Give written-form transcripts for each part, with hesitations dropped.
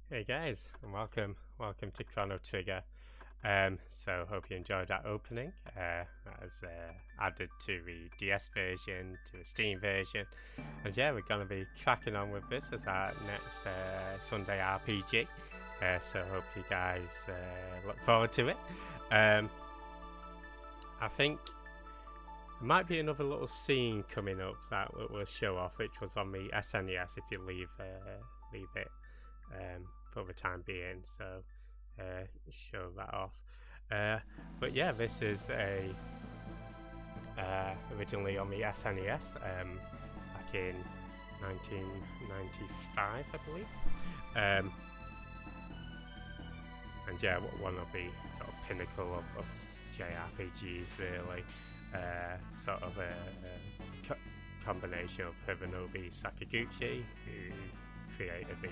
Hey guys, and welcome to Chrono Trigger. So hope you enjoyed that opening. That was added to the DS version, to the Steam version, and yeah, we're gonna be cracking on with this as our next Sunday RPG. So hope you guys look forward to it. I think there might be another little scene coming up that we'll show off, which was on the SNES. If you leave it for the time being, so show that off. But yeah, this is a originally on the SNES back in 1995, I believe. And yeah, one of the sort of pinnacle of JRPGs, really. Sort of a combination of Hironobu Sakaguchi, who created the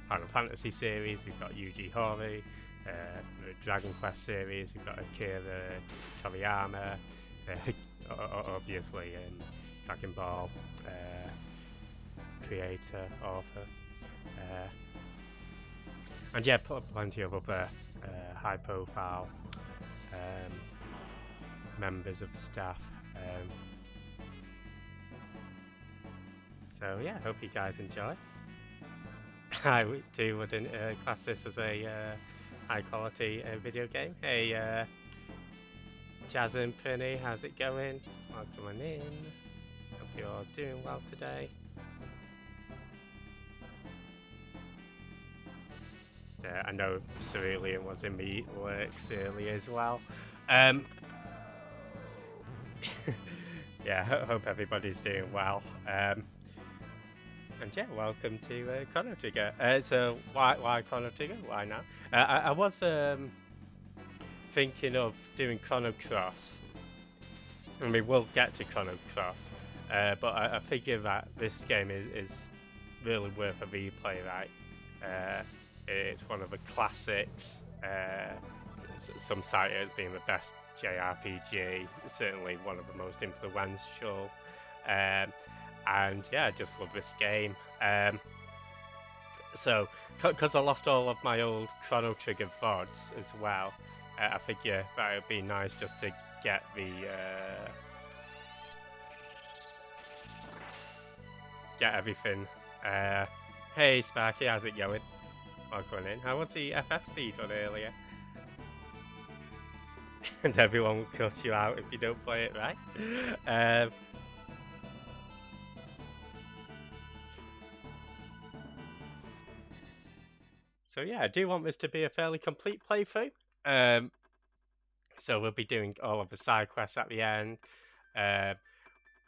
Final Fantasy series. We've got Yuji Horii, the Dragon Quest series. We've got Akira Toriyama, obviously Dragon Ball creator, author, and yeah, plenty of other high-profile members of staff. So yeah, hope you guys enjoy. I wouldn't class this as a high quality video game. Hey, Jazz and Penny, how's it going? Welcome on in. Hope you're all doing well today. Yeah, I know Cerulean was in the works earlier as well. Yeah, hope everybody's doing well. And yeah, welcome to Chrono Trigger. So why Chrono Trigger? Why now? I was thinking of doing Chrono Cross. I mean, we'll get to Chrono Cross, but I figure that this game is really worth a replay, right? It's one of the classics. Some cite it as being the best JRPG, certainly one of the most influential. And yeah, I just love this game. So, because I lost all of my old Chrono Trigger VODs as well, I figure that it would be nice just to get get everything. Hey Sparky, how's it going? Welcome in. How was the FF speed on earlier? And everyone will cuss you out if you don't play it right. So yeah, I do want this to be a fairly complete playthrough. So we'll be doing all of the side quests at the end.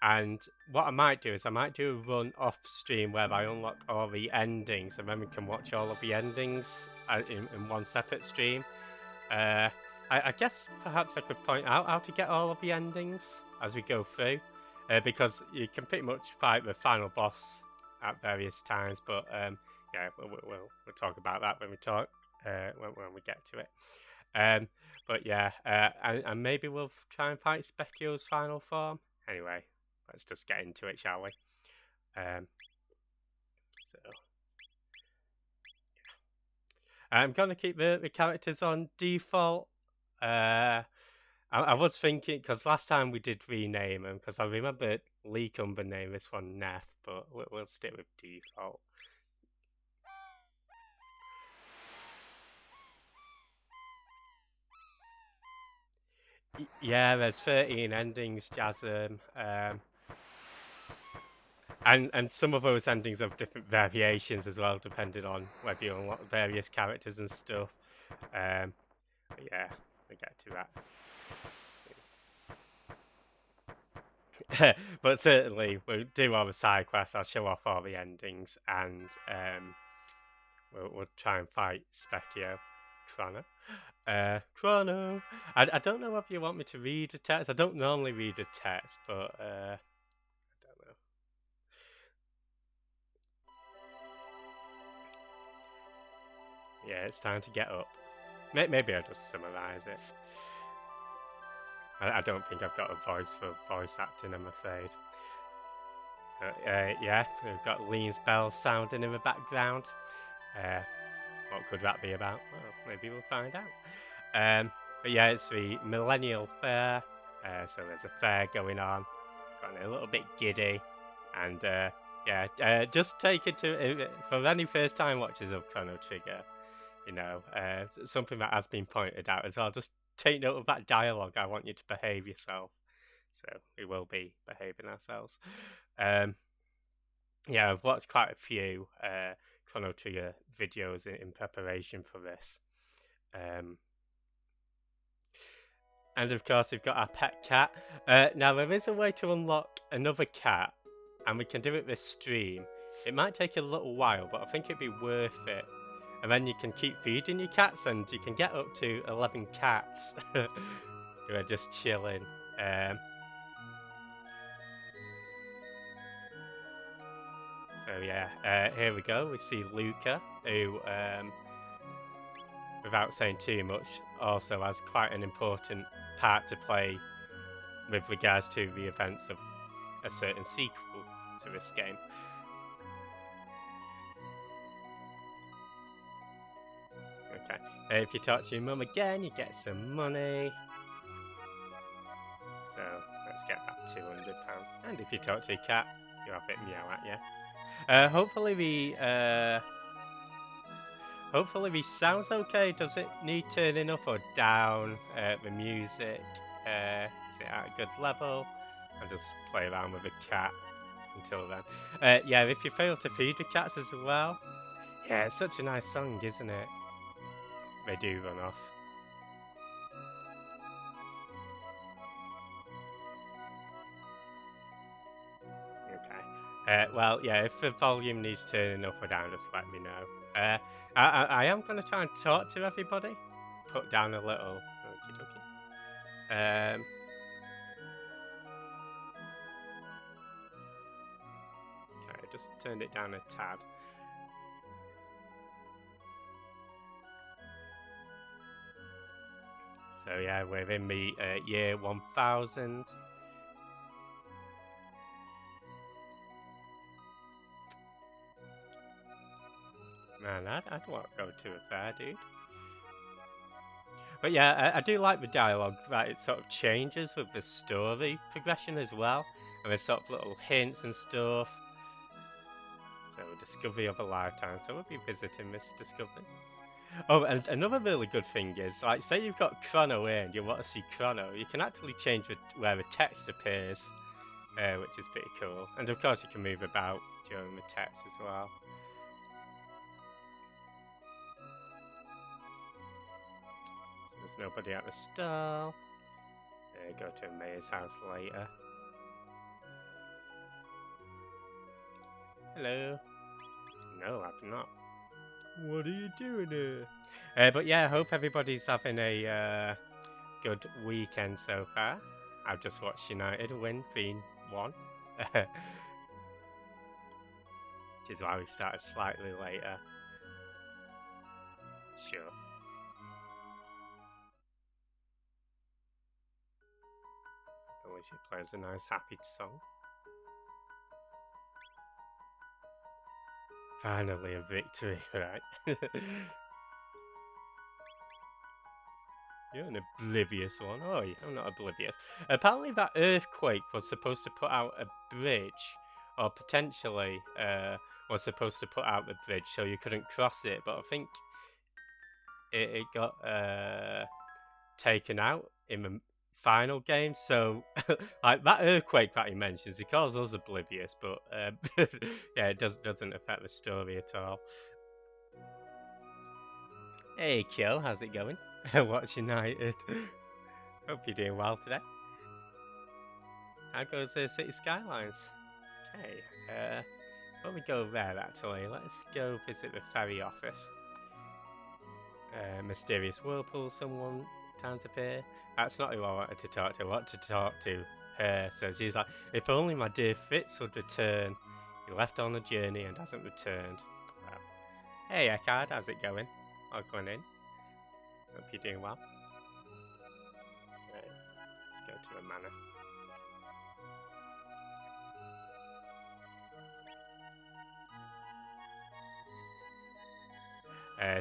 And what I might do is I might do a run off stream where I unlock all the endings, and then we can watch all of the endings in one separate stream. I guess perhaps I could point out how to get all of the endings as we go through, because you can pretty much fight the final boss at various times. But yeah, we'll talk about that when we talk when we get to it. But yeah, and maybe we'll try and fight Specchio's final form. Anyway, let's just get into it, shall we? So I'm gonna keep the characters on default. I was thinking, because last time we did rename them, because I remember Lee Cumber named this one Neff, but we'll stick with default. Yeah, there's 13 endings, Jasm. And some of those endings have different variations as well, depending on whether you unlock various characters and stuff. But yeah, we'll get to that. But certainly, we'll do all the side quests. I'll show off all the endings, and we'll try and fight Specchio. Chrono. I don't know if you want me to read a text. I don't normally read a text, but I don't know. Yeah, it's time to get up. Maybe I'll just summarize it. I don't think I've got a voice for voice acting, I'm afraid. Yeah, we've got Lean's bell sounding in the background. What could that be about? Well, maybe we'll find out. But yeah, it's the Millennial Fair. So there's a fair going on. Gotten a little bit giddy. And yeah, just take it to, for any first time watchers of Chrono Trigger, you know, something that has been pointed out as well. Just take note of that dialogue. I want you to behave yourself. So we will be behaving ourselves. Yeah, I've watched quite a few Chrono Trigger videos in preparation for this. And of course, we've got our pet cat. Now, there is a way to unlock another cat, and we can do it this stream. It might take a little while, but I think it'd be worth it. And then you can keep feeding your cats, and you can get up to 11 cats who are just chilling. So yeah, here we go. We see Luca, who, without saying too much, also has quite an important part to play with regards to the events of a certain sequel to this game. Okay, if you talk to your mum again, you get some money. So let's get that £200. And if you talk to your cat, you have it meow at you. Hopefully the sound's okay. Does it need turning up or down? The music, is it at a good level? I'll just play around with the cat until then. Yeah, if you fail to feed the cats as well, yeah, it's such a nice song, isn't it? They do run off. Okay. Well, yeah, if the volume needs turning up or down, just let me know. I am going to try and talk to everybody. Put down a little. Okie dokie. Okay, just turned it down a tad. So yeah, we're in the year 1000. Man, I'd want to go to a fair, dude. But yeah, I do like the dialogue, that it sort of changes with the story progression as well. And there's sort of little hints and stuff. So, discovery of a lifetime. So we'll be visiting this discovery. Oh, and another really good thing is, like, say you've got Chrono in and you want to see Chrono, you can actually change where the text appears, which is pretty cool. And of course you can move about during the text as well. So there's nobody at the stall. Go to Mayor's house later. Hello. No, I've not. What are you doing here? But yeah, I hope everybody's having a good weekend so far. I've just watched United win 3-1. Which is why we started slightly later. Sure. Alicia plays a nice happy song. Finally a victory, right? You're an oblivious one. Oh, yeah, I'm not oblivious. Apparently that earthquake was supposed to put out a bridge, or potentially was supposed to put out the bridge so you couldn't cross it, but I think it got taken out in the final game. So, like, that earthquake that he mentions, he calls us oblivious, but yeah, it doesn't affect the story at all. Hey, Kill, how's it going? Watch United. Hope you're doing well today. How goes the City Skylines? Okay, before we go there, actually, let's go visit the ferry office. Mysterious whirlpool, someone turns up here. That's not who I wanted to talk to. I wanted to talk to her. So she's like, if only my dear Fitz would return. He left on a journey and hasn't returned. Well, hey, Eckhard, how's it going? Welcome in. Hope you're doing well. Right, let's go to a manor.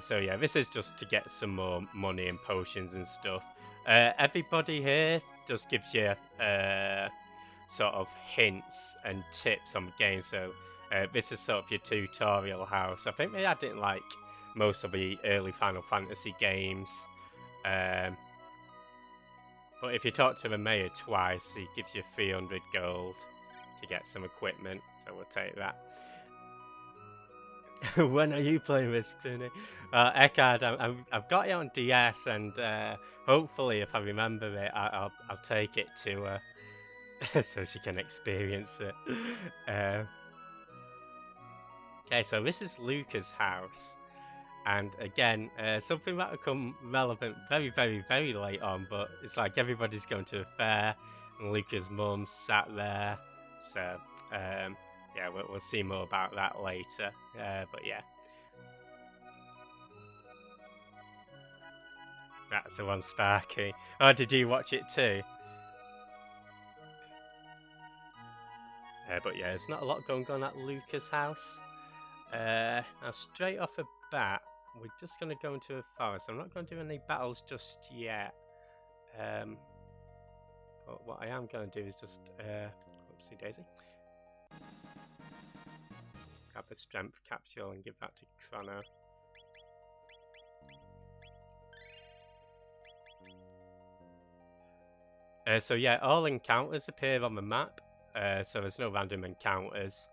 So yeah, this is just to get some more money and potions and stuff. Everybody here just gives you sort of hints and tips on the game. So this is sort of your tutorial house. I think they had it in like most of the early Final Fantasy games. But if you talk to the mayor twice, he gives you 300 gold to get some equipment. So we'll take that. When are you playing this, Pruny? Eckhard, I've got it on DS, and hopefully, if I remember it, I'll take it to her so she can experience it. Okay, so this is Luca's house, and again, something that will come relevant very, very, very late on. But it's like everybody's going to a fair, and Luca's mum sat there, so. Yeah, we'll see more about that later. But yeah. That's the one, Sparky. Oh, did you watch it too? But yeah, there's not a lot going on at Luca's house. Now, straight off the bat, we're just going to go into a forest. I'm not going to do any battles just yet. But what I am going to do is just... Oopsie daisy. Grab a strength capsule and give that to Chrono. So yeah, all encounters appear on the map, so there's no random encounters.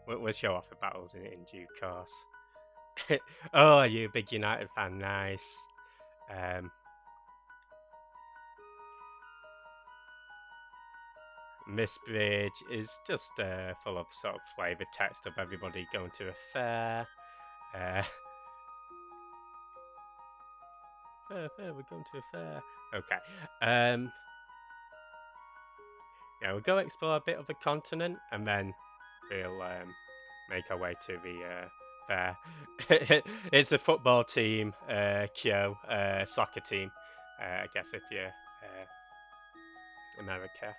We'll show off the battles in due course. Oh, you big United fan, nice. This bridge is just full of sort of flavoured text of everybody going to a fair. Fair, we're going to a fair. Okay. Yeah, we'll go explore a bit of the continent, and then we'll make our way to the fair. It's a football team, Kyo, soccer team. I guess if you're American.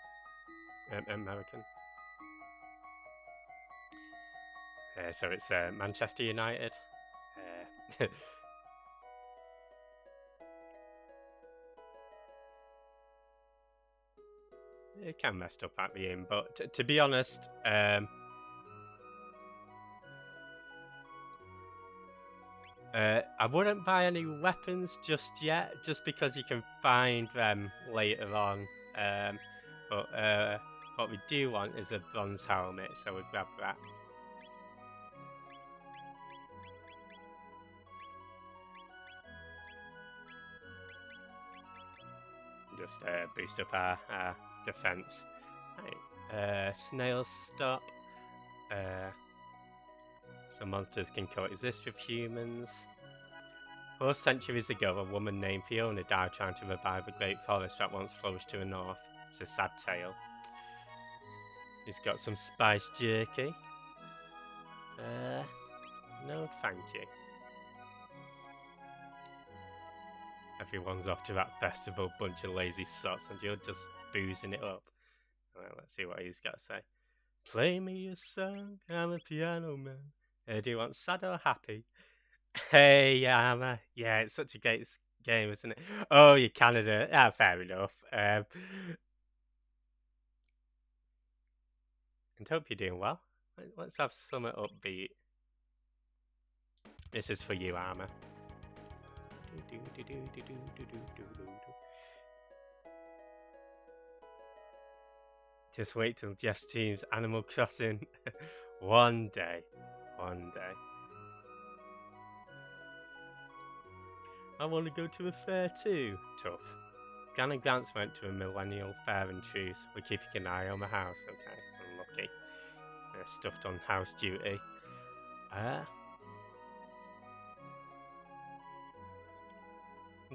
So it's Manchester United. It can messed up at the end, but to be honest, I wouldn't buy any weapons just yet, just because you can find them later on. But what we do want is a bronze helmet, so we'll grab that. Just boost up our defense. Right. Snails stop. Some monsters can coexist with humans. 4 centuries ago, a woman named Fiona died trying to revive a great forest that once flourished to the north. It's a sad tale. He's got some spice jerky. No thank you. Everyone's off to that festival, bunch of lazy sots, and you're just boozing it up. Well, let's see what he's got to say. Play me a song, I'm a piano man. Do you want sad or happy? Hey, yeah, it's such a great game, isn't it? Oh, you're Canada. Ah, fair enough. And hope you're doing well. Let's have some upbeat. This is for you, Armour. Just wait till Jeff streams Animal Crossing. One day. I want to go to a fair too. Tough. Gan and Grants went to a millennial fair and truce. We're keeping an eye on the house. Okay, unlucky. Stuffed on house duty. And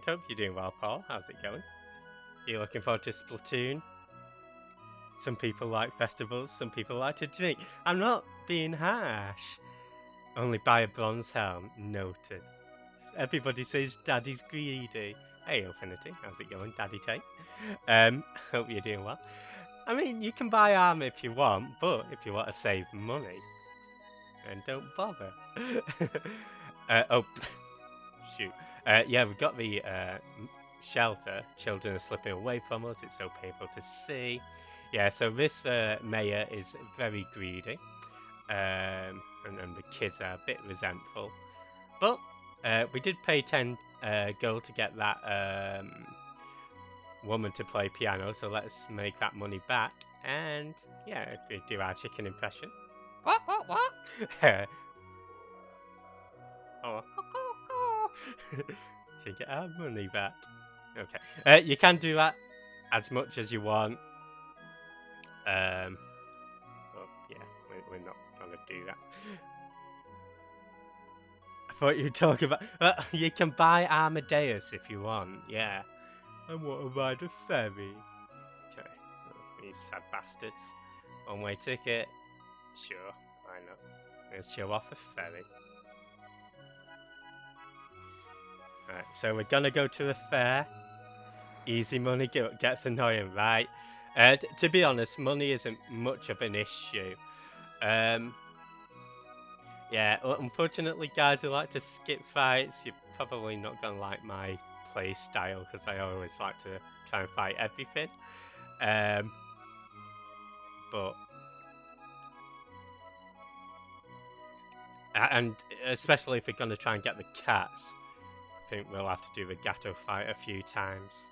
hope you're doing well, Paul. How's it going? You looking forward to Splatoon? Some people like festivals, some people like to drink. I'm not being harsh. Only buy a bronze helm. Noted. Everybody says Daddy's greedy. Hey, Infinity. How's it going, Daddy Tate? Hope you're doing well. I mean, you can buy armor if you want, but if you want to save money, then don't bother. Oh, shoot. Yeah, we've got the shelter. Children are slipping away from us. It's so painful to see. Yeah, so this mayor is very greedy. And the kids are a bit resentful. But we did pay 10 gold to get that woman to play piano, so let's make that money back. And yeah, if we do our chicken impression. What? Oh, to get our money back. Okay, you can do that as much as you want. Oh yeah, we're not gonna do that. I thought you were talking about. You can buy Amadeus if you want. Yeah, I want to ride a ferry. Okay, these sad bastards. One-way ticket. Sure, why not? Let's show off a ferry. Right, so we're gonna go to a fair. Easy money gets annoying, right? To be honest, money isn't much of an issue. Yeah, unfortunately, guys who like to skip fights, you're probably not gonna like my play style because I always like to try and fight everything. But and especially if we're gonna try and get the cats, I think we'll have to do the Gato fight a few times.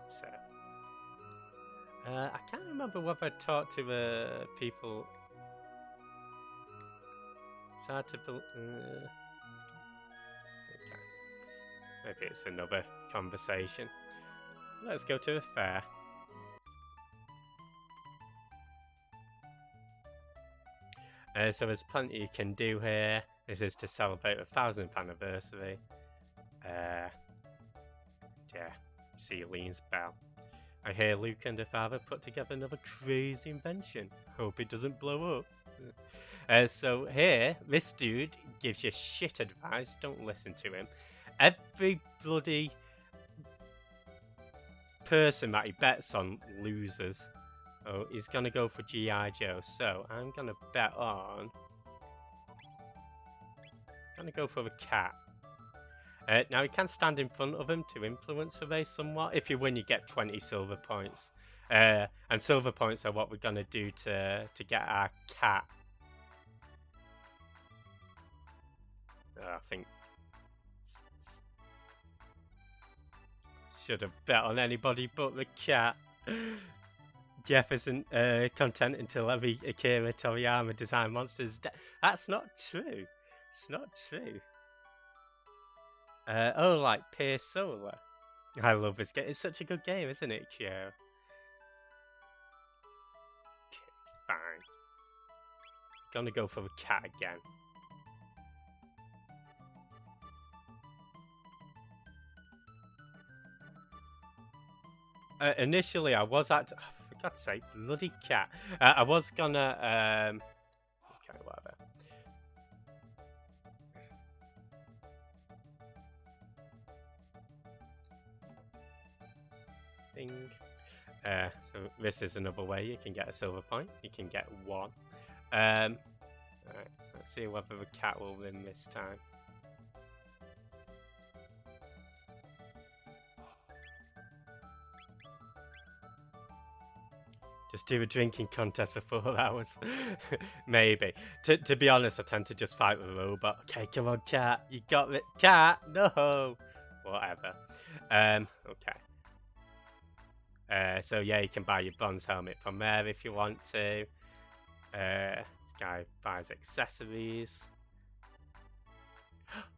So I can't remember whether I talked to people. It's hard to believe. Okay. Maybe it's another conversation. Let's go to a fair. So there's plenty you can do here. This is to celebrate the 1000th anniversary. Yeah, see Lean's bell. I hear Luke and her father put together another crazy invention. Hope it doesn't blow up. So here, this dude gives you shit advice. Don't listen to him. Every bloody person that he bets on loses. Oh, he's going to go for G.I. Joe. So I'm going to bet on... I'm going to go for the cat. Now, you can stand in front of him to influence the race somewhat. If you win, you get 20 silver points. And silver points are what we're going to do to get our cat. I think... Should have bet on anybody but the cat. Jeff isn't content until every Akira Toriyama design monster is dead. That's not true. It's not true. Oh, like Pierce Solar. I love this game. It's such a good game, isn't it, Kyo? Okay, fine. Gonna go for the cat again. Initially, I was at... Oh, for God's sake, bloody cat. I was gonna... Okay, whatever. So this is another way you can get a silver point. You can get one. Alright, let's see whether the cat will win this time. Just do a drinking contest for 4 hours. Maybe. To be honest, I tend to just fight with a robot. Okay, come on, cat. You got it. Cat! No! Whatever. Okay. So yeah, you can buy your bronze helmet from there if you want to. This guy buys accessories.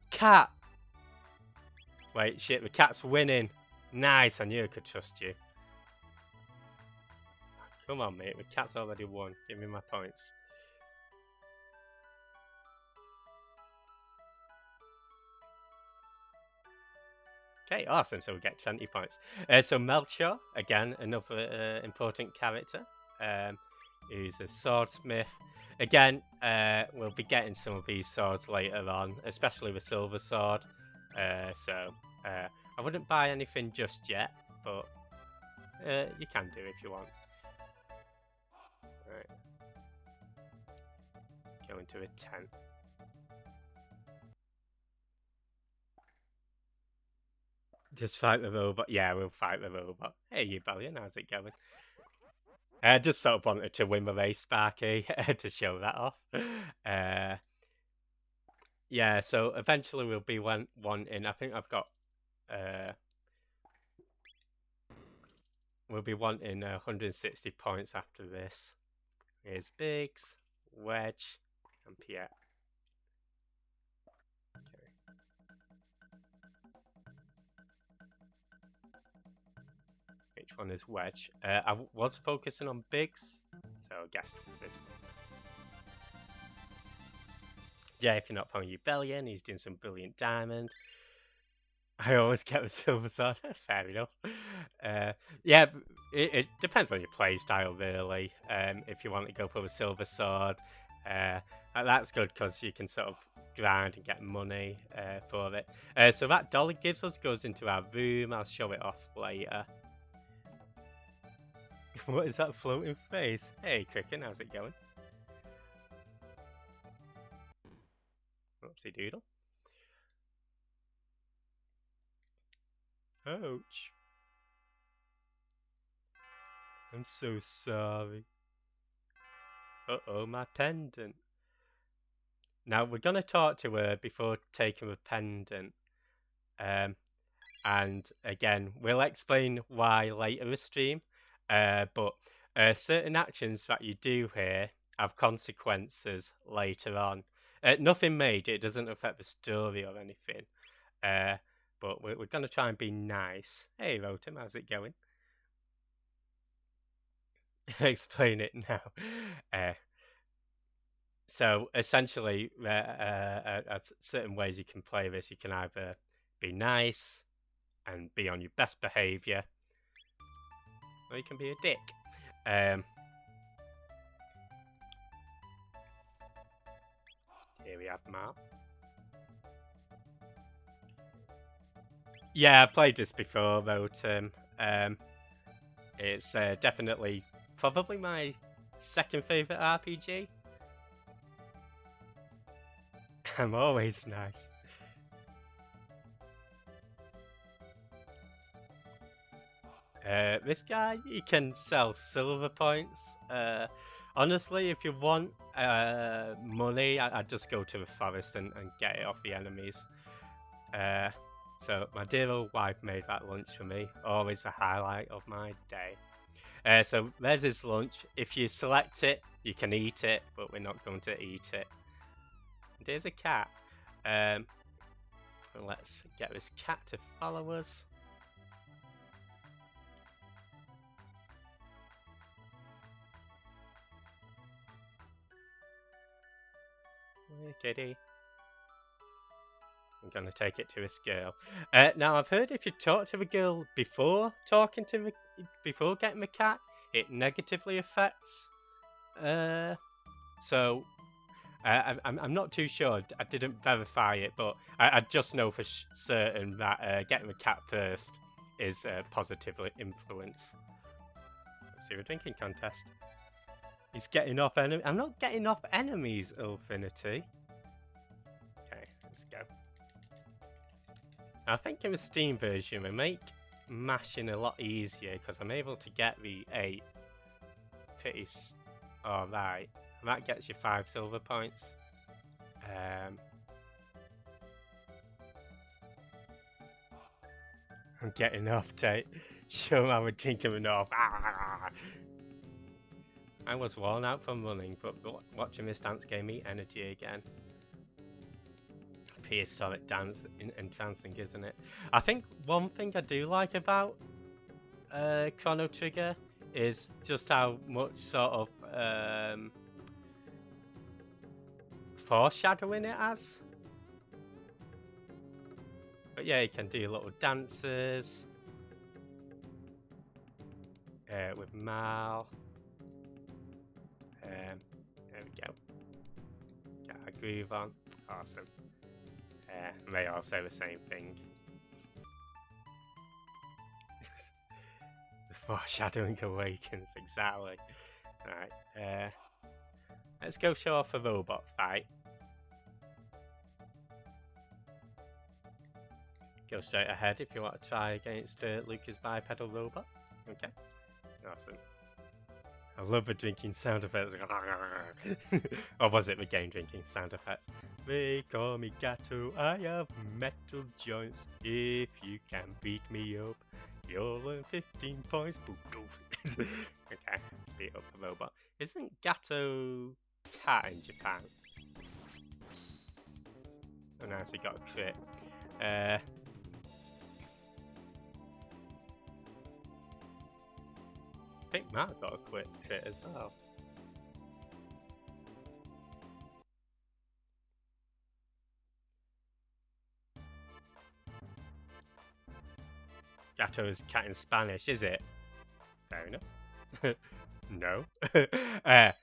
Cat! Wait, shit, the cat's winning. Nice, I knew I could trust you. Come on, mate, the cat's already won. Give me my points. Okay, awesome. So we get 20 points. So Melchior, again, another important character, who's a swordsmith. Again, we'll be getting some of these swords later on, especially the silver sword. So I wouldn't buy anything just yet, but you can do if you want. Right. Go into a 10. Just fight the robot. Yeah, we'll fight the robot. Hey, you Bellion, how's it going? Just sort of wanted to win the race, Sparky, to show that off. Yeah, so eventually we'll be one in. I think I've got. We'll be wanting 160 points after this. Here's Biggs, Wedge, and Pierre. Okay. Which one is Wedge? I was focusing on Biggs, so I guessed this one. Yeah, if you're not following Bellion, he's doing some brilliant diamond. I always get a silver sword. Fair enough. Yeah, it depends on your play style, really. If you want to go for a silver sword, that's good because you can sort of grind and get money for it. So that dollar gives us goes into our room. I'll show it off later. What is that floating face? Hey, Cricken, how's it going? Oopsie doodle. Ouch. I'm so sorry. Uh-oh, my pendant. Now, we're going to talk to her before taking the pendant. And again, we'll explain why later in the stream. But certain actions that you do here have consequences later on. Nothing major, it doesn't affect the story or anything. But we're going to try and be nice. Hey, Rotom, how's it going? Explain it now. So essentially, certain ways you can play this. You can either be nice and be on your best behavior, or you can be a dick. Here we have Mal. Yeah, I've played this before, though, Tim. It's definitely probably my second favourite RPG. I'm always nice. This guy, he can sell silver points. Honestly, if you want money, I'd just go to the forest and get it off the enemies. So my dear old wife made that lunch for me. Always the highlight of my day. So there's his lunch. If you select it, you can eat it, but we're not going to eat it. And here's a cat. Let's get this cat to follow us. Hey, kitty. I'm going to take it to this girl. Now, I've heard if you talk to the girl before before getting the cat, it negatively affects. So I'm not too sure. I didn't verify it, but I just know for certain that getting the cat first is positively influence. Let's see the drinking contest. He's getting off enemies. I'm not getting off enemies, Infinity. Okay, let's go. I think in the Steam version, we make mashing a lot easier because I'm able to get the 8 pretty alright. That gets you 5 silver points. I'm getting off, Tate. Show how we're drinking enough. I was worn out from running, but watching this dance gave me energy again. Prehistoric dance, entrancing, isn't it? I think one thing I do like about Chrono Trigger is just how much sort of foreshadowing it has. But yeah, you can do little dances with Mal. There we go. Get our groove on. Awesome. They all say the same thing. The foreshadowing awakens, exactly. Alright, let's go show off a robot fight. go straight ahead if you want to try against Lucas bipedal robot. Okay, awesome. I love the drinking sound effects. Or was it the game drinking sound effects? They call me Gato, I have metal joints. If you can beat me up, you'll learn 15 points. Okay, let's beat up the robot. Isn't Gato cat in Japan? Oh, now he got a crit. I think Matt got a quick crit as well. Gato is cat in Spanish, is it? Fair enough. No. I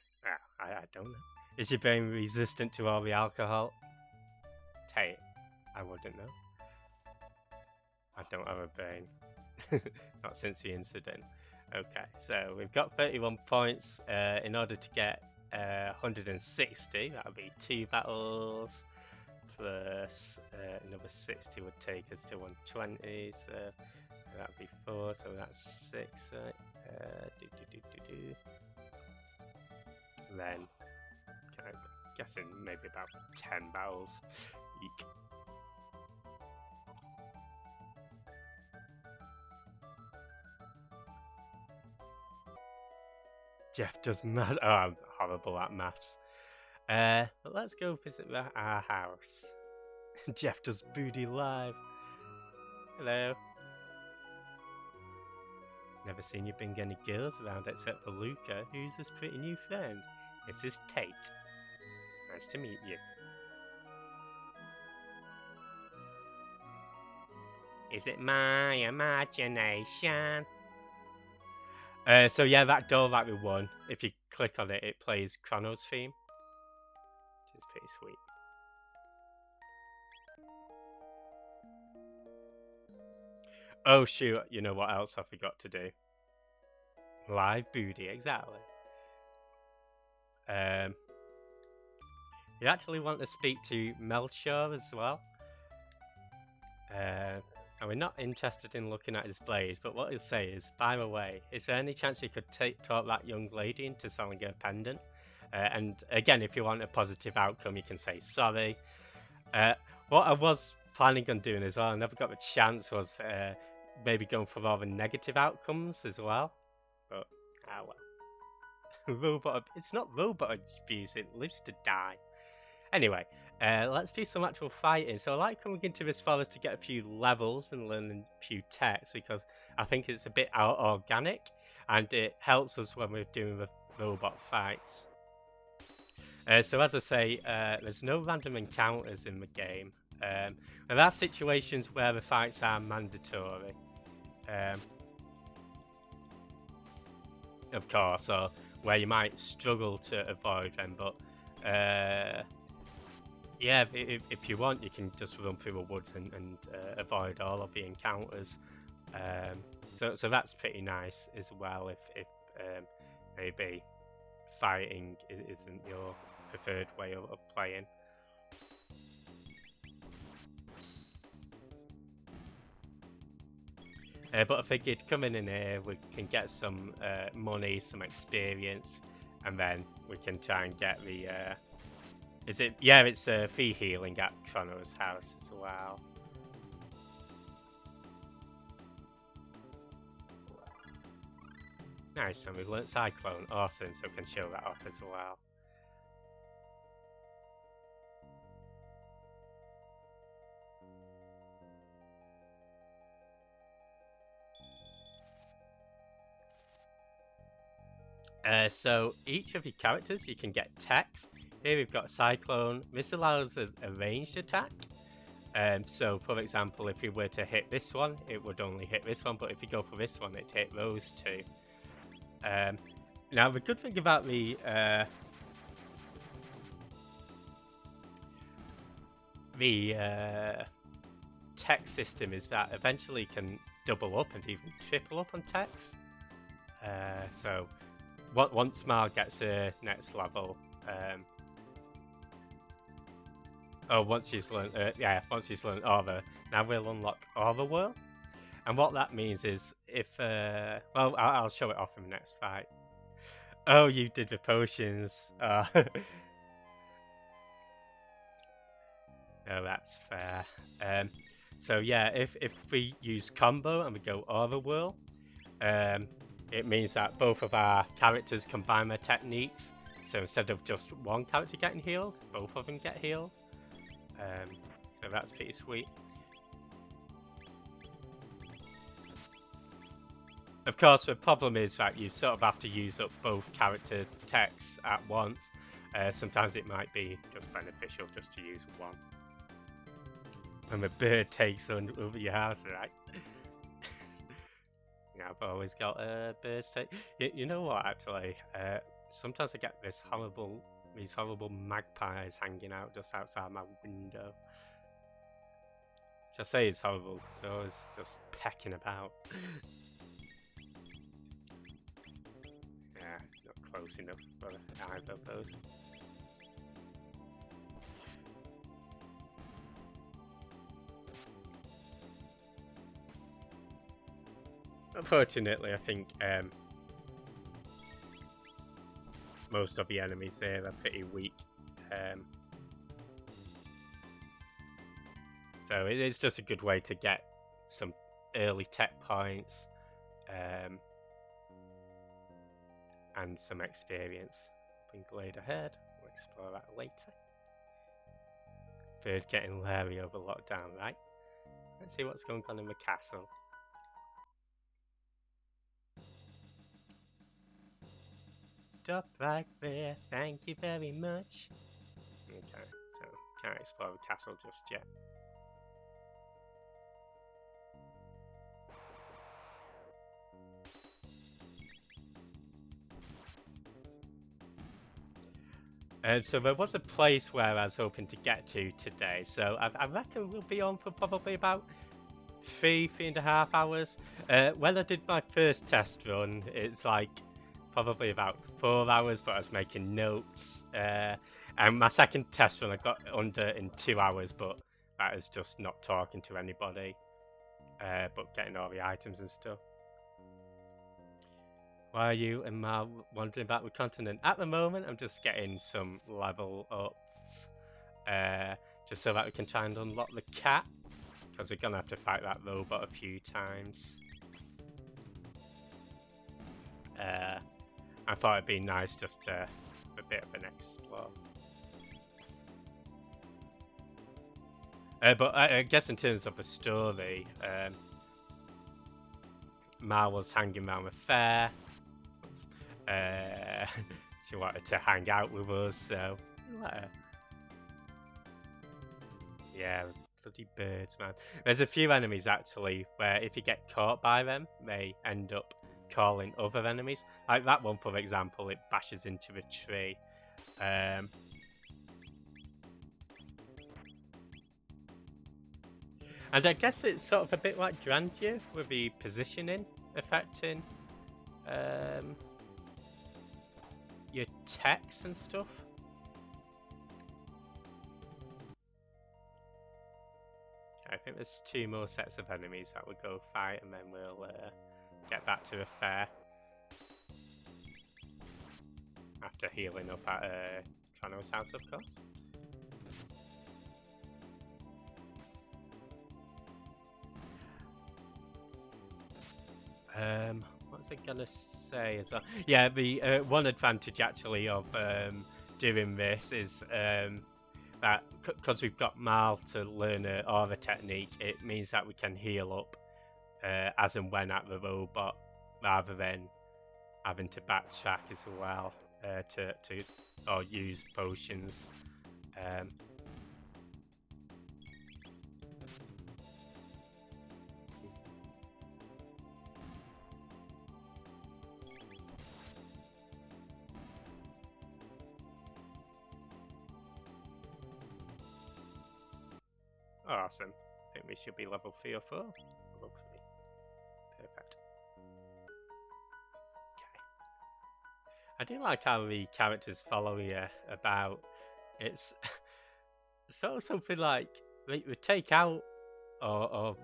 don't know. Is your brain resistant to all the alcohol? Tate, I wouldn't know. I don't have a brain. Not since the incident. Okay, so we've got 31 points. In order to get 160, that would be 2 battles, plus another 60 would take us to 120, so that would be 4, so that's 6, right? And then, I'm guessing maybe about 10 battles. Eek. Jeff does math. Oh, I'm horrible at maths. But let's go visit our house. Jeff does booty live. Hello. Never seen you bring any girls around except for Luca. Who's this pretty new friend? This is Tate. Nice to meet you. Is it my imagination? So yeah, that door that we won, if you click on it, it plays Chrono's theme, which is pretty sweet. Oh shoot, you know what else I forgot to do? Live booty, exactly. You actually want to speak to Melchior as well. And we're not interested in looking at his blades, but what he'll say is, by the way, is there any chance you could talk that young lady into selling her pendant? And again, if you want a positive outcome, you can say sorry. What I was planning on doing as well, I never got the chance, was maybe going for all the negative outcomes as well. But, well. Robot, it's not robot abuse, it lives to die. Anyway, let's do some actual fighting. So I like coming into this forest to get a few levels and learn a few techs, because I think it's a bit organic and it helps us when we're doing the robot fights. So as I say, there's no random encounters in the game. There are situations where the fights are mandatory. Of course, or where you might struggle to avoid them, but yeah, if you want, you can just run through the woods and avoid all of the encounters. So that's pretty nice as well, if maybe fighting isn't your preferred way of playing. But I figured coming in here, we can get some money, some experience, and then we can try and get the... Yeah, it's free healing at Chrono's house as well. Nice, and we've learnt Cyclone. Awesome, so we can show that off as well. So each of your characters, you can get text. Here we've got Cyclone. This allows a ranged attack. So for example, if you were to hit this one, it would only hit this one, but if you go for this one, it'd hit those two. Now the good thing about the tech system is that eventually can double up and even triple up on techs. So once Mal gets a next level, Oh, once he's learned, once he's learned Aura, now we'll unlock Aura World. And what that means is if, well, I'll show it off in the next fight. Oh, you did the potions. Oh, that's fair. So yeah, if we use combo and we go Aura Whirl, it means that both of our characters combine their techniques. So instead of just one character getting healed, both of them get healed. So that's pretty sweet. Of course, the problem is that you sort of have to use up both character techs at once. Sometimes it might be just beneficial just to use one. When the bird takes over your house, right? Yeah, I've always got birds take. You know what? Actually, sometimes I get these horrible magpies hanging out just outside my window. Which I say is horrible. They're always just pecking about. Yeah, not close enough for either of those. Unfortunately, I think most of the enemies there are pretty weak. So it is just a good way to get some early tech points and some experience. Bring Glade ahead. We'll explore that later. Bird getting leery over lockdown, right? Let's see what's going on in the castle. Stop right there, thank you very much. Okay, so can't explore the castle just yet. So there was a place where I was hoping to get to today, so I reckon we'll be on for probably about 3.5 hours. When I did my first test run, it's like probably about 4 hours, but I was making notes. And my second test run I got under in 2 hours, but that is just not talking to anybody, but getting all the items and stuff. Why are you and Mal wandering about the continent? At the moment, I'm just getting some level ups, just so that we can try and unlock the cat, because we're gonna have to fight that robot a few times. I thought it'd be nice just to a bit of an explore. But I guess in terms of the story, Mal was hanging around the fair. She wanted to hang out with us, so let her. Yeah, bloody birds, man. There's a few enemies actually where if you get caught by them, they end up calling other enemies. Like that one, for example, it bashes into the tree. And I guess it's sort of a bit like Grandeur with the positioning affecting your techs and stuff. I think there's 2 more sets of enemies that we'll go fight, and then we'll get back to the fair after healing up at Chrono's house, of course. What was I gonna say as well? Yeah, the one advantage actually of doing this is that because we've got Mal to learn an aura technique, it means that we can heal up as and when at the robot, rather than having to backtrack as well to or use potions. Awesome. I think we should be level 3 or 4. Level 3. Perfect. Okay. I do like how the characters follow you about. It's sort of something like we take out or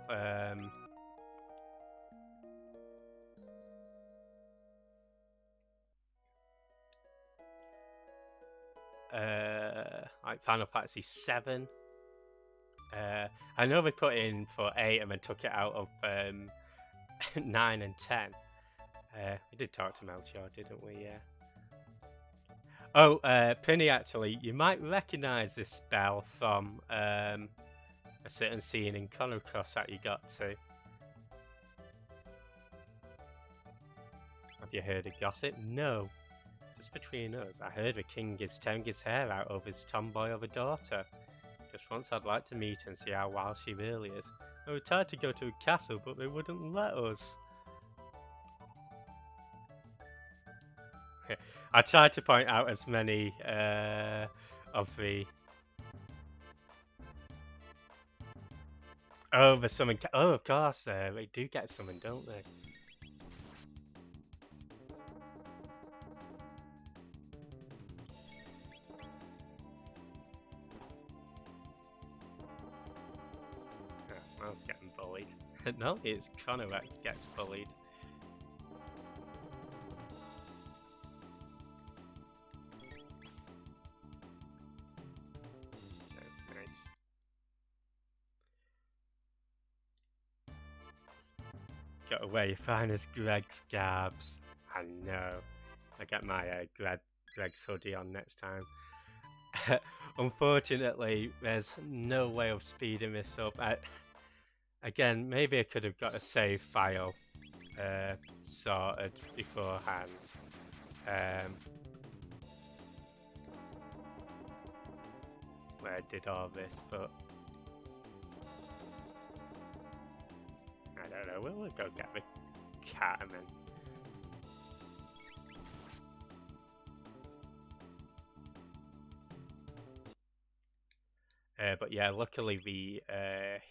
like Final Fantasy 7. I know we put in for 8 and then took it out of 9 and 10. We did talk to Melchior, didn't we? Yeah. Oh, Prinny, actually, you might recognise this spell from a certain scene in Chrono Cross that you got to. Have you heard of gossip? No. Just between us, I heard the king is tearing his hair out over his tomboy of a daughter. Just once I'd like to meet her and see how wild she really is. We tried to go to a castle, but they wouldn't let us. I tried to point out as many of the... Oh, there's something... Oh, of course, they do get something, don't they? I was getting bullied. No, it's Chrono that gets bullied. Oh, nice. Got away your finest Greg's garbs. I know. I get my Greg's hoodie on next time. Unfortunately, there's no way of speeding this up. Again, maybe I could have got a save file sorted beforehand. Where I did all this, but I don't know. We'll go get the cat and then. But yeah, luckily the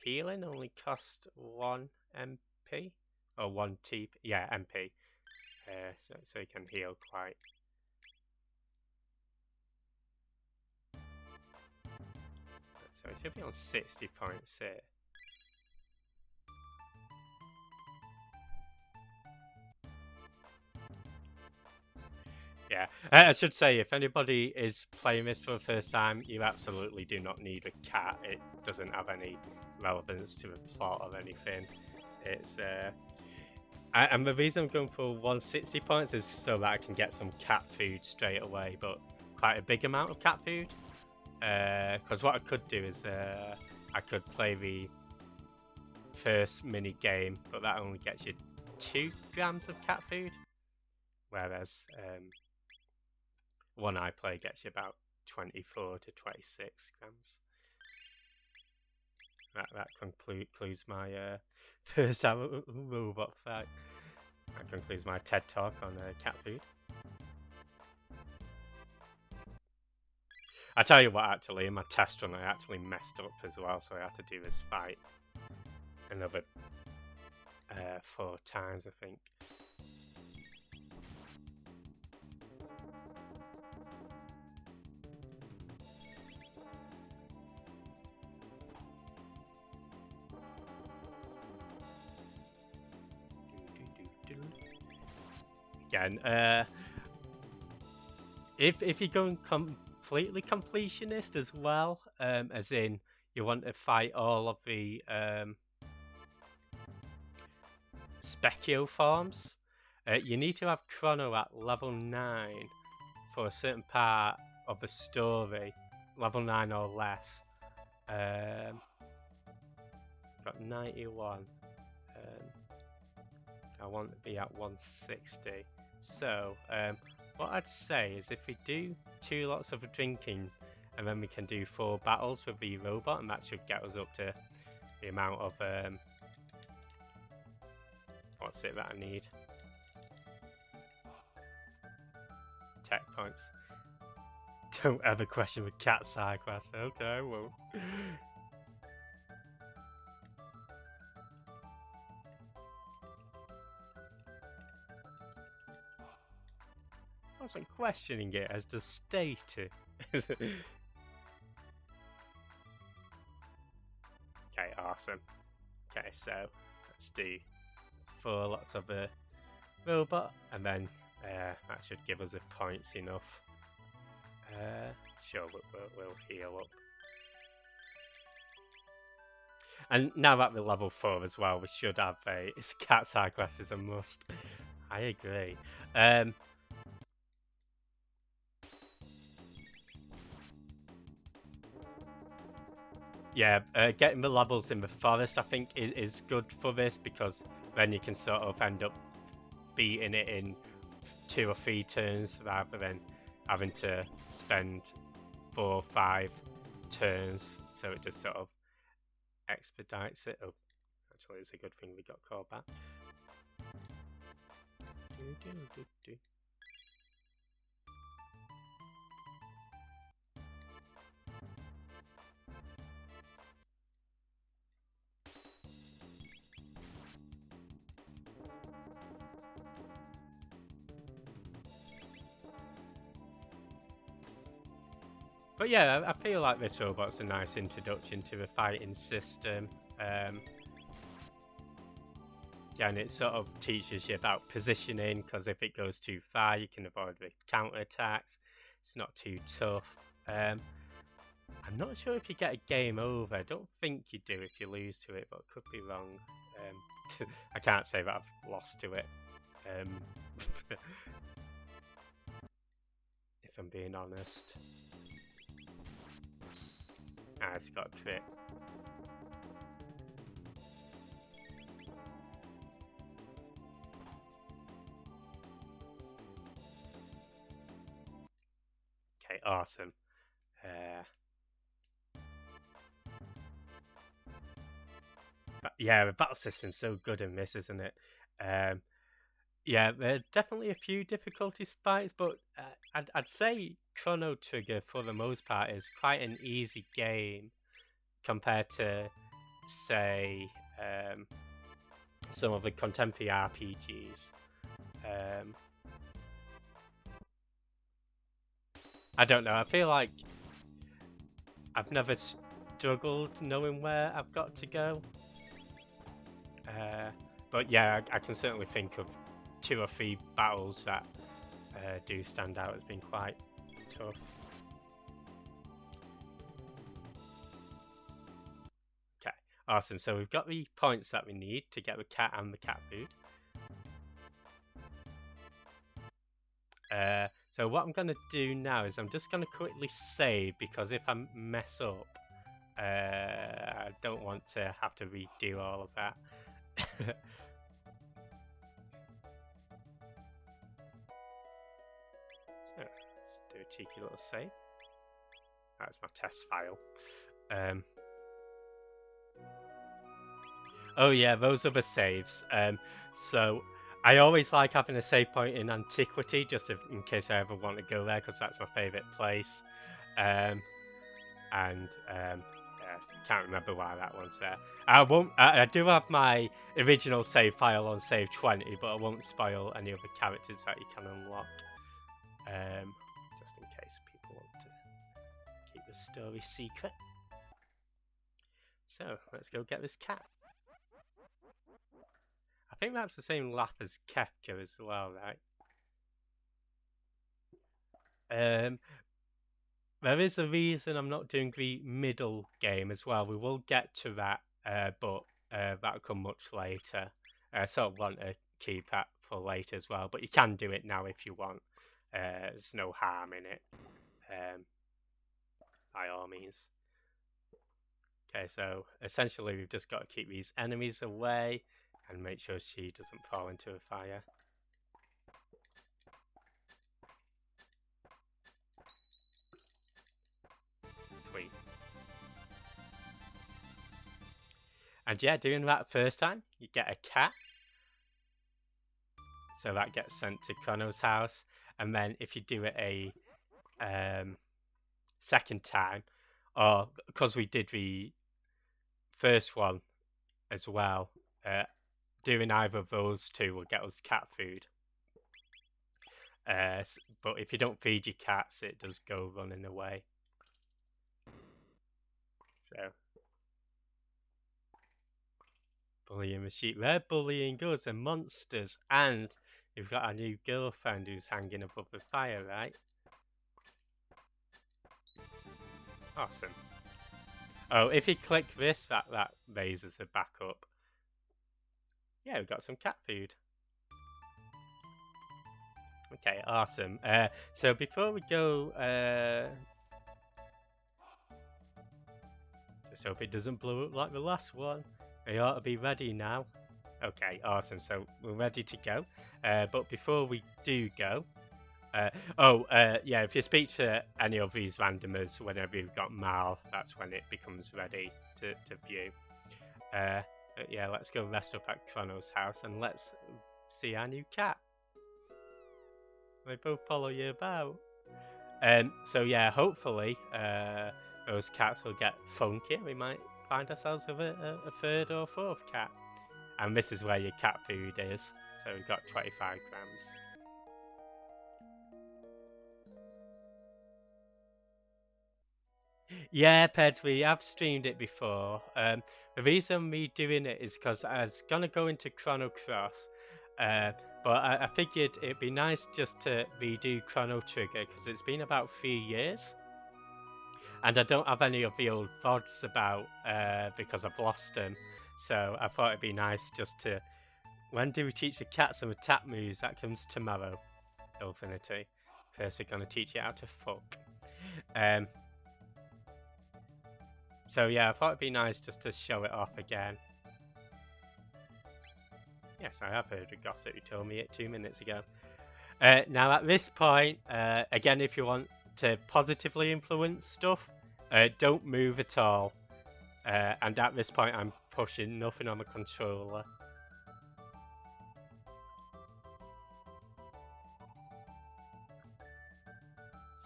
healing only cost 1 MP or 1 TP. Yeah, MP. So you can heal quite. So it should be on 60 points here. Yeah, I should say, if anybody is playing this for the first time, you absolutely do not need a cat. It doesn't have any relevance to the plot or anything. It's and the reason I'm going for 160 points is so that I can get some cat food straight away, but quite a big amount of cat food. Because what I could do is I could play the first mini game, but that only gets you 2 grams of cat food, whereas one I play gets you about 24 to 26 grams. That concludes my first robot fight. That concludes my TED talk on cat food. I tell you what, actually, in my test run, I actually messed up as well, so I had to do this fight another 4 times, I think. Again, if you're going completely completionist as well, as in you want to fight all of the Specchio forms, you need to have Chrono at level 9 for a certain part of the story, level 9 or less. Got 91. I want to be at 160. So, what I'd say is if we do 2 lots of drinking, and then we can do 4 battles with the robot, and that should get us up to the amount of what's it that I need? Tech points. Don't ever question the cat side quest. Okay, I won't. I wasn't questioning it as just stated. Awesome. Okay, so let's do 4 lots of a robot, and then that should give us a points enough. Sure, we'll heal up. And now that we're level 4 as well, we should have a cat's eye glasses a must. I agree. Yeah, getting the levels in the forest, I think, is good for this, because then you can sort of end up beating it in 2 or 3 turns rather than having to spend 4 or 5 turns. So it just sort of expedites it. Oh, actually, it's a good thing we got called back. But yeah, I feel like this robot's a nice introduction to the fighting system. Yeah, and it sort of teaches you about positioning, because if it goes too far, you can avoid the counter attacks. It's not too tough. I'm not sure if you get a game over. I don't think you do if you lose to it, but I could be wrong. I can't say that I've lost to it. If I'm being honest. It's got a crit. Okay, awesome. Yeah, the battle system's so good in this, isn't it? Yeah, there are definitely a few difficulty spikes, but I'd say Chrono Trigger, for the most part, is quite an easy game compared to, say, some of the contemporary RPGs. I don't know, I feel like I've never struggled knowing where I've got to go. But yeah, I can certainly think of 2 or 3 battles that do stand out as being quite tough. Okay, awesome. So we've got the points that we need to get the cat and the cat food. So what I'm going to do now is I'm just going to quickly save, because if I mess up, I don't want to have to redo all of that. So let's do a cheeky little save. That's my test file. Oh yeah, those are the saves. So I always like having a save point in Antiquity, just in case I ever want to go there, because that's my favourite place. Can't remember why that one's there. I do have my original save file on save 20, but I won't spoil any of the characters that you can unlock. Just in case people want to keep the story secret. So let's go get this cat. I think that's the same laugh as Kefka as well, right? There is a reason I'm not doing the middle game as well. We will get to that, but that'll come much later. I sort of want to keep that for later as well, but you can do it now if you want. There's no harm in it, by all means. Okay, so essentially we've just got to keep these enemies away and make sure she doesn't fall into a fire. Sweet. And yeah, doing that first time, you get a cat. So that gets sent to Chrono's house. And then if you do it a second time, or because we did the first one as well, doing either of those 2 will get us cat food. But if you don't feed your cats, it does go running away. So Bullying the sheep. They're bullying us and monsters. And you've got a new girlfriend who's hanging above the fire, right? Awesome. Oh, if you click this, that raises it back up. Yeah, we've got some cat food. Okay, awesome. So before we go, just hope it doesn't blow up like the last one. We ought to be ready now. Okay, awesome. So we're ready to go. But before we do go, yeah, if you speak to any of these randomers whenever you've got Mal, that's when it becomes ready to view. But yeah, let's go rest up at Chrono's house and let's see our new cat. They both follow you about. So yeah, hopefully those cats will get funky. We might find ourselves with a third or fourth cat. And this is where your cat food is. So we've got 25 grams. Yeah, Peds, we have streamed it before. The reason me doing it is because I was gonna go into Chrono Cross, but I figured it'd be nice just to redo Chrono Trigger because it's been about 3 years, and I don't have any of the old VODs about because I've lost them. So I thought it'd be nice just to. When do we teach the cat some attack moves? That comes tomorrow. Infinity. First, we're gonna teach it how to fuck. So yeah, I thought it'd be nice just to show it off again. Yes, I have heard a gossip who told me it 2 minutes ago. Now at this point, again, if you want to positively influence stuff, don't move at all. And at this point, I'm pushing nothing on the controller.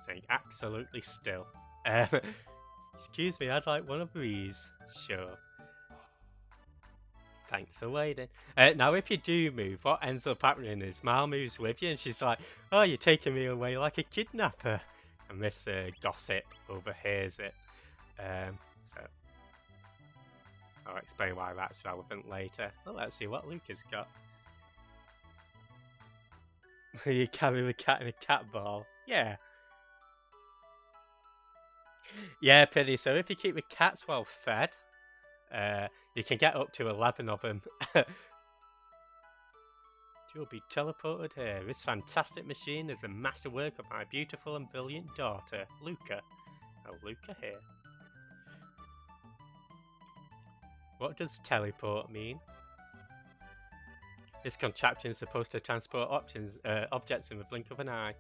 Staying absolutely still. Excuse me, I'd like one of these. Sure. Thanks for waiting. Now, if you do move, what ends up happening is Mal moves with you and she's like, oh, you're taking me away like a kidnapper. And this gossip overhears it. So, I'll explain why that's relevant later. Well, let's see what Luke has got. You carry the cat in a cat ball. Yeah. Yeah, Penny. So if you keep the cats well fed, you can get up to 11 of them. You'll be teleported here. This fantastic machine is a masterwork of my beautiful and brilliant daughter, Luca. Oh, Luca here. What does teleport mean? This contraption is supposed to transport objects in the blink of an eye.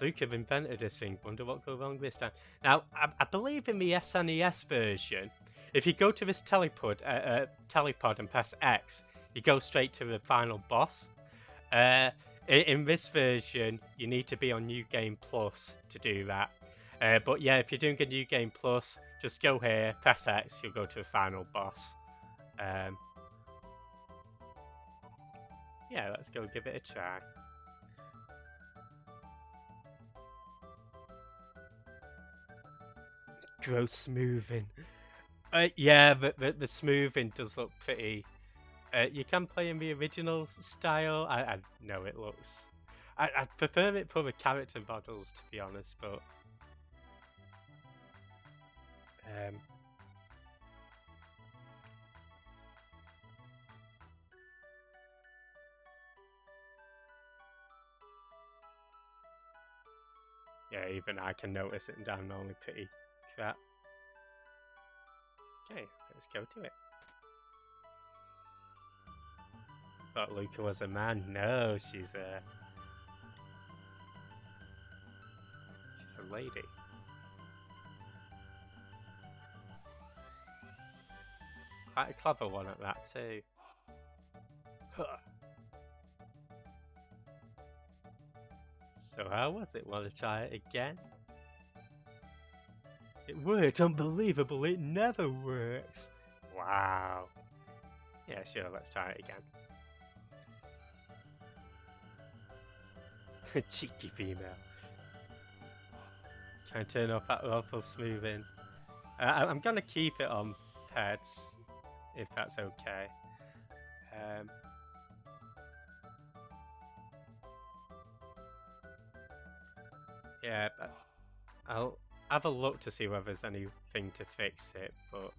Luca invented this thing. Wonder what go wrong this time. Now, I believe in the SNES version, if you go to this telepod and press X, you go straight to the final boss. In this version, you need to be on New Game Plus to do that. But yeah, if you're doing a New Game Plus, just go here, press X, you'll go to the final boss. Yeah, let's go give it a try. Gross smoothing. Yeah, the smoothing does look pretty. You can play in the original style. I know it looks. I prefer it for the character models, to be honest, but. Yeah, even I can notice it, and I'm normally pretty crap. Okay, let's go to it. Thought Luca was a man. No, she's a lady. Quite a clever one at that too. Huh. So how was it? Want to try it again? It worked. Unbelievable. It never works. Wow. Yeah, sure. Let's try it again. Cheeky female. Try and turn off that awful smoothing. I'm gonna keep it on pets. if that's okay. Yeah, but I'll have a look to see whether there's anything to fix it, but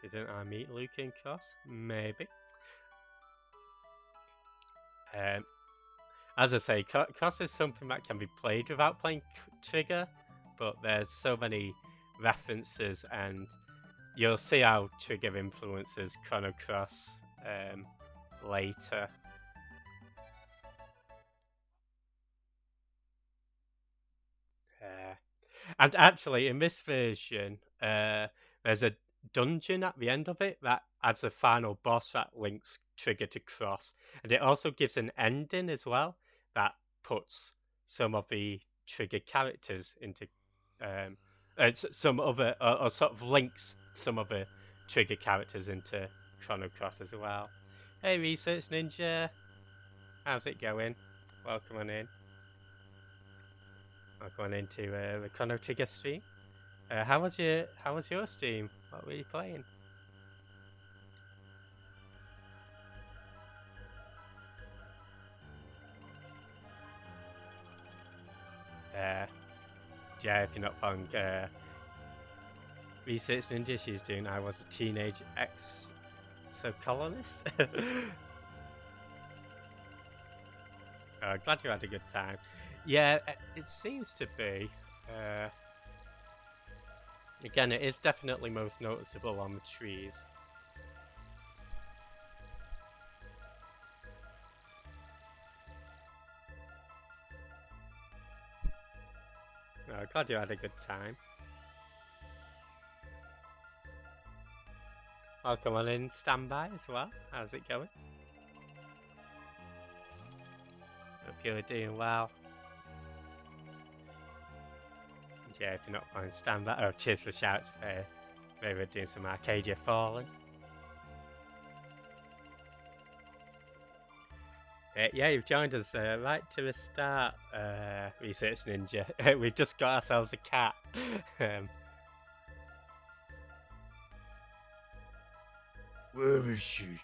didn't I meet Luke in Cross? Maybe. As I say, Cross is something that can be played without playing Trigger, but there's so many references, and you'll see how Trigger influences Chrono Cross later. And actually, in this version, there's a dungeon at the end of it that adds a final boss that links Trigger to Cross, and it also gives an ending as well that puts some of the Trigger characters into some other, or sort of links some of the Trigger characters into Chrono Cross as well. Hey, Research Ninja, how's it going? Welcome on in. Welcome on into the Chrono Trigger stream. How was your stream? What were you playing? Yeah, if you're not following Research Ninja, she's doing I was a teenage exocolonist. Glad you had a good time. Yeah, it seems to be. Again, it is definitely most noticeable on the trees. Glad you had a good time. Welcome on in, standby as well. How's it going? Hope you're doing well. Yeah, if you're not on standby. Oh, cheers for shouts. Maybe we're doing some Arcadia Fallen. Yeah, you've joined us right to the start, Research Ninja. We've just got ourselves a cat. Where is she?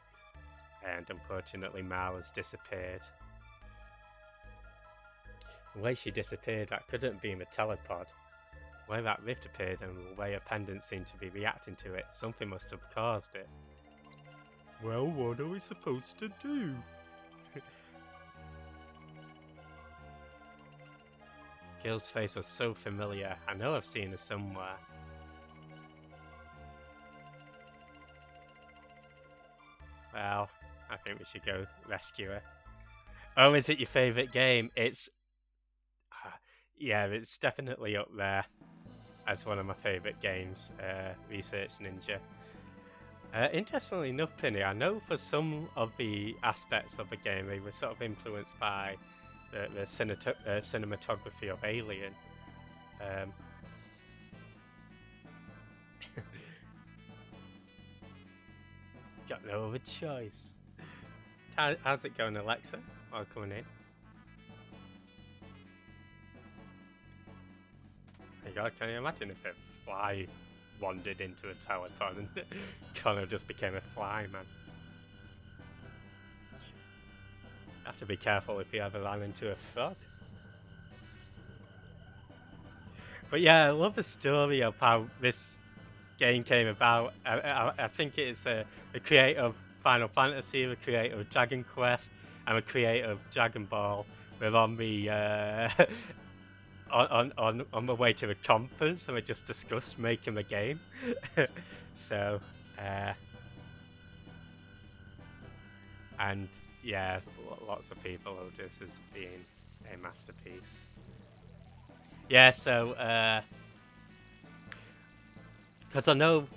And unfortunately, Mal has disappeared. The way she disappeared, that couldn't be in the telepod. The way that rift appeared and the way a pendant seemed to be reacting to it, something must have caused it. Well, what are we supposed to do? Gil's face was so familiar. I know I've seen her somewhere. Well, I think we should go rescue her. Oh, is it your favourite game? It's... yeah, it's definitely up there as one of my favourite games, Research Ninja. Interestingly enough, Penny, I know for some of the aspects of the game, they were sort of influenced by the cinematography of Alien. Got no other choice. How's it going, Alexa? Welcome in. God, can you imagine if a fly wandered into a telepod and Connor just became a fly man? Have to be careful if you ever ran into a frog. But yeah, I love the story of how this game came about. I think it's the creator of Final Fantasy, the creator of Dragon Quest, and the creator of Dragon Ball. We're on the on the way to the conference, and we just discussed making the game. So, and yeah, lots of people know this as being a masterpiece. Yeah, so because I know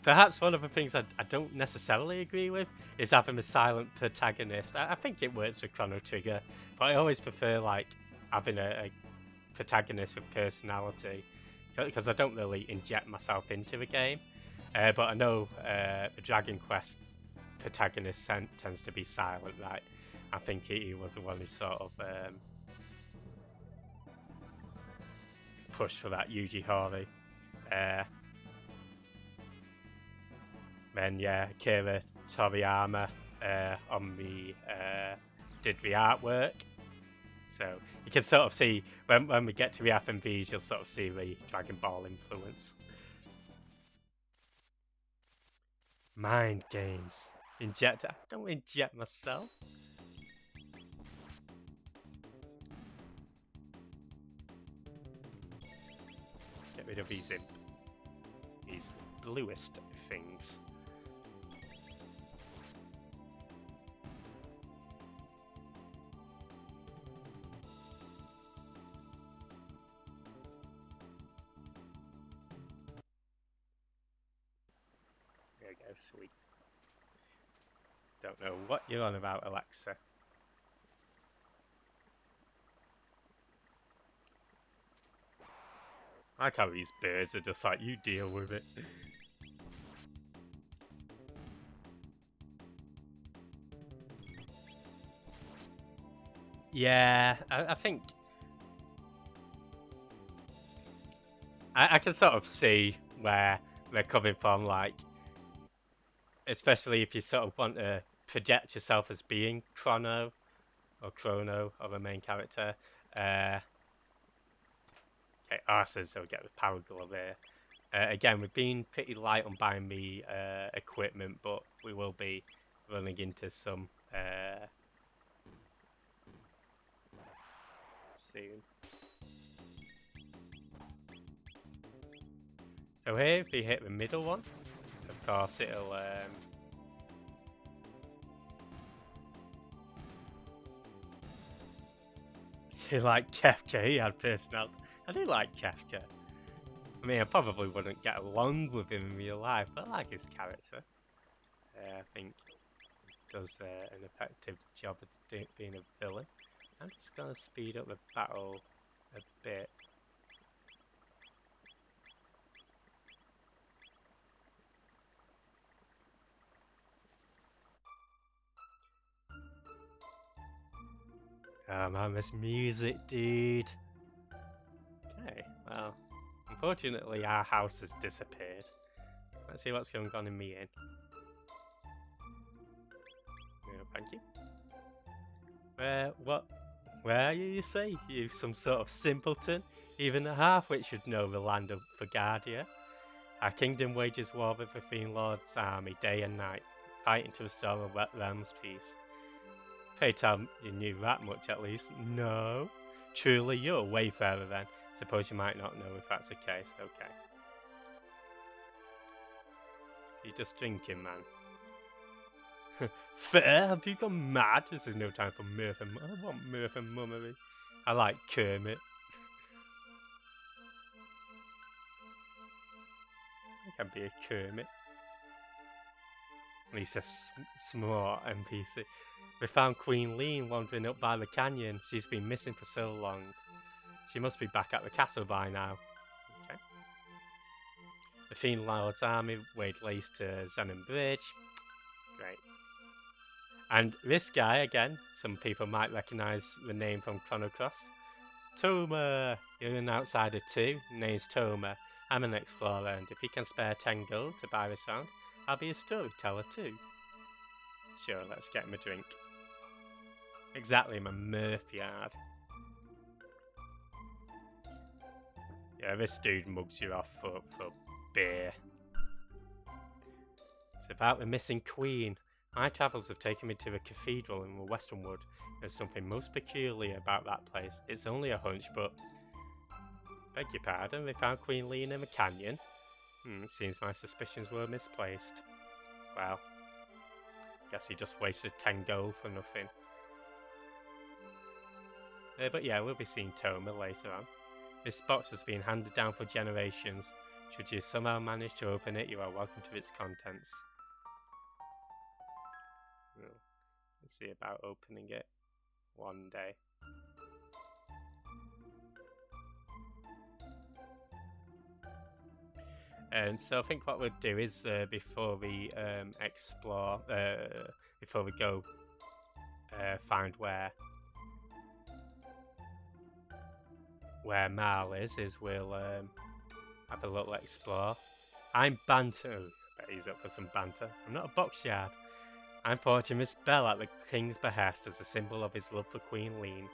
perhaps one of the things I don't necessarily agree with is having a silent protagonist. I think it works with Chrono Trigger, but I always prefer like having a protagonist with personality, because I don't really inject myself into the game. But I know the Dragon Quest protagonist tends to be silent, right? I think he was the one who sort of pushed for that Yuji Horii. Then yeah, Akira Toriyama on the did the artwork. So you can sort of see when we get to the FMVs, you'll sort of see the Dragon Ball influence. Mind games. Inject. I don't inject myself. Get rid of these bluest things. There we go, sweet. Don't know what you're on about, Alexa. I like how these birds are just like, you deal with it. Yeah, I think I can sort of see where they're coming from, like, especially if you sort of want to project yourself as being Chrono or the main character. Okay, awesome, so we get the power glove here. Again, we've been pretty light on buying the equipment, but we will be running into some soon. So here, if we hit the middle one, of course it'll so like Kefka, he had personality. I do like Kefka. I mean, I probably wouldn't get along with him in real life, but I like his character. I think he does an effective job of being a villain. I'm just going to speed up the battle a bit. Oh man, this music, dude. Okay, well, unfortunately our house has disappeared. Let's see what's going on in me in. No, thank you. What? Where are you say? You some sort of simpleton? Even a halfwit should know the land of Vagadia. Our kingdom wages war with the Fiend Lord's army day and night, fighting to restore the Wet Realm's peace. Pray tell you knew that much at least. No. Truly, you're a wayfarer then. Suppose you might not know if that's the case. Okay. So you're just drinking, man. Fair? Have you gone mad? This is no time for mirth and I want mirth and mummery. I like Kermit. I can be a Kermit. At least a smart NPC. We found Queen Lean wandering up by the canyon. She's been missing for so long. She must be back at the castle by now. Okay. The Fiend Lord's army waylays to Zenon Bridge. Great. And this guy, again, some people might recognise the name from Chrono Cross. Toma! You're an outsider too. Name's Toma. I'm an explorer, and if you can spare 10 gold to buy this round, I'll be a storyteller too. Sure, let's get him a drink. Exactly, my mirth yard. Yeah, this dude mugs you off for beer. It's about the missing queen. My travels have taken me to a cathedral in the Western Wood. There's something most peculiar about that place. It's only a hunch, but... Beg your pardon, they found Queen Lean in the canyon? Seems my suspicions were misplaced. Well, guess he just wasted 10 gold for nothing. But yeah, we'll be seeing Toma later on. This box has been handed down for generations. Should you somehow manage to open it, you are welcome to its contents. Well, let's see about opening it one day. So I think what we'll do is before we explore, before we go find where Mal is we'll have a little explore. I'm banter. I bet he's up for some banter. I'm not a box yard. I'm forging Miss Bell at the King's behest as a symbol of his love for Queen Lean.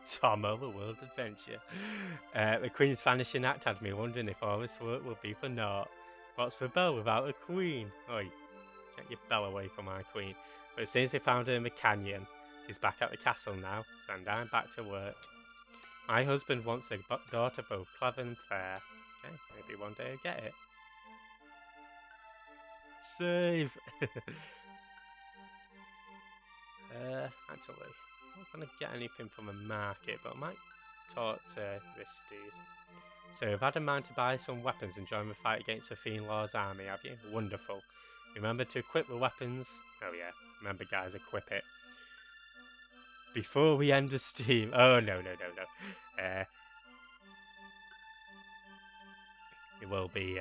Tomo, the World Adventure. The Queen's vanishing act had me wondering if all this work will be for naught. What's for Belle without a queen? Oi, get your Belle away from my queen. But as soon as they found her in the canyon, she's back at the castle now, so I'm back to work. My husband wants a daughter both clever and fair. Okay, maybe one day I'll get it. Save! Actually, I'm not going to get anything from a market, but I might talk to this dude. So you've had a mind to buy some weapons and join the fight against the Fiend Lord's army, have you? Wonderful. Remember to equip the weapons. Oh yeah, remember guys, equip it. Before we end the stream. Oh no. It will be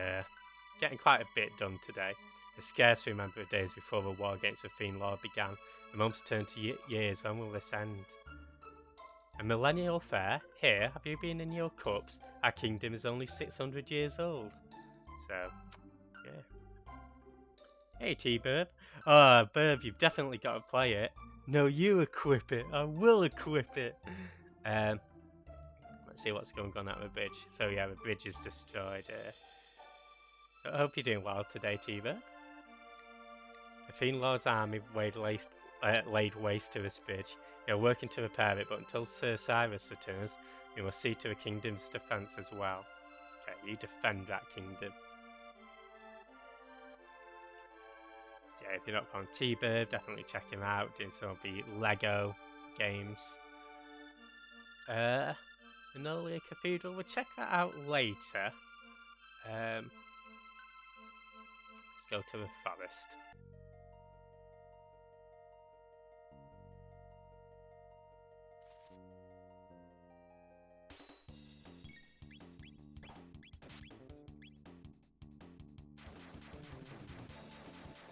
getting quite a bit done today. I scarcely remember the days before the war against the Fiend Lord began. The months turned to years. When will this end? A millennial fair? Here, have you been in your cups? Our kingdom is only 600 years old. So, yeah. Hey, T-Burb. Oh, Burb, you've definitely got to play it. No, you equip it. I will equip it. Let's see what's going on at the bridge. So, yeah, the bridge is destroyed. I hope you're doing well today, T-Burb. The Fiend Lord's army laid waste to this bridge. You're working to repair it, but until Sir Cyrus returns, you must see to the kingdom's defense as well. Okay, you defend that kingdom. Yeah, if you're not on T-Bird, definitely check him out. Doing some of the Lego games. Enolia Cathedral, we'll check that out later. Let's go to the forest.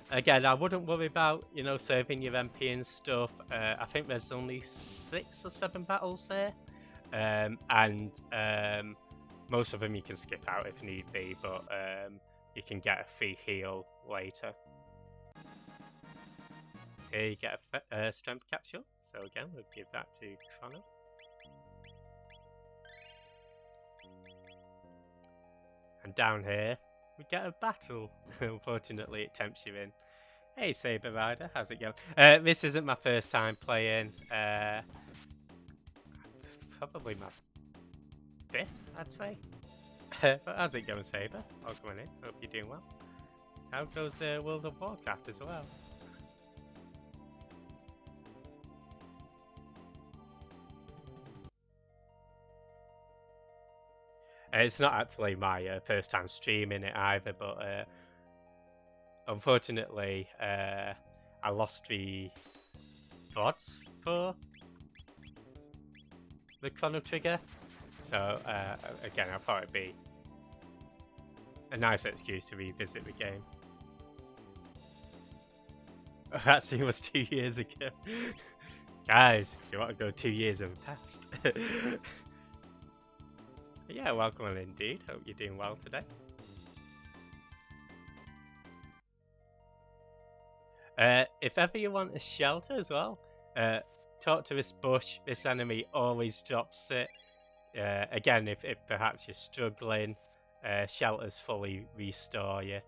Again, I wouldn't worry about, saving your MP and stuff. I think there's only 6 or 7 battles there. And most of them you can skip out if need be, but you can get a free heal later. Here you get a strength capsule. So again, we'll give that to Chrono. And down here, we get a battle. Unfortunately, it tempts you in. Hey, Saber Rider, how's it going? This isn't my first time playing. Probably my 5th, I'd say. But how's it going, Saber? Welcome in. Hope you're doing well. How goes World of Warcraft as well? It's not actually my first time streaming it either, but unfortunately, I lost the VODs for the Chrono Trigger. So, again, I thought it'd be a nice excuse to revisit the game. Actually, it was 2 years ago. Guys, if you want to go 2 years in the past. Yeah, welcome on indeed. Hope you're doing well today. If ever you want a shelter as well, talk to this bush. This enemy always drops it. Again, if perhaps you're struggling, shelters fully restore you.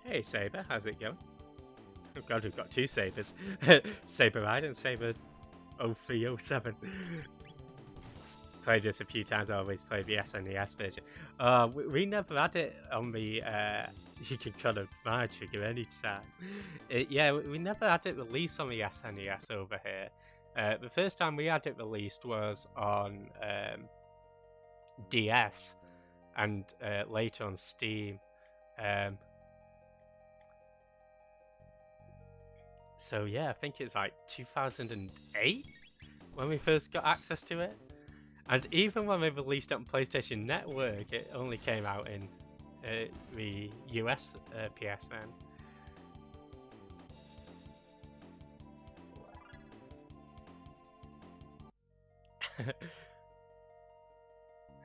Hey Saber, how's it going? Oh god, we've got 2 Sabers. Saber Rider and Saber 0307. Played this a few times. I always play the SNES version. We never had it on the you can kind of my trigger anytime. Yeah, we never had it released on the SNES over here. The first time we had it released was on DS, and later on Steam. So yeah, I think it's like 2008 when we first got access to it. And even when we released it on PlayStation Network, it only came out in the US PSN.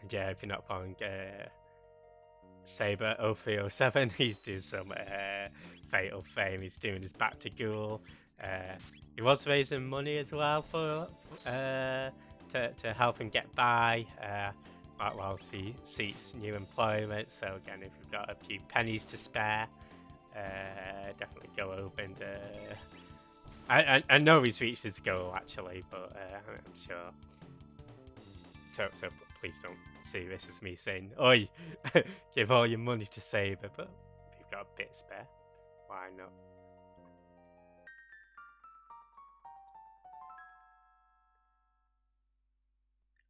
And yeah, if you're not following Saber 0307, he's doing some Fatal Fame. He's doing his Back to Ghoul. He was raising money as well for to help him get by whilst he seeks new employment. So again, if you've got a few pennies to spare, definitely go over and I know he's reached his goal actually, but I'm sure. So please don't see this as me saying, "Oi, give all your money to Saber," but if you've got a bit spare, why not?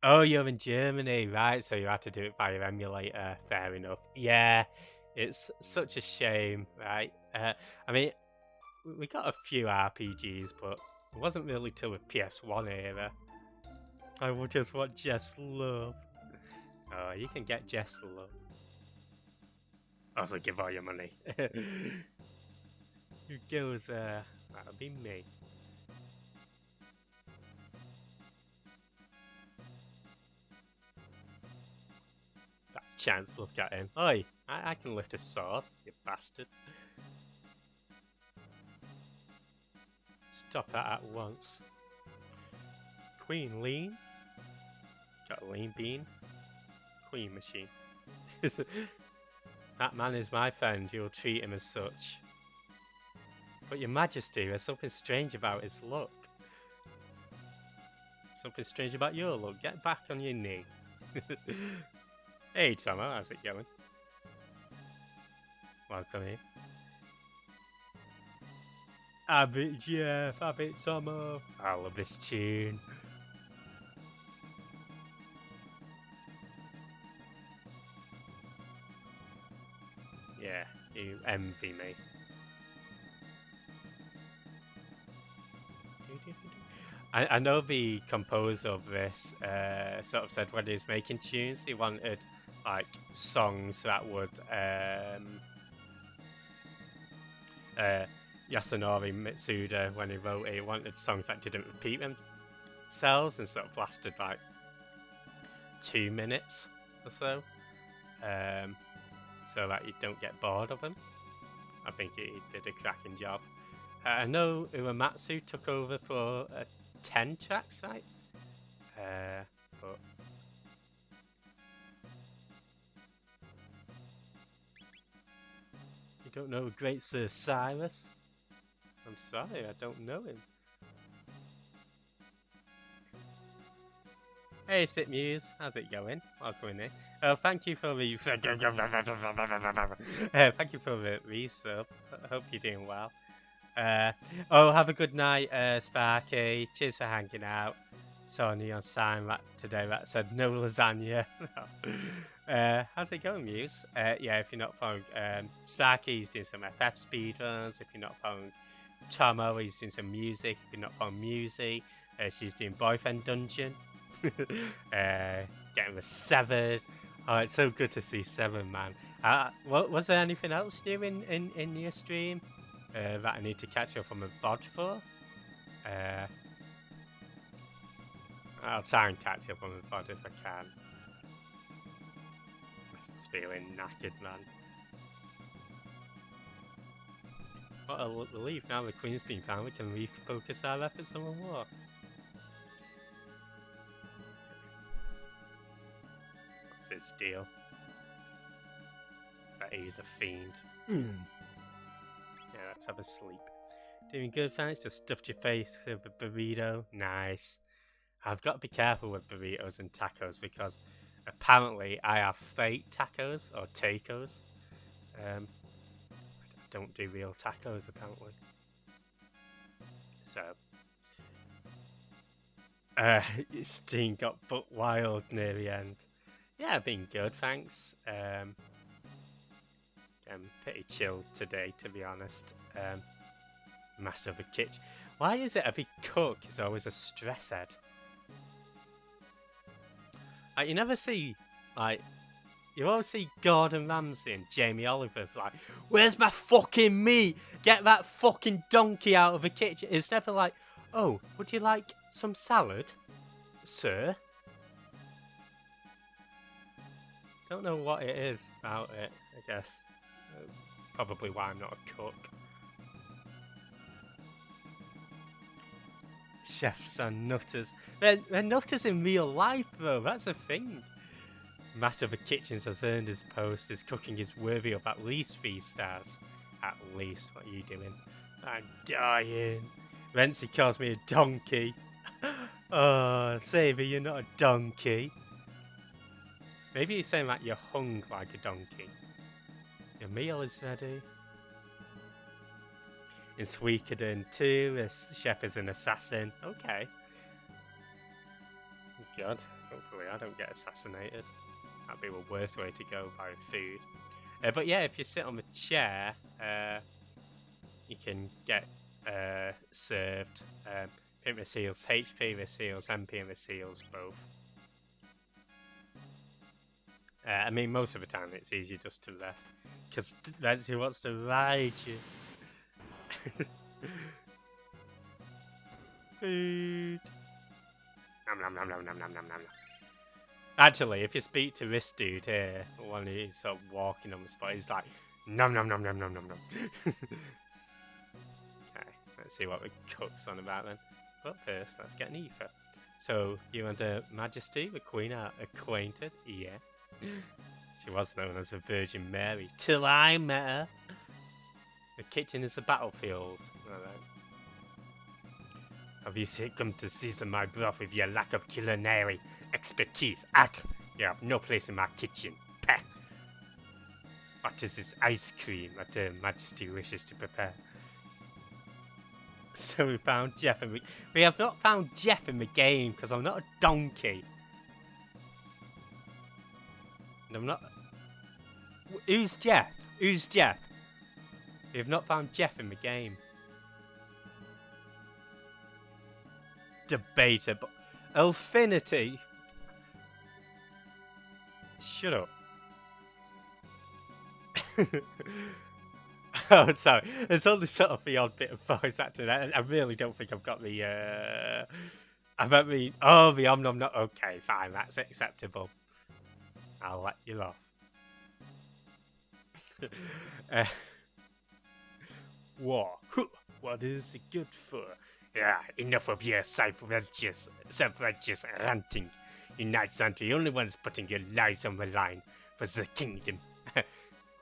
Oh, you're in Germany, right? So you had to do it by your emulator. Fair enough. Yeah, it's such a shame, right? I mean, we got a few RPGs, but it wasn't really till the PS1 era. I would just want Jeff's love. Oh, you can get Jeff's love. Also, give all your money. Who goes there? That'll be me. That chance, look at him. Oi, I can lift a sword, you bastard. Stop that at once. Queen Lean? Got a lean bean? Queen machine. That man is my friend, you'll treat him as such. But your majesty, there's something strange about his look. Something strange about your look. Get back on your knee. Hey Tomo, how's it going? Welcome here. Have it Jeff, have it Tomo. I love this tune. Yeah, you envy me. I know the composer of this sort of said when he was making tunes, he wanted like songs that would Yasunori Mitsuda, when he wrote it, he wanted songs that didn't repeat themselves and sort of lasted like 2 minutes or so, so that you don't get bored of them. I think he did a cracking job. I know Uematsu took over for 10 tracks, right? But you don't know Great Sir Cyrus? I'm sorry, I don't know him. Hey, Sit Muse, how's it going? Welcome in. Thank you for the thank you for the resub. Hope you're doing well. Have a good night, Sparky. Cheers for hanging out. Saw a neon sign today that said no lasagna. How's it going, Muse? Yeah, if you're not following Sparky's doing some FF speedruns. If you're not following Tomo, he's doing some music. If you're not following Musy, she's doing Boyfriend Dungeon. Getting the 7. Oh, it's so good to see 7, man. Was there anything else new in your stream that I need to catch up on the VOD for? I'll try and catch up on the VOD if I can. I'm just feeling knackered, man. What a relief, now the Queen's been found, we can refocus our efforts on the war. What's his deal? That he's a fiend. Yeah, let's have a sleep. Doing good, thanks. Just stuffed your face with a burrito. Nice. I've got to be careful with burritos and tacos because apparently I have fake tacos or tacos. I don't do real tacos apparently. So, Steam got butt wild near the end. Yeah, been good, thanks. I'm pretty chilled today, to be honest. Master of the kitchen. Why is it every cook is always a stress head? Like, you never see, like, you always see Gordon Ramsay and Jamie Oliver like, where's my fucking meat? Get that fucking donkey out of the kitchen. It's never like, oh, would you like some salad, sir? Don't know what it is about it, I guess. Probably why I'm not a cook. Chefs are nutters. They're nutters in real life, though. That's a thing. Master of the Kitchens has earned his post. His cooking is worthy of at least 3 stars. At least. What are you doing? I'm dying. Renzi calls me a donkey. Oh, Savy, you're not a donkey. Maybe you're saying that you're hung like a donkey. Your meal is ready. In Suikoden 2, the chef is an assassin. Okay. God, hopefully I don't get assassinated. That'd be the worst way to go buying food. But yeah, if you sit on the chair, you can get served. It receives HP, receives MP, and receives both. I mean, most of the time it's easy just to rest. Because that's who wants to ride you. Food. Nom nom nom nom nom nom nom nom. Actually, if you speak to this dude here, when he's sort of walking on the spot, he's like, nom nom nom nom nom nom nom. Okay, let's see what the cook's on about then. But first, let's get an ether. So, you and Her Majesty, the Queen, are acquainted? Yeah. She was known as the Virgin Mary, till I met her. The kitchen is a battlefield. Alright. Have you come to season my broth with your lack of culinary expertise? Out! You have no place in my kitchen. Pah! What is this ice cream that Her Majesty wishes to prepare? So we found Jeff, and we have not found Jeff in the game because I'm not a donkey. And I'm not. Who's Jeff? Who's Jeff? We have not found Jeff in the game. Debatable. Elfinity. Shut up. Oh, sorry. It's only sort of the odd bit of voice acting. I really don't think I've got the. I mean, oh, the om nom nom. Okay, fine, that's acceptable. I'll let you off. War. What is it good for? Yeah, enough of your self-righteous ranting. You knights aren't the only ones putting your lives on the line for the kingdom.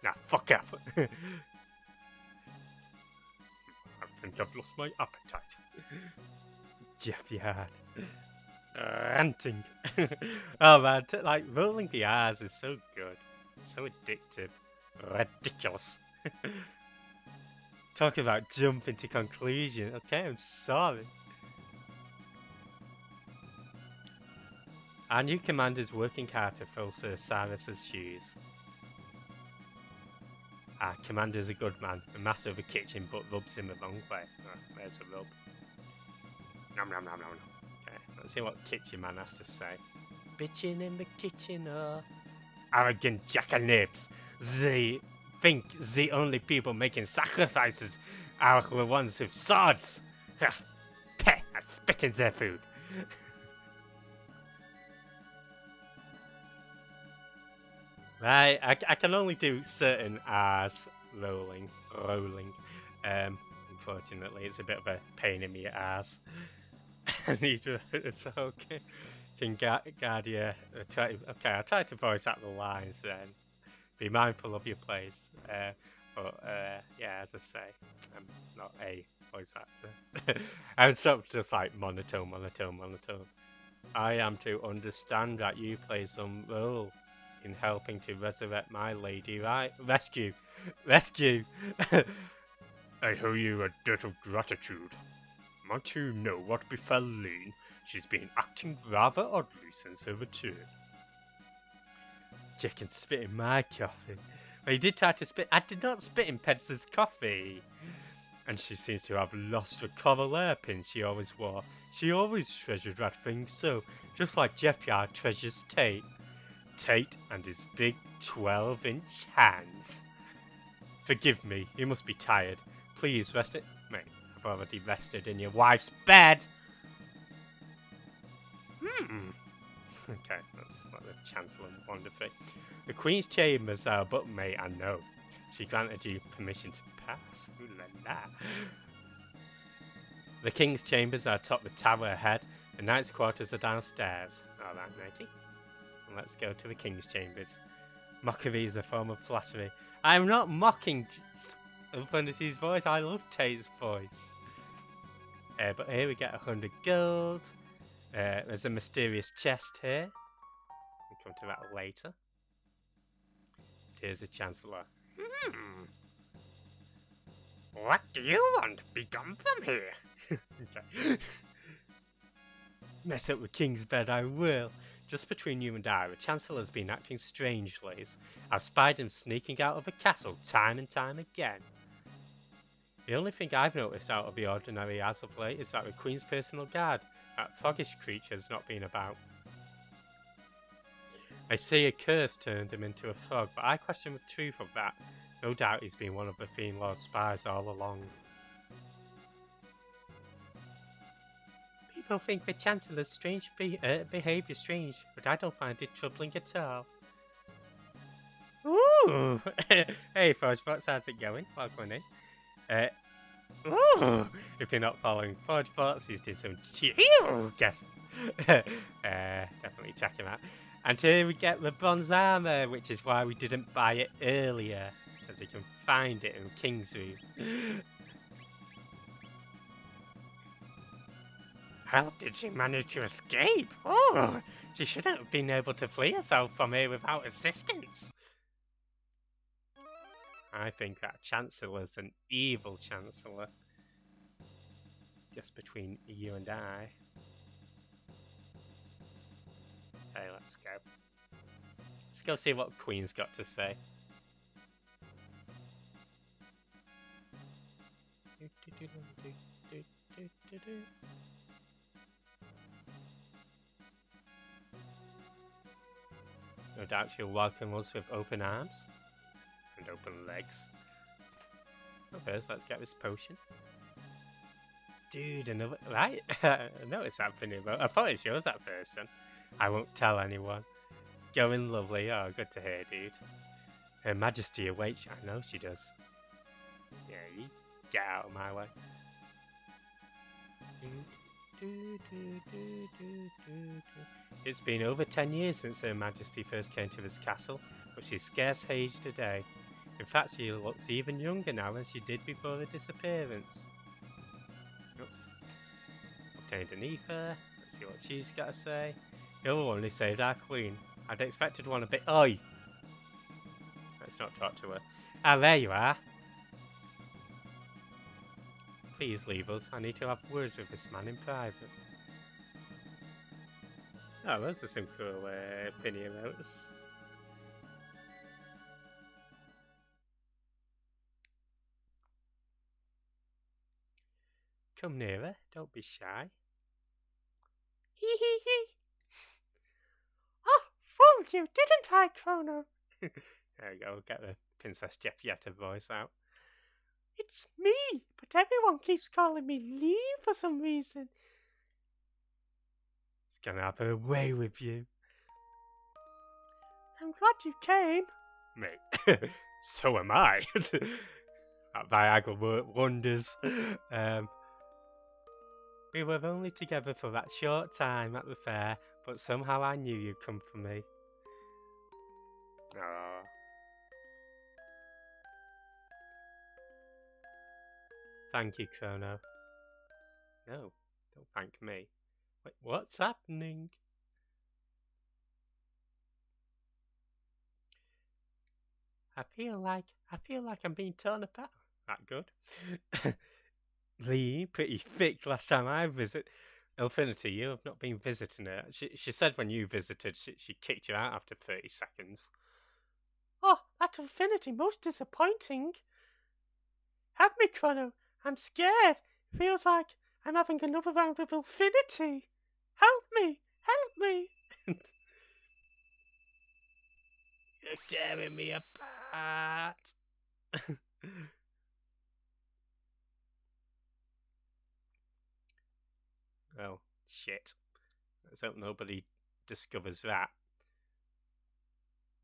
Now, fuck up. I think I've lost my appetite. Jeff Yard. Ranting. Oh man, like, rolling the R's is so good. So addictive. Ridiculous. Talk about jumping to conclusion. Okay, I'm sorry. Our new commander's working hard to fill Sir Cyrus's shoes. Our commander's a good man, a master of the kitchen, but rubs him the wrong way. Oh, there's a rub. Nom nom nom nom. Okay, let's see what kitchen man has to say. Bitching in the kitchen, arrogant jackanapes. They think the only people making sacrifices are the ones with swords. Peh, I spit in their food. Right, I can only do certain R's rolling. Unfortunately, it's a bit of a pain in the ass. I need to as well. Can guard your. Okay, I'll try to voice out the lines then. Be mindful of your place. But yeah, as I say, I'm not a voice actor. I'm sort of just like monotone. I am to understand that you play some role in helping to resurrect my lady, right? Rescue! I owe you a debt of gratitude. Might you know what befell Lane? She's been acting rather oddly since her return. Jeff can spit in my coffee. Well, he did try to spit. I did not spit in Pedson's coffee. And she seems to have lost the coral hairpin she always wore. She always treasured that thing so, just like Jeff Yard treasures Tate. Tate and his big 12-inch hands. Forgive me, you must be tired. Please rest it. Mate, I've already rested in your wife's bed. Okay, that's like the Chancellor wonderfully. The Queen's chambers are but mate, I know. She granted you permission to pass. Ooh la la. The King's chambers are atop the tower ahead. The Knight's quarters are downstairs. Alright, matey. Let's go to the King's chambers. Mockery is a form of flattery. I'm not mocking Infinity's voice. I love Tate's voice. But here we get 100 gold. There's a mysterious chest here. We'll come to that later. Here's a Chancellor. What do you want? Be gone from here. Okay. Mess up the King's bed, I will. Just between you and I, the Chancellor's been acting strangely. I've spied him sneaking out of the castle time and time again. The only thing I've noticed out of the ordinary as of late is that the Queen's personal guard, that froggish creature, has not been about. They say a curse turned him into a frog, but I question the truth of that. No doubt he's been one of the Fiend Lord's spies all along. People think the Chancellor's strange behaviour strange, but I don't find it troubling at all. Ooh! Hey, Forgefox, how's it going? Welcome in. Ooh! If you're not following Forgefox, he's doing some guess. Definitely check him out. And here we get the bronze armour, which is why we didn't buy it earlier, because you can find it in King's Room. How did she manage to escape? Oh, she shouldn't have been able to flee herself from here without assistance. I think that Chancellor's an evil Chancellor. Just between you and I. Okay, let's go. Let's go see what Queen's got to say. No doubt she'll welcome us with open arms and open legs. But first, let's get this potion. Dude, another... Right? I know it's happening, but I thought it shows that person. I won't tell anyone. Going lovely. Oh, good to hear, dude. Her Majesty awaits you. I know she does. Yeah, you get out of my way. It's been over 10 years since Her Majesty first came to this castle, but she's scarce aged a day. In fact, she looks even younger now than she did before the disappearance. Oops. Obtained an ether. Let's see what she's got to say. You're the one who saved our queen. I'd expected one a bit... Oi! Let's not talk to her. Ah, there you are. Please leave us. I need to have words with this man in private. Oh, those are some cool pinny emotes. Come nearer. Don't be shy. Hee hee hee. Oh, fooled you, didn't I, Chrono? There you go. Get the Princess Jeffyetta voice out. It's me, but everyone keeps calling me Lee for some reason. It's gonna have her way with you. I'm glad you came. Mate, so am I. That Viagra work wonders. We were only together for that short time at the fair, but somehow I knew you'd come for me. Aww. Thank you, Chrono. No, don't thank me. Wait, what's happening? I feel like I'm being torn apart. That good. Lee, pretty thick last time I visited. Infinity, you have not been visiting her. She said when you visited, she kicked you out after 30 seconds. Oh, that infinity, most disappointing. Help me, Chrono. I'm scared. Feels like I'm having another round of infinity. Help me! Help me! You're tearing me apart. Oh, shit. Let's hope nobody discovers that.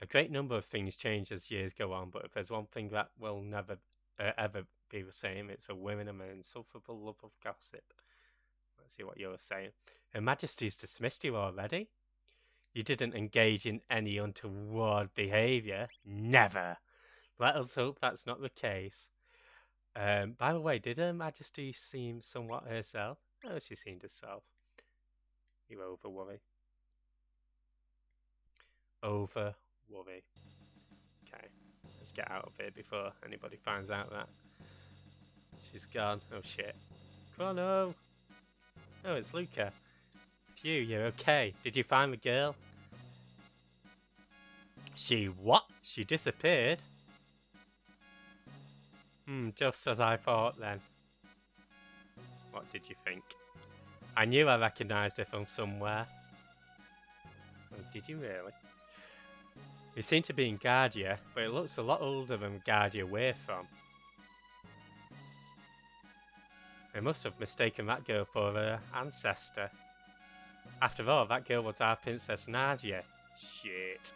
A great number of things change as years go on, but if there's one thing that will never ever be the same, it's for women and an insufferable love of gossip. Let's see what you're saying. Her Majesty's dismissed you already? You didn't engage in any untoward behaviour? Never! Let us hope that's not the case. By the way, did Her Majesty seem somewhat herself? Oh, she seemed herself. You over worry. Over worry. Okay, let's get out of here before anybody finds out that she's gone. Oh shit. Chrono! Oh, it's Luca. Phew, you're okay. Did you find the girl? She what? She disappeared? Just as I thought then. What did you think? I knew I recognised her from somewhere. Oh, did you really? We seem to be in Guardia, but it looks a lot older than Guardia we're from. They must have mistaken that girl for her ancestor. After all, that girl was our Princess Nadia. Shit.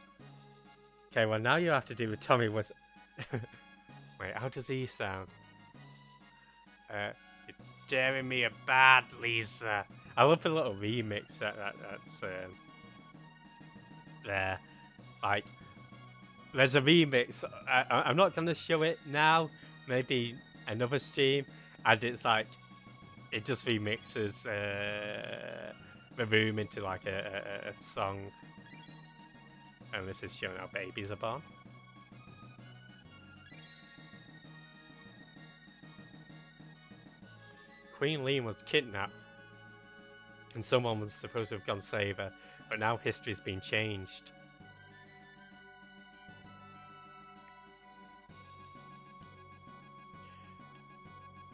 Okay, well now you have to do with Tommy was... Wait, how does he sound? You're tearing me apart, Lisa. I love the little remix that's there. Like, there's a remix. I'm not going to show it now. Maybe another stream. And it's like, it just remixes the room into like a song. And this is showing how babies are born. Queen Lean was kidnapped. And someone was supposed to have gone save her. But now history's been changed.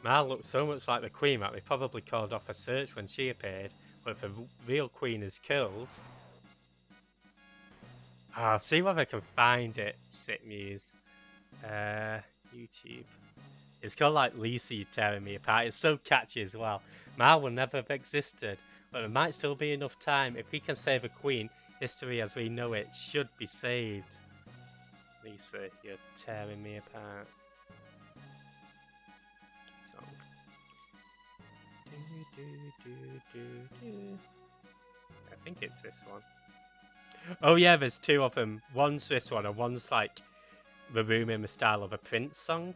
Mal looked so much like the Queen that they probably called off a search when she appeared, but if the real Queen is killed... I'll see whether I can find it, Sitmuse. YouTube. It's called like Lisa, You Tearing Me Apart. It's so catchy as well. Mal will never have existed, but there might still be enough time. If we can save a Queen, history as we know it should be saved. Lisa, You're Tearing Me Apart. I think it's this one. Oh yeah, there's two of them. One's this one, and one's like the room in the style of a Prince song.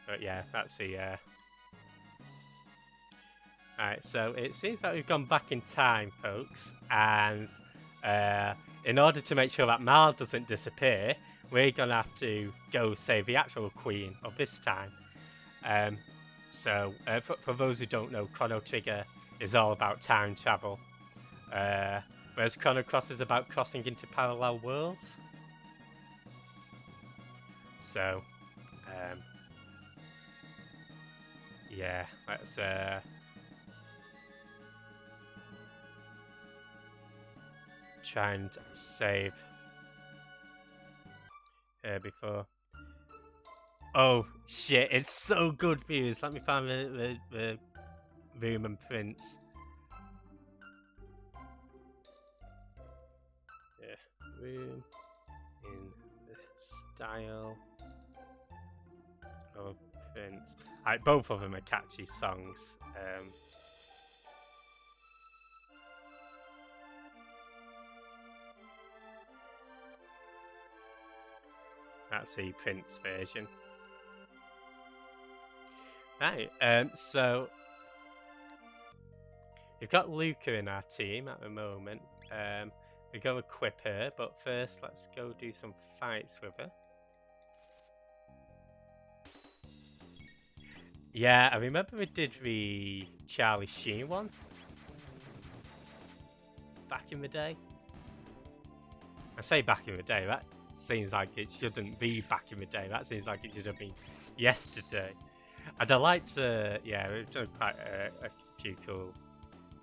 But yeah, that's the... Alright, so it seems like we've gone back in time, folks. And in order to make sure that Mal doesn't disappear, we're going to have to go save the actual Queen of this time. So, for those who don't know, Chrono Trigger is all about time travel. Whereas Chrono Cross is about crossing into parallel worlds. So, yeah, let's... try and save her before... Oh shit, it's so good views. Let me find the room and Prince. Yeah, room in the style of Prince. Like, both of them are catchy songs. That's the Prince version. Right, so we've got Luca in our team at the moment. We go equip her, but first let's go do some fights with her. Yeah, I remember we did the Charlie Sheen one back in the day. I say back in the day, that seems like it shouldn't be back in the day. That seems like it should have been yesterday. And I liked yeah, we've done quite a few cool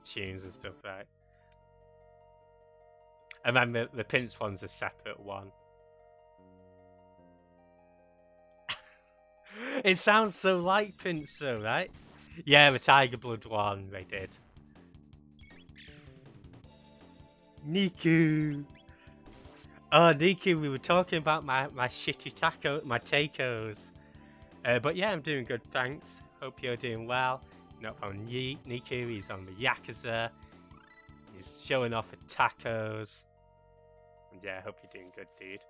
tunes and stuff, right? And then the Prince one's a separate one. It sounds so like Prince though, right? Yeah, the Tiger Blood one they did. Niku! Oh, Niku, we were talking about my shitty tacos. But yeah, I'm doing good, thanks. Hope you're doing well. Not on Niku, he's on the Yakuza. He's showing off at tacos. And yeah, I hope you're doing good, dude.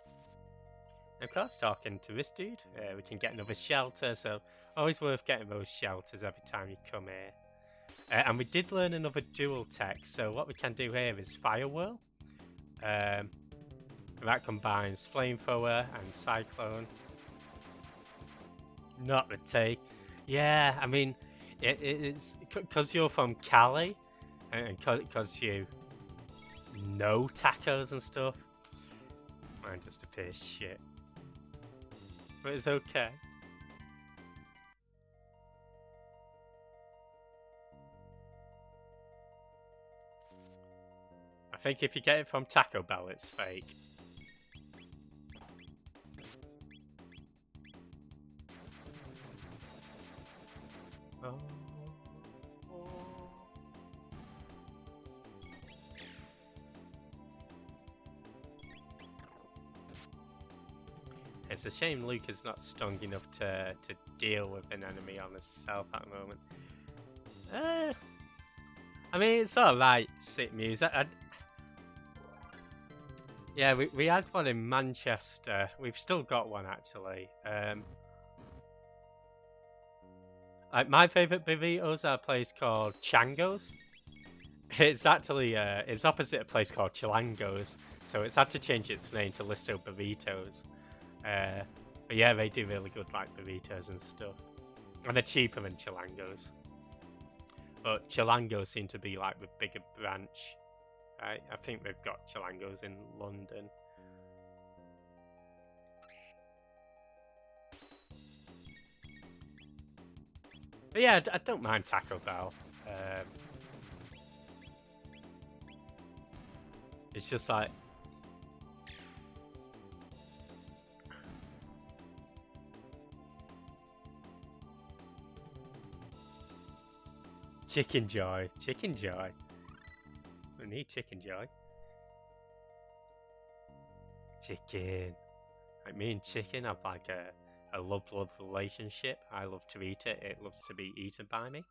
And of course, talking to this dude, we can get another shelter, so always worth getting those shelters every time you come here. And we did learn another dual tech, so what we can do here is Fire Whirl. That combines Flamethrower and Cyclone. Not the take. Yeah, I mean, it's because you're from Cali, and because you know tacos and stuff. Mine just appears shit. But it's okay. I think if you get it from Taco Bell, it's fake. Oh. It's a shame Luke is not strong enough to deal with an enemy on himself at the moment. I mean, it's alright, sick music. Yeah, we had one in Manchester. We've still got one, actually. Like, my favourite burritos are a place called Chango's. It's actually, it's opposite a place called Chilangos. So it's had to change its name to Listo Burritos. But yeah, they do really good, like, burritos and stuff. And they're cheaper than Chilangos. But Chilangos seem to be, like, the bigger branch. Right? I think they've got Chilangos in London. But yeah, I don't mind Taco Bell. It's just like... Chicken Joy. Chicken Joy. We need Chicken Joy. Chicken. Like, me and chicken have like a love-love relationship. I love to eat it. It loves to be eaten by me.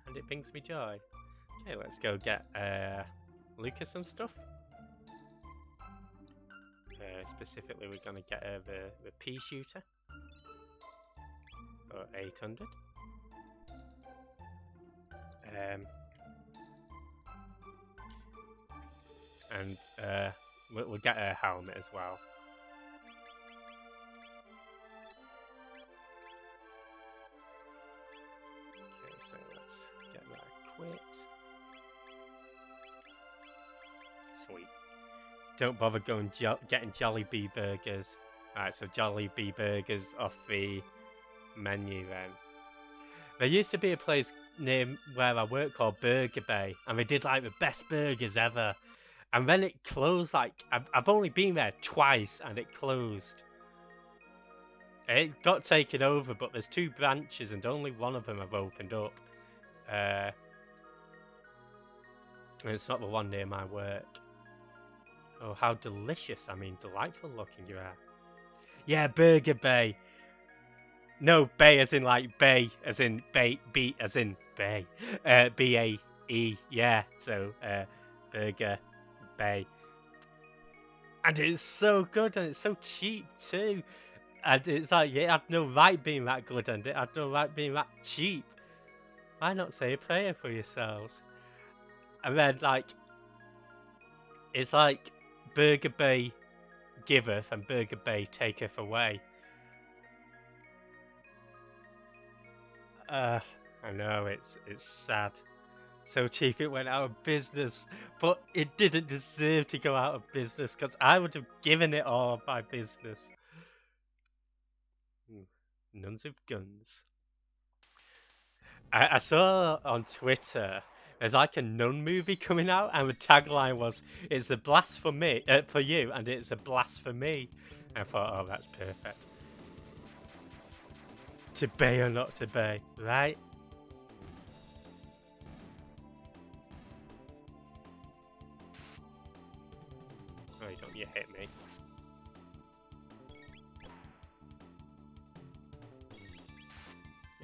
And it brings me joy. Okay, let's go get Lucas some stuff. Specifically, we're going to get the pea shooter. For 800. And we'll get a helmet as well. Okay, so let's get that equipped. Sweet. Don't bother going getting Jollibee burgers. Alright, so Jollibee burgers off the menu then. There used to be a place near where I work called Burger Bay, and they did like the best burgers ever. And then it closed, like, I've only been there twice, and it closed. It got taken over, but there's 2 branches, and only one of them have opened up. And it's not the one near my work. Oh, how delicious. I mean, delightful looking you are. Yeah, Burger Bay. No, Bay as in, like, Bay, as in, Bay, B as in, Bay. B-A-E, yeah, so, Burger Bay. And it's so good, and it's so cheap, too. And it's like, it had no right being that good, and it had no right being that cheap. Why not say a prayer for yourselves? And then, like, it's like Burger Bay giveth and Burger Bay taketh away. I know, it's sad. So cheap it went out of business. But it didn't deserve to go out of business because I would have given it all my business. Nuns with guns. I saw on Twitter there's like a nun movie coming out, and the tagline was "It's a blast for me, for you, and it's a blast for me." And I thought, oh, that's perfect. To bay or not to bay, right? Oh, don't you hit me?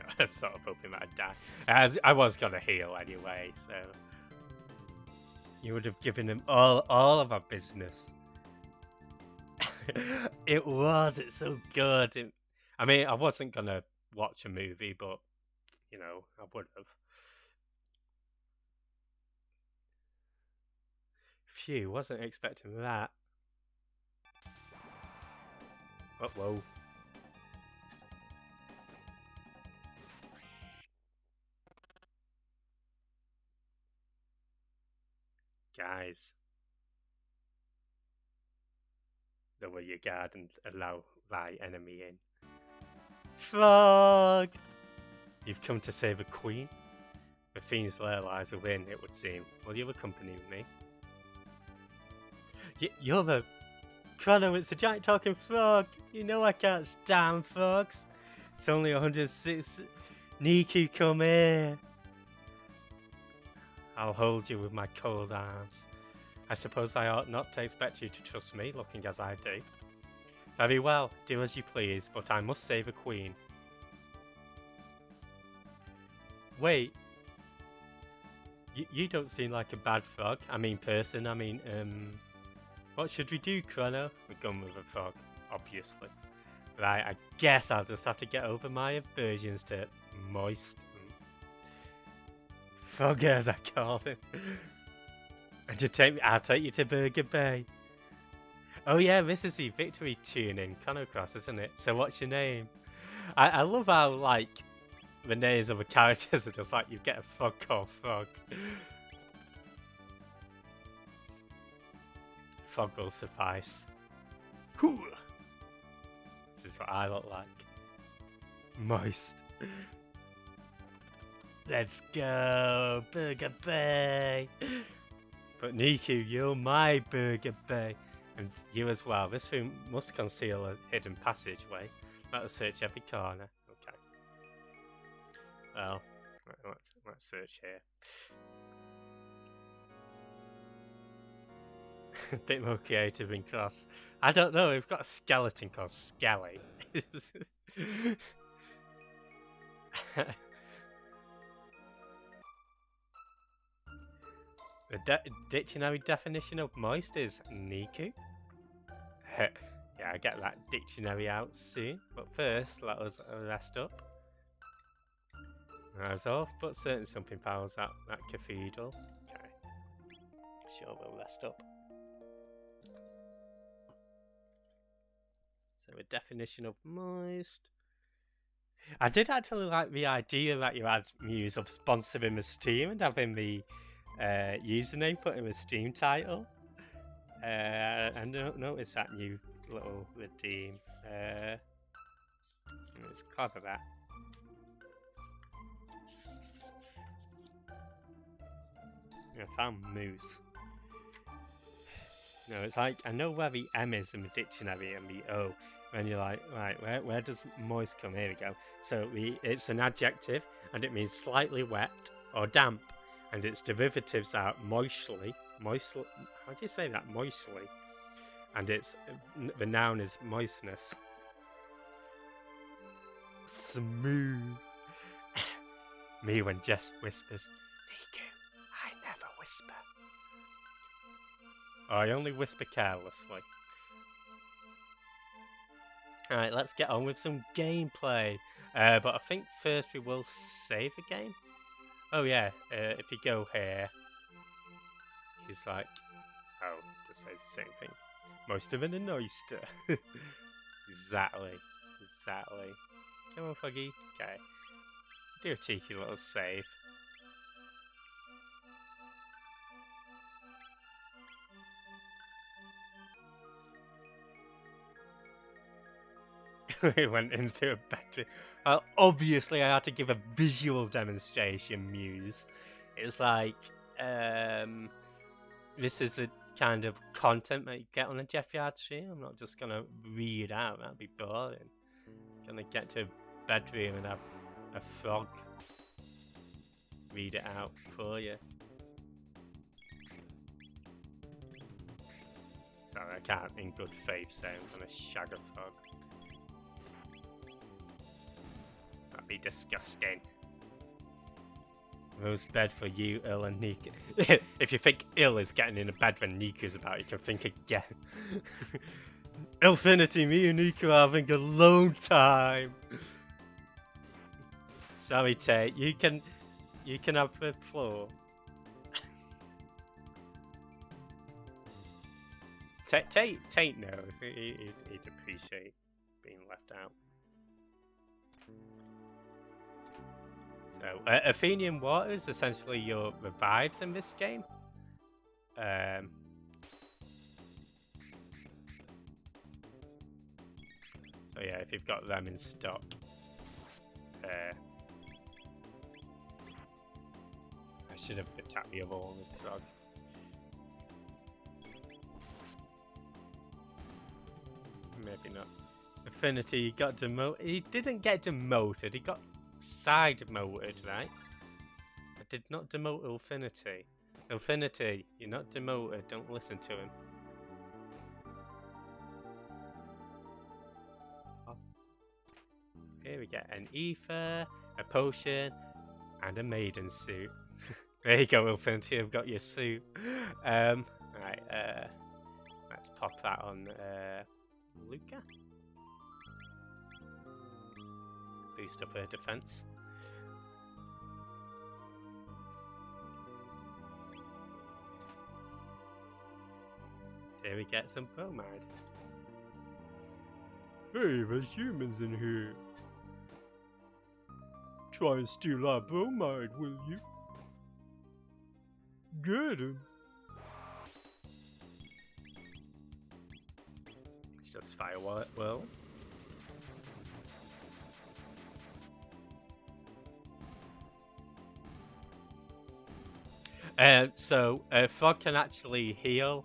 I was sort of hoping that I'd die. As I was gonna heal anyway, so you would have given him all of our business. It was. It's so good. I mean, I wasn't gonna watch a movie, but you know, I would have. Phew, wasn't expecting that. Oh, whoa. Guys. Lower your guard and allow thy enemy in. Frog! You've come to save a queen? The fiend's lair lies within, it would seem. Will you accompany me? You're the... Chrono, it's a giant talking frog! You know I can't stand frogs! It's only 106... Niku, come here! I'll hold you with my cold arms. I suppose I ought not to expect you to trust me, looking as I do. Very well, do as you please, but I must save a queen. Wait. You don't seem like a bad frog. I mean person, what should we do, Chrono? We're going with a frog, obviously. Right, I guess I'll just have to get over my aversions to moist... Frog, as I call him. And I'll take you to Burger Bay. Oh yeah, this is the victory tune in Chrono Cross, isn't it? So what's your name? I love how, like, the names of the characters are just like, you get a frog called Frog. Frog will suffice. This is what I look like. Moist. Let's go, Burger Bay. But Niku, you're my Burger Bay. And you as well. This room must conceal a hidden passageway. Let us search every corner. Okay. Well, let's search here. A bit more creative than Cross. I don't know, we've got a skeleton called Skelly. The dictionary definition of moist is Niku. Yeah, I get that dictionary out soon. But first, let us rest up. I was off, but certain something powers that cathedral. Okay. Sure, we'll rest up. So, a definition of moist. I did actually like the idea that you had Muse of sponsoring the Steam and having the username put in the Steam title. I don't notice that new little redeem. It's clever that. I found Moose. No, it's like, I know where the M is in the dictionary and the O. And you're like, right, where does moist come? Here we go. So it's an adjective, and it means slightly wet or damp. And its derivatives are moistly. How do you say that? Moistly. And the noun is moistness. Smooth. Me when Jess whispers, Niku, I never whisper. I only whisper carelessly. Alright, let's get on with some gameplay. But I think first we will save a game. Oh yeah, if you go here, he's like, oh, just says the same thing. Most of it an oyster. Exactly. Come on, Foggy. Okay. Do a cheeky little save. we went into a bedroom. Obviously, I had to give a visual demonstration, Muse. It's like, this is the kind of content that you get on a Jeff Yard stream. I'm not just gonna read out, that'd be boring. I'm gonna get to a bedroom and have a frog read it out for you. Sorry, I can't in good faith say I'm gonna shag a frog. That'd be disgusting. Rose bed for you, Il and Nika. If you think Il is getting in a bed when Nika's about, you can think again. Ilfinity, me and Nika are having a long time. Sorry, Tate, you can have the floor. Tate knows. He'd appreciate being left out. So, Athenian water is essentially your revives in this game. So yeah, if you've got them in stock. I should have attacked the other one with frog. Maybe not. Affinity got demoted. He didn't get demoted. He got side demoted, right? I did not demote Affinity. Affinity, you're not demoted. Don't listen to him. Oh. Here we get an ether, a potion, and a maiden suit. There you go, Affinity. I've got your suit. Right. Let's pop that on. Luca. Boost up her defense. Here we get some bromide. Hey, there's humans in here. Try and steal our bromide, will you? Get him. It's just firewall well. So Frog can actually heal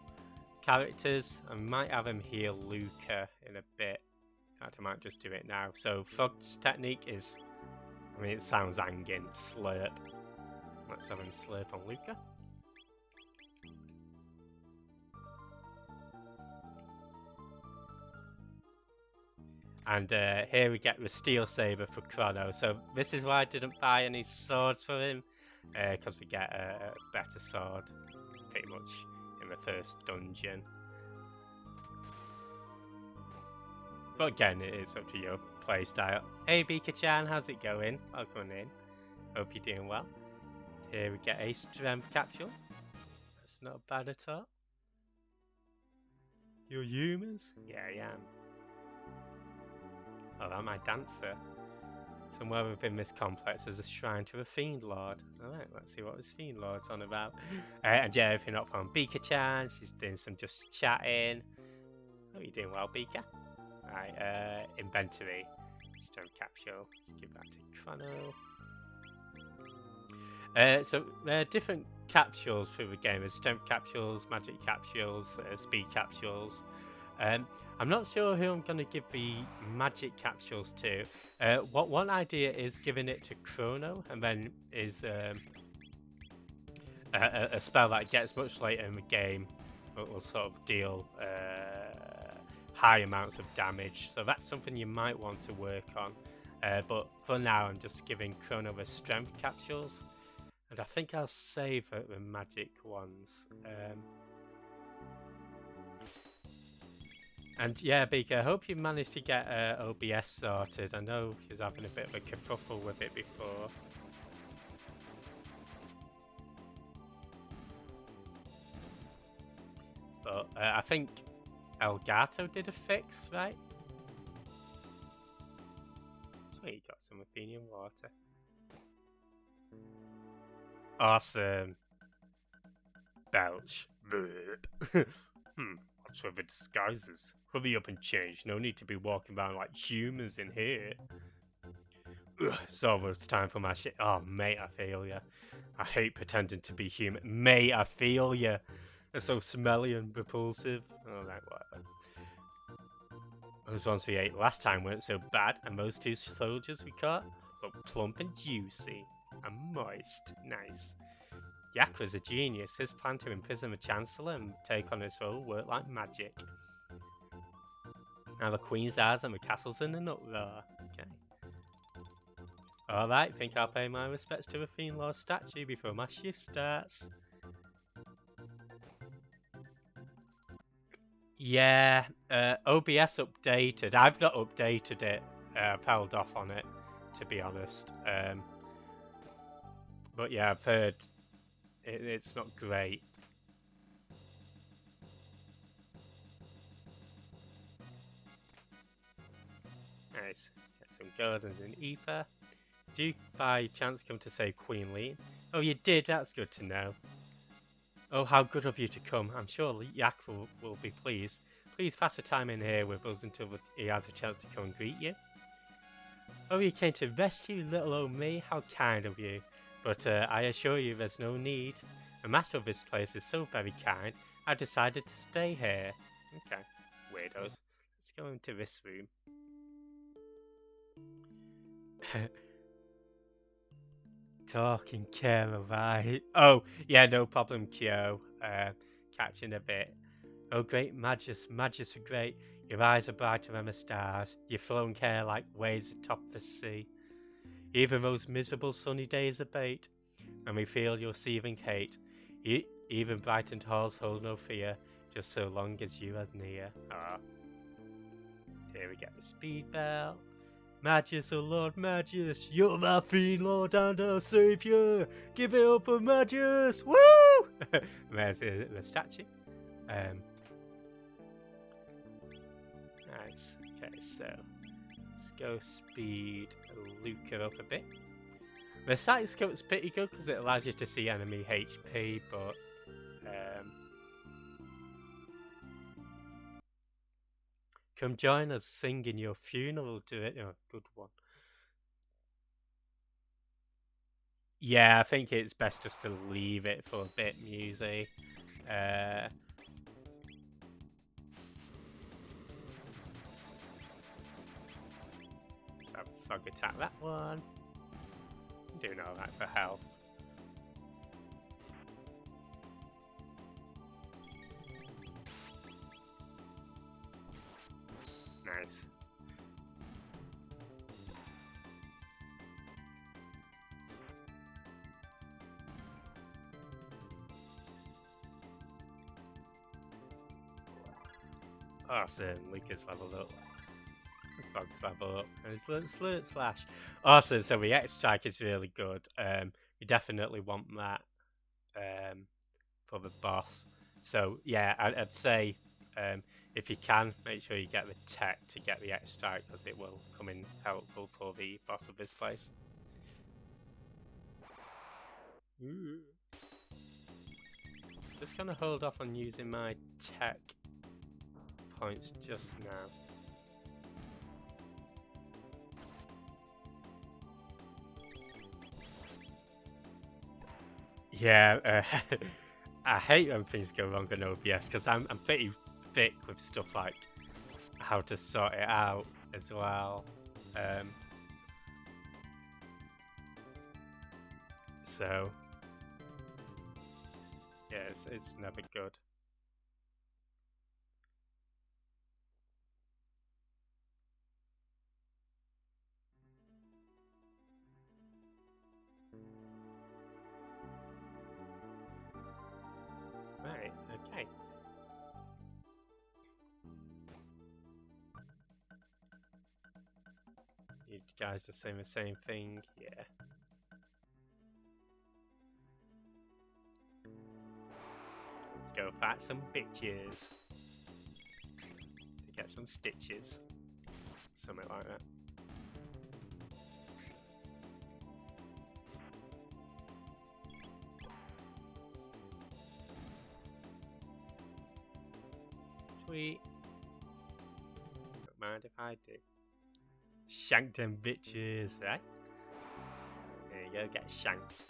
characters. I might have him heal Luca in a bit. In fact, I might just do it now. So Frog's technique is, I mean, it sounds angin, slurp. Let's have him slurp on Luca. And here we get the Steel Saber for Chrono. So this is why I didn't buy any swords for him. Because we get a better sword pretty much in the first dungeon. But again, it is up to your playstyle. Hey Bika-chan, how's it going? Welcome in. Hope you're doing well. Here we get a strength capsule. That's not bad at all. You're humans? Yeah, I am. Oh, that my dancer. Somewhere within this complex there's a shrine to a Fiend Lord. Alright, let's see what this Fiend Lord's on about. And yeah, if you're not from Bika-chan, she's doing some just chatting. Oh, you're doing well, Bika. Right, inventory. Strength capsule. Let's give that to Chrono. So there are different capsules through the game. There's strength capsules, magic capsules, speed capsules. I'm not sure who I'm going to give the magic capsules to. One idea is giving it to Chrono, and then is a spell that gets much later in the game will sort of deal high amounts of damage. So that's something you might want to work on. But for now, I'm just giving Chrono the strength capsules, and I think I'll save the magic ones. And yeah, Beaker, I hope you managed to get OBS sorted. I know she's having a bit of a kerfuffle with it before. But I think Elgato did a fix, right? So you got some Athenian water. Awesome. Belch. What's with the disguises? Hurry up and change. No need to be walking around like humans in here. Ugh, so it's time for my shit. Oh, mate, I feel ya. I hate pretending to be human. Mate, I feel ya. They're so smelly and repulsive. Alright, whatever. Those ones we ate last time weren't so bad, and those 2 soldiers we caught look plump and juicy. And moist. Nice. Yak was a genius. His plan to imprison the Chancellor and take on his role worked like magic. Now the Queen's ours and the castle's in an uproar. Okay. Alright, think I'll pay my respects to the Fiend Lord statue before my shift starts. Yeah, OBS updated. I've not updated it. I've held off on it, to be honest. But yeah, I've heard it's not great. Nice. Get some gardens and ether. Do you by chance come to save Queen Lee? Oh, you did? That's good to know. Oh, how good of you to come. I'm sure Yak will be pleased. Please pass the time in here with us until he has a chance to come and greet you. Oh, you came to rescue little old me? How kind of you. But I assure you there's no need. The master of this place is so very kind, I decided to stay here. Okay, weirdos. Let's go into this room. Talking care, right? Oh, yeah, no problem, Kyo. Catching a bit. Oh, great Magus are great. Your eyes are brighter than the stars. Your flowing hair like waves atop the sea. Even those miserable sunny days abate, and we feel your seething hate. Even brightened halls hold no fear, just so long as you are near. Ah. Here we get the speed bell. Magus, oh Lord Magus, you're the Fiend Lord and our Saviour. Give it up for Magus. Woo! There's the statue. Nice. Okay, so let's go speed Luca up a bit. The sight scope's pretty good because it allows you to see enemy HP, but come join us singing your funeral to it. Oh, good one. Yeah, I think it's best just to leave it for a bit, Musey. So Fog attack that one. Doing all that for health. Nice. Awesome, Lucas leveled up. Fog's level up. And it's Slurp Slash. Awesome, so the X-Strike is really good. You definitely want that for the boss. So yeah, I'd say if you can, make sure you get the tech to get the X-Strike because it will come in helpful for the boss of this place. Ooh. Just gonna hold off on using my tech points just now. Yeah, I hate when things go wrong on OBS because I'm pretty thick with stuff like how to sort it out as well. So yeah, it's never good. Right, okay. You guys just saying the same thing? Yeah. Let's go fight some bitches. To get some stitches. Something like that. Sweet. mind if I do? Shank them bitches, right? There you go, get shanked.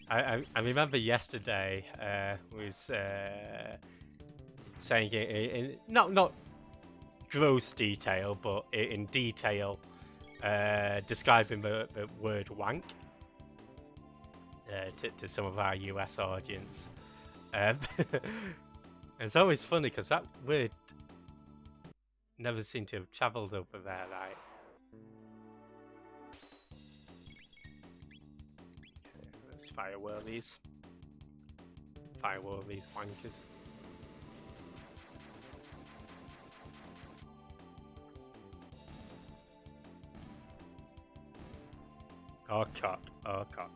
I remember yesterday was saying it in not gross detail, but in detail, describing the word wank to some of our US audience. It's always funny because that word never seemed to have travelled over there, right? Okay, let's firewall these. Firewall these wankers. Oh cock, oh cock.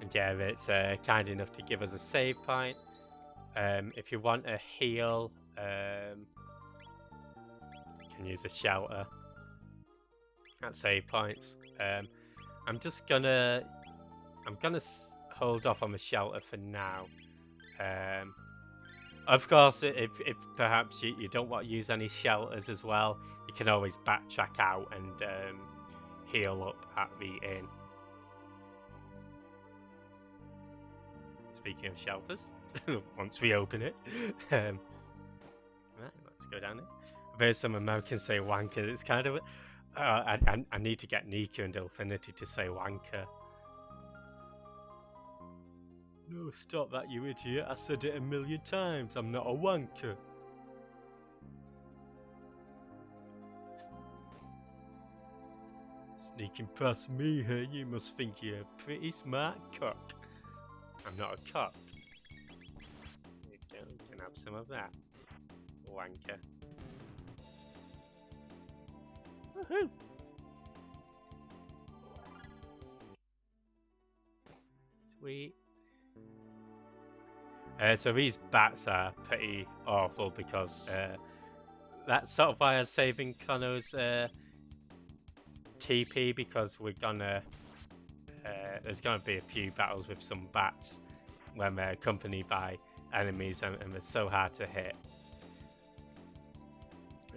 And yeah, it's kind enough to give us a save point. If you want a heal, you can use a shelter at save points. I'm gonna hold off on the shelter for now. Of course, if perhaps you don't want to use any shelters as well, you can always backtrack out and heal up at the inn. Speaking of shelters, once we open it, right, let's go down there. I've heard some Americans say wanker. It's kind of, I need to get Nika and Infinity to say wanker. No, stop that, you idiot. I said it 1,000,000 times. I'm not a wanker. Sneaking past me here, you must think you're a pretty smart cock. I'm not a cock. There you go, you can have some of that. Wanker. Woohoo! Sweet. So these bats are pretty awful because that's sort of why I'm saving Chrono's TP, because we're gonna there's gonna be a few battles with some bats when they're accompanied by enemies and they're so hard to hit.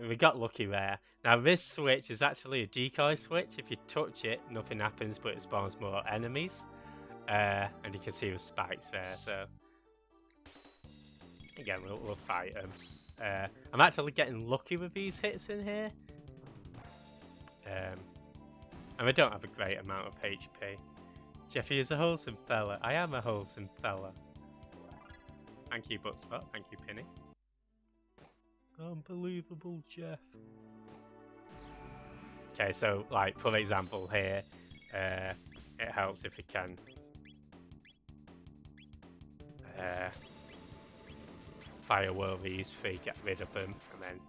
We got lucky there. Now this switch is actually a decoy switch. If you touch it, nothing happens, but it spawns more enemies. And you can see the spikes there, so again, we'll fight them. I'm actually getting lucky with these hits in here. And I don't have a great amount of HP. Jeffy is a wholesome fella. I am a wholesome fella. Thank you, Buttspot. Thank you, Penny. Unbelievable, Jeff. Okay, so, like, for example here, it helps if we can firewall these three, get rid of them, and then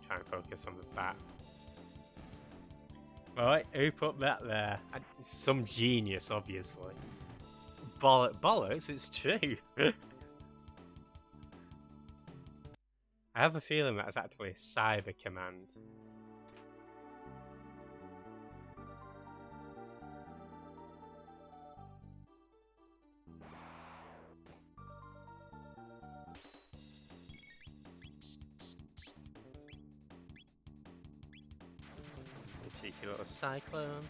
try and focus on the bat. Right, who put that there? Some genius, obviously. Bollocks, it's true. I have a feeling that's actually a cyber command. Cheeky little cyclone.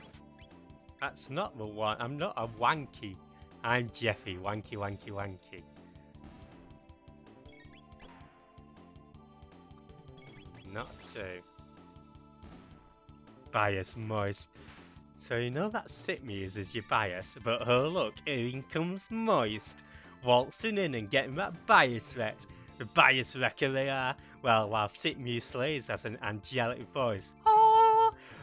That's not the one. I'm not a wanky. I'm Jeffy. Wanky, wanky, wanky. Not true. Bias moist. So you know that sit muse is your bias, but oh look, in comes moist. Waltzing in and getting that bias wrecked. The bias wrecker they are. Well, while sit muse slays has an angelic voice.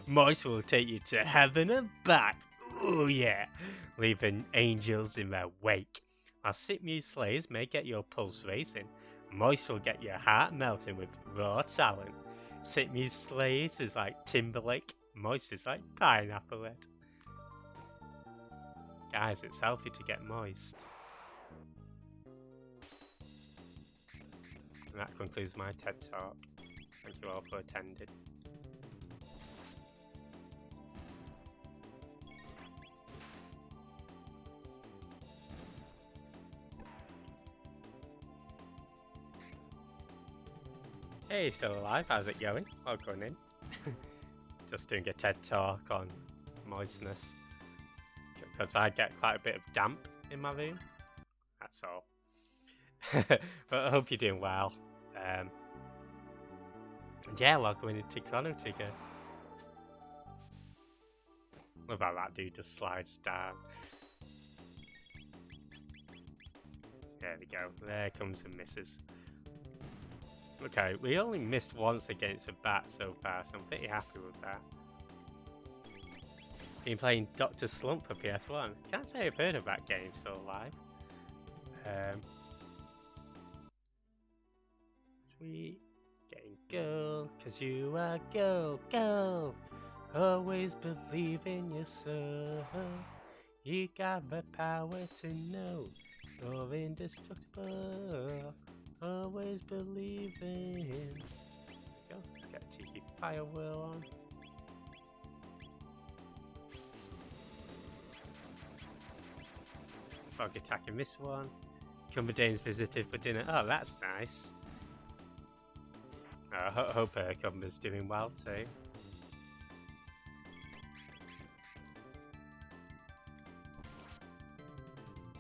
Moist will take you to heaven and back. Ooh yeah. Leaving angels in their wake. While Sitmew slays may get your pulse racing, Moist will get your heart melting with raw talent. Sitmew slays is like Timberlake. Moist is like Pineapple Head. Guys, it's healthy to get moist. And that concludes my TED Talk. Thank you all for attending. Hey, still alive. How's it going? Welcome in. Just doing a TED talk on moistness. Because I get quite a bit of damp in my room. That's all. But I hope you're doing well. And yeah, welcome into Chrono Trigger. What about that dude just slides down? There we go. There comes and misses. Okay, we only missed once against a bat so far, so I'm pretty happy with that. Been playing Dr. Slump for PS1. Can't say I've heard of that game still alive. Sweet. Getting girl, cause you are girl. Always believe in yourself. You got the power to know you're indestructible. Always believe in. There we go. Let's get a cheeky fire whirl on. Frog attacking this one. Cumberdane's visited for dinner. Oh, that's nice. I hope Cumber's doing well too.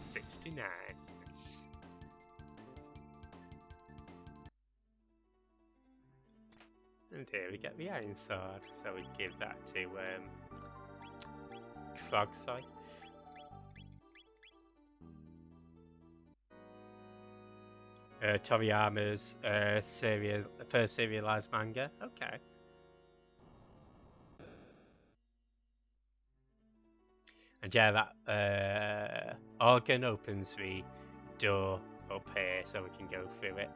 $69. And here we get the iron sword, so we give that to Frog, sorry. Toriyama's first serialized manga. Okay. And yeah, that organ opens the door up here so we can go through it.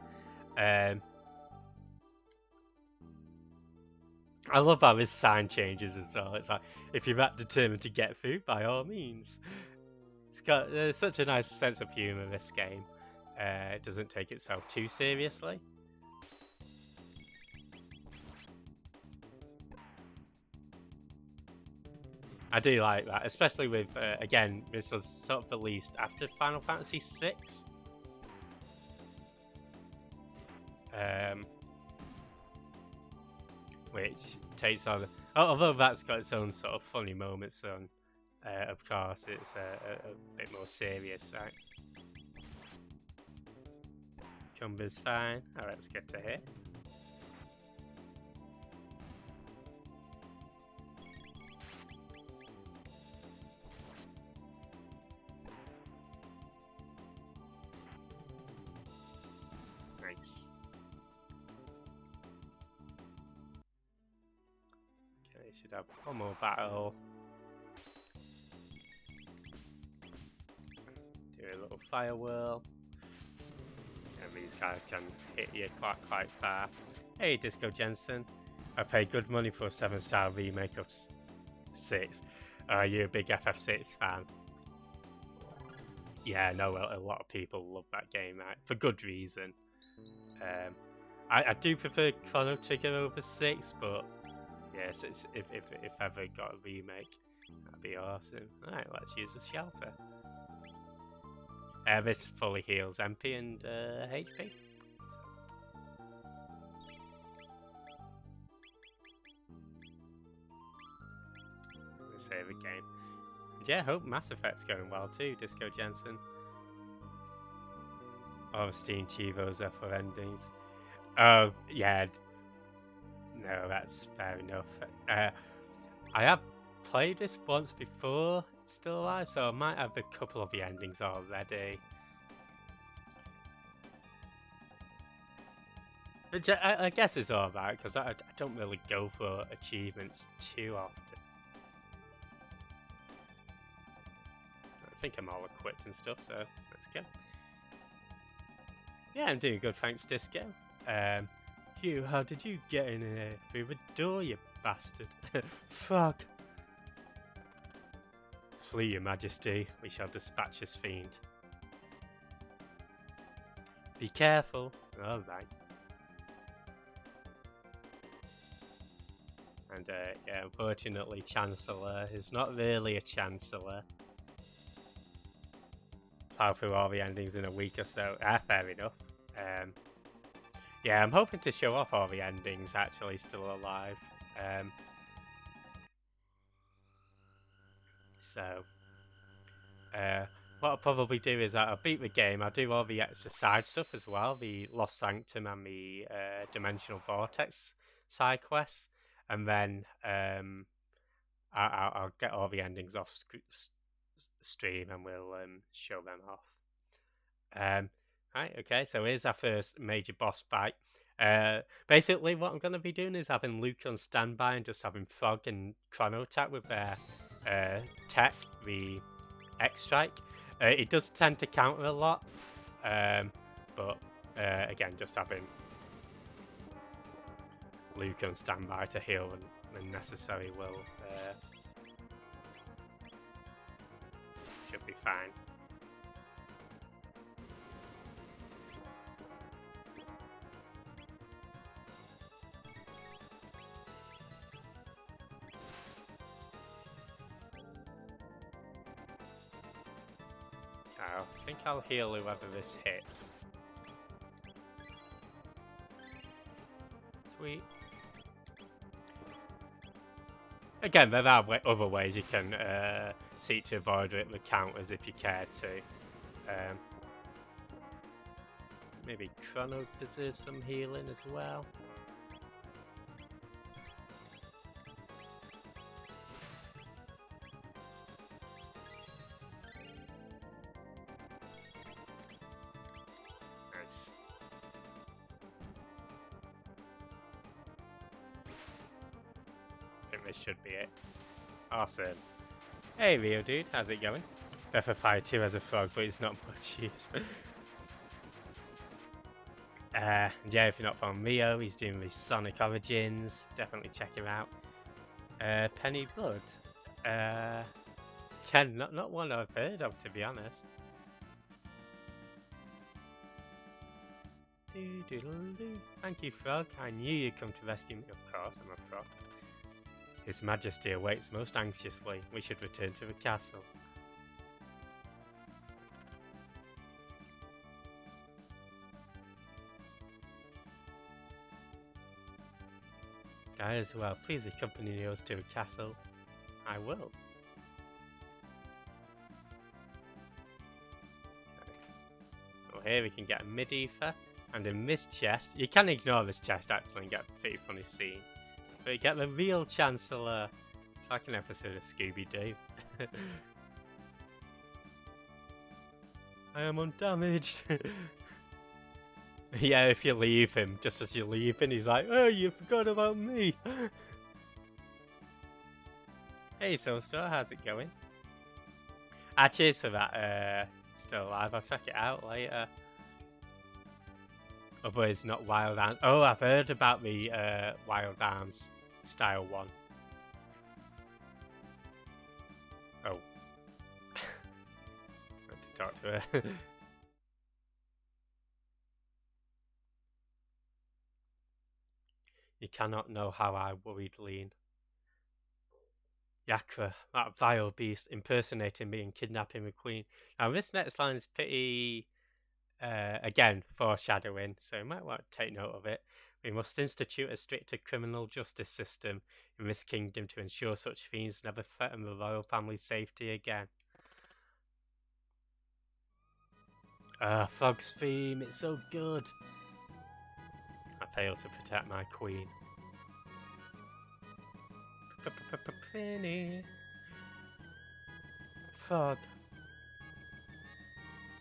I love how this sign changes as well. It's like, if you're that determined to get through, by all means. It's got such a nice sense of humour, this game. It doesn't take itself too seriously. I do like that, especially with, again, this was sort of released after Final Fantasy VI. Which takes on, although that's got its own sort of funny moments, then of course it's a bit more serious, right? Cumber's fine. Oh, let's get to here. Nice. Okay, should have one more battle. Do a little fire whirl. And these guys can hit you quite far. Hey, Disco Jensen. I paid good money for a 7-star remake of 6. Are you a big FF6 fan? Yeah, I know a lot of people love that game, right? For good reason. I do prefer Chrono Trigger over 6, but yes, if ever got a remake, that'd be awesome. Alright, let's use the shelter. This fully heals MP and HP. Let's save the game. And yeah, I hope Mass Effect's going well too, Disco Jensen. Oh, Steam Chivos are for endings. Oh, yeah. No, that's fair enough. I have played this once before, still alive, so I might have a couple of the endings already. Which I guess is alright, because I don't really go for achievements too often. I think I'm all equipped and stuff, so let's go. Yeah, I'm doing good, thanks, Disco. Hugh, how did you get in here? Through the door, you bastard. Fuck. Flee, your majesty. We shall dispatch this fiend. Be careful. Alright. And yeah, unfortunately, Chancellor is not really a Chancellor. Plow through all the endings in a week or so. Fair enough. Yeah, I'm hoping to show off all the endings actually still alive. So, what I'll probably do is I'll beat the game. I'll do all the extra side stuff as well, the Lost Sanctum and the Dimensional Vortex side quests, and then I'll get all the endings off stream and we'll show them off. Right, okay, so here's our first major boss fight. Basically, what I'm going to be doing is having Luke on standby and just having Frog and Chrono attack with their tech, the X Strike. It does tend to counter a lot, but again, just having Luke on standby to heal when necessary will should be fine. I think I'll heal whoever this hits. Sweet. Again, there are other ways you can seek to avoid it with counters if you care to. Maybe Chrono deserves some healing as well. Nice. I think this should be it. Awesome. Hey Rio dude, how's it going? Breath of Fire 2 has a frog, but it's not much use. Yeah, if you're not following Rio, he's doing the Sonic Origins. Definitely check him out. Penny Blood. Ken, not one I've heard of, to be honest. Thank you, Frog. I knew you'd come to rescue me. Of course, I'm a frog. His Majesty awaits most anxiously. We should return to the castle. Guys, well, please accompany us to the castle. I will. Okay. Well, here we can get a mid-ether. And in this chest, you can ignore this chest actually and get a pretty funny scene. But you get the real Chancellor. It's like an episode of Scooby-Doo. I am undamaged. Yeah, if you leave him, just as you leave him, he's like, oh, you forgot about me. Hey, Soulstar, how's it going? Cheers for that. Still alive. I'll check it out later. Otherwise, not Wild Arms. Oh, I've heard about the Wild Arms style one. Oh. I had to talk to her. You cannot know how I worried Lean. Yakra, that vile beast, impersonating me and kidnapping the queen. Now, this next line is pretty... again, foreshadowing, so you might want to take note of it. We must institute a stricter criminal justice system in this kingdom to ensure such fiends never threaten the royal family's safety again. Frog's theme, it's so good. I failed to protect my queen. Penny. Frog.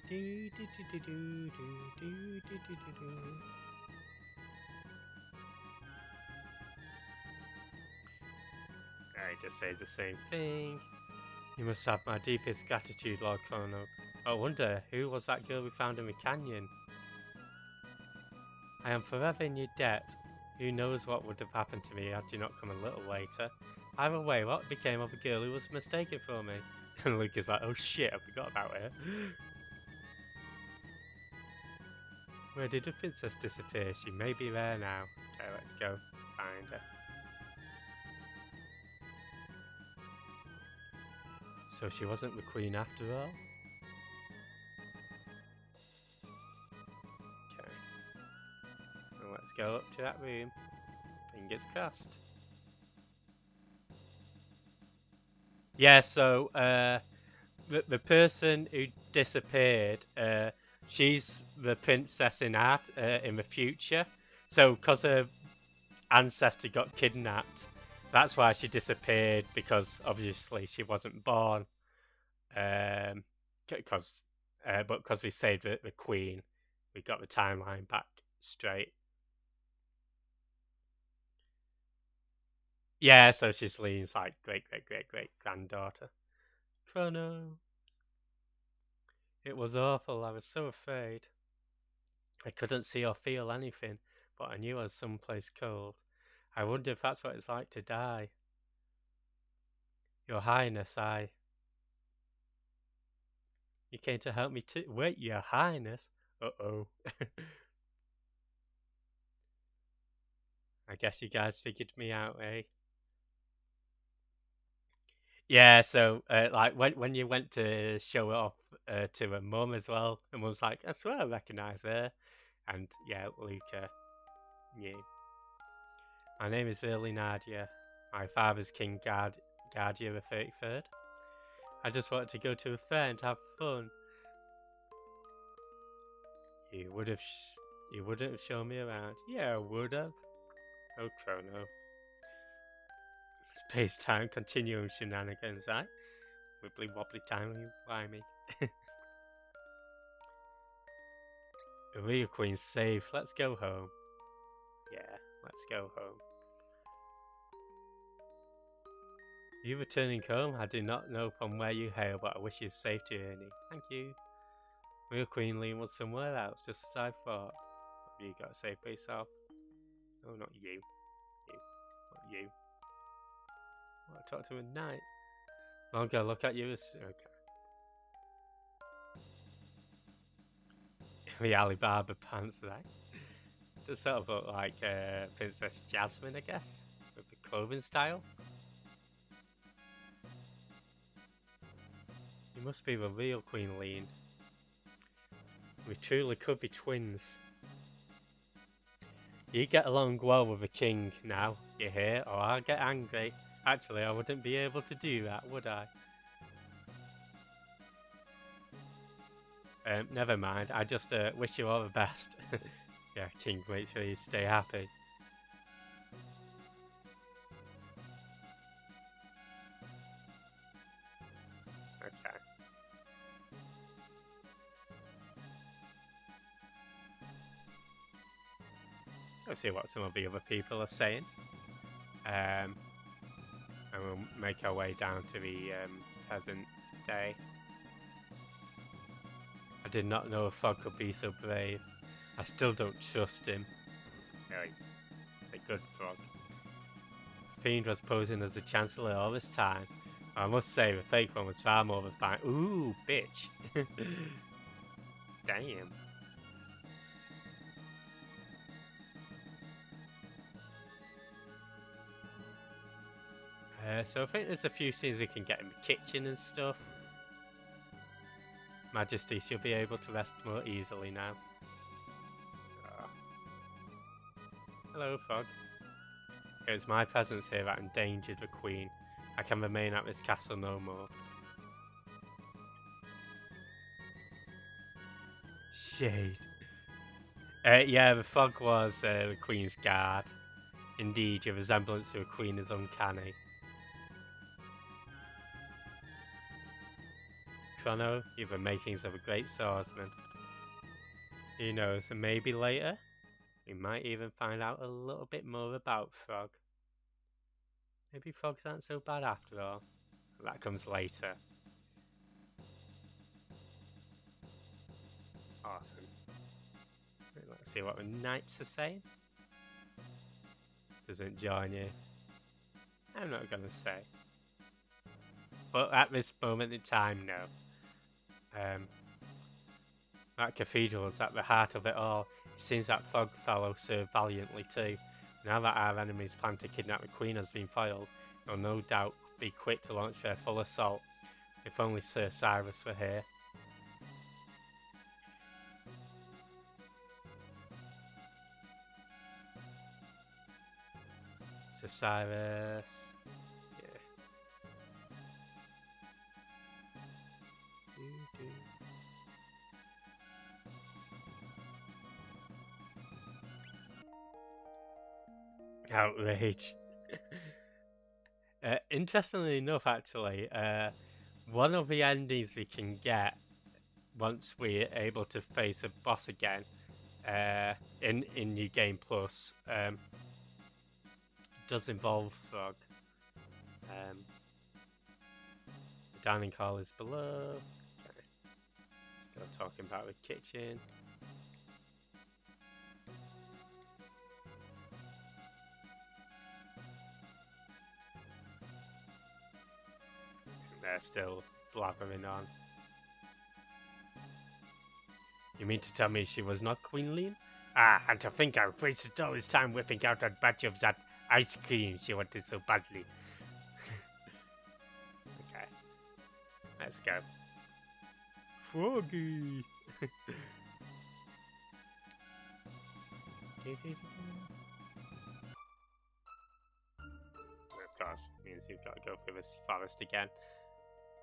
He just says the same thing. You must have my deepest gratitude, Lord Chrono. I wonder, who was that girl we found in the canyon? I am forever in your debt. Who knows what would have happened to me had you not come a little later. Either way, what became of the girl who was mistaken for me? And Luke is like, oh shit, I forgot about her. Where did the princess disappear? She may be there now. Okay, let's go find her. So she wasn't the queen after all? Okay. And let's go up to that room. Fingers crossed. Yeah, so the person who disappeared, she's the princess in art in the future. So because her ancestor got kidnapped, that's why she disappeared, because obviously she wasn't born. Because but because we saved the queen, we got the timeline back straight. Yeah, so she's Lee's like great granddaughter. Chrono. It was awful. I was so afraid. I couldn't see or feel anything, but I knew I was someplace cold. I wonder if that's what it's like to die. Your Highness, You came to help me too. Wait, Your Highness? Uh-oh. I guess you guys figured me out, eh? Yeah, so like when you went to show it off to her mum as well, and mum's like, I swear I recognise her. And yeah, Luca knew. My name is really Nadia. My father's King Guardia the 33rd. I just wanted to go to a fair and have fun. You wouldn't have shown me around. Yeah, I would have. Oh, Chrono. Space-time continuum shenanigans, right? Wibbly wobbly timey wimey. The real queen's safe. Let's go home. Yeah, let's go home. You returning home? I do not know from where you hail, but I wish you a safe journey. Thank you. Real Queen Lean was somewhere else, just as I thought. Have you got to say for yourself? Oh, not you. You. Not you. I want to talk to him at night. I'll go look at you as... Okay. The Alibaba pants, right? Does sort of look like Princess Jasmine, I guess, with the clothing style. You must be the real Queen Lean. We truly could be twins. You get along well with the king now, you hear, or I'll get angry. Actually, I wouldn't be able to do that, would I? Never mind, I just wish you all the best. Yeah, king, make sure you stay happy. Okay. Let's see what some of the other people are saying. And we'll make our way down to the present day. I did not know a frog could be so brave. I still don't trust him. Really, it's a good frog. Fiend was posing as the Chancellor all this time. I must say, the fake one was far more than fine. Ooh, bitch. Damn. So I think there's a few scenes we can get in the kitchen and stuff. Majesty, she'll be able to rest more easily now. Oh. Hello, frog. It was my presence here that endangered the queen. I can remain at this castle no more. Shade. Yeah, the frog was the queen's guard. Indeed, your resemblance to a queen is uncanny. Chrono, you've the makings of a great swordsman. Who knows, and maybe later, we might even find out a little bit more about Frog. Maybe frogs aren't so bad after all. That comes later. Awesome. Let's see what the knights are saying. Doesn't join you. I'm not gonna say. But at this moment in time, no. That cathedral is at the heart of it all. It seems that Frog fellow served valiantly too. Now that our enemy's plan to kidnap the Queen has been foiled, they'll no doubt be quick to launch their full assault. If only Sir Cyrus were here. So Cyrus. Yeah. Outrage. Interestingly enough, actually, one of the endings we can get once we're able to face a boss again in New Game Plus does involve Frog. The dining hall is below. Okay. Still talking about the kitchen. They're still blabbering on. You mean to tell me she was not Queen Lean? Ah, and to think I wasted all this time whipping out that batch of that ice cream she wanted so badly. Okay. Let's go. Froggy! Of course, means you've got to go through this forest again.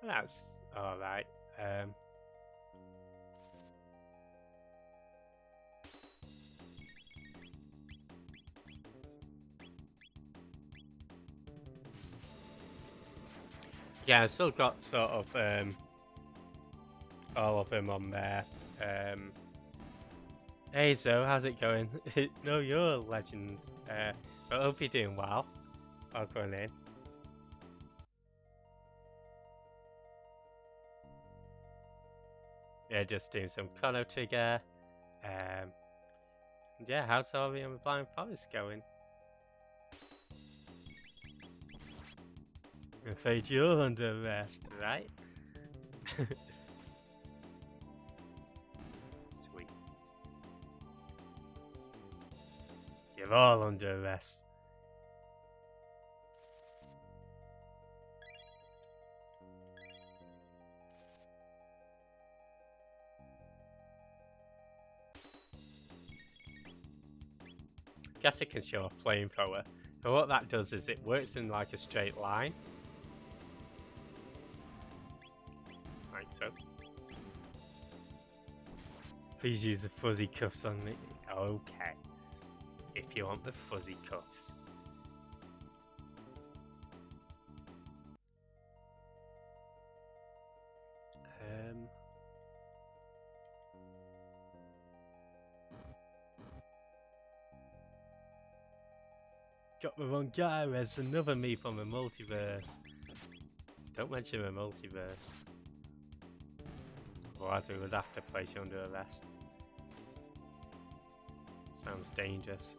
That's alright. Yeah, I've still got sort of all of them on there. Hey Zo, how's it going? No, you're a legend. I hope you're doing well. I'll go in. Yeah, just doing some Chrono trigger. Yeah, how's Ori and the Blind Forest going? I'm afraid you're under arrest, right? Sweet. You're all under arrest. Guess it can show a flamethrower, but what that does is it works in like a straight line. Like so. Please use the fuzzy cuffs on me. Okay. If you want the fuzzy cuffs. Got the wrong guy, there's another me from the multiverse. Don't mention the multiverse. Otherwise we would have to place you under arrest. Sounds dangerous.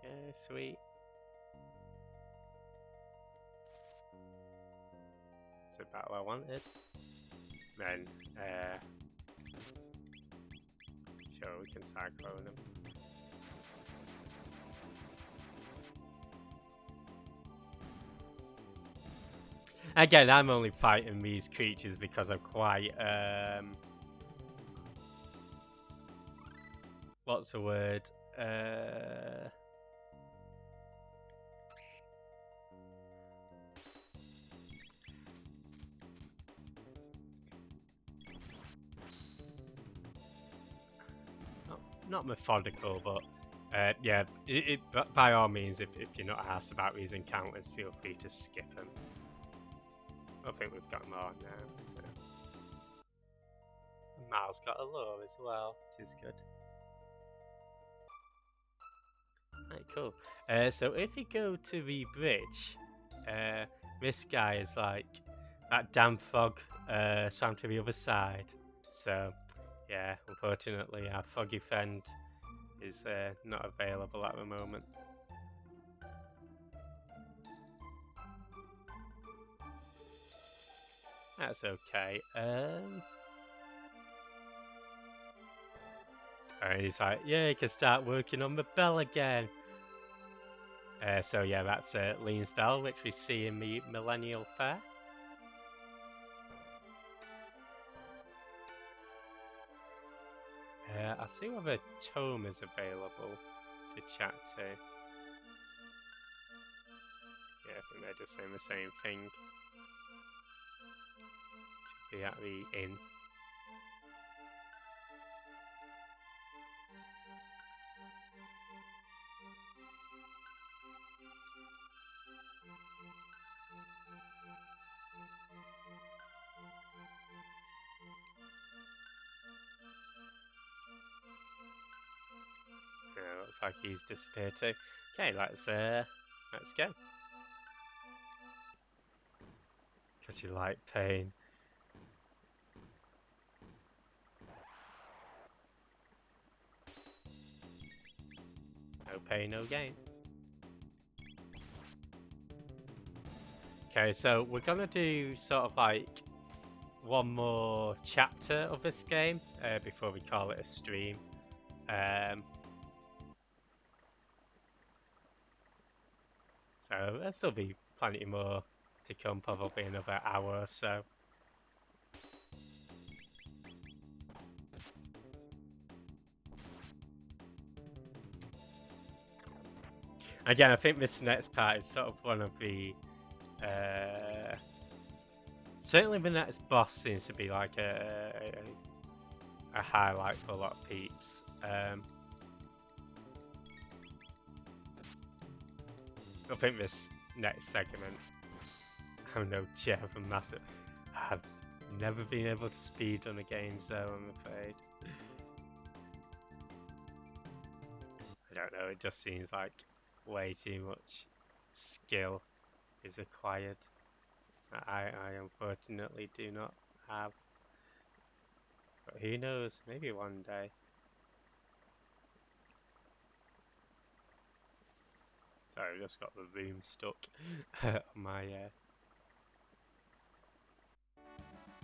Okay, sweet. It's the battle I wanted. Then, sure, we can cyclone them. Again, I'm only fighting these creatures because I'm quite, what's the word? Not methodical, but yeah, by all means, if you're not asked about these encounters, feel free to skip them. I think we've got more now. So. Mal's got a lure as well, which is good. Right, cool. So if you go to the bridge, this guy is like that damn frog swam to the other side. So yeah, unfortunately our froggy friend is not available at the moment. That's okay. And he's like, yeah, you can start working on the bell again. So yeah, that's Lean's bell, which we see in the Millennial Fair. I'll see whether Tome is available to chat to. Yeah, I think they're just saying the same thing. Should be at the inn. Yeah, looks like he's disappeared too. Okay, let's go. Because you like pain. No pain, no gain. Okay, so we're gonna do sort of like one more chapter of this game before we call it a stream. So there'll still be plenty more to come, probably another hour or so. Again, I think this next part is sort of one of the... certainly the next boss seems to be like a highlight for a lot of peeps. I think this next segment, I'm no chair from Master. I've never been able to speedrun a game, so I'm afraid. I don't know, it just seems like way too much skill is required. I unfortunately do not have. But who knows, maybe one day. Sorry, I've just got the room stuck on my... There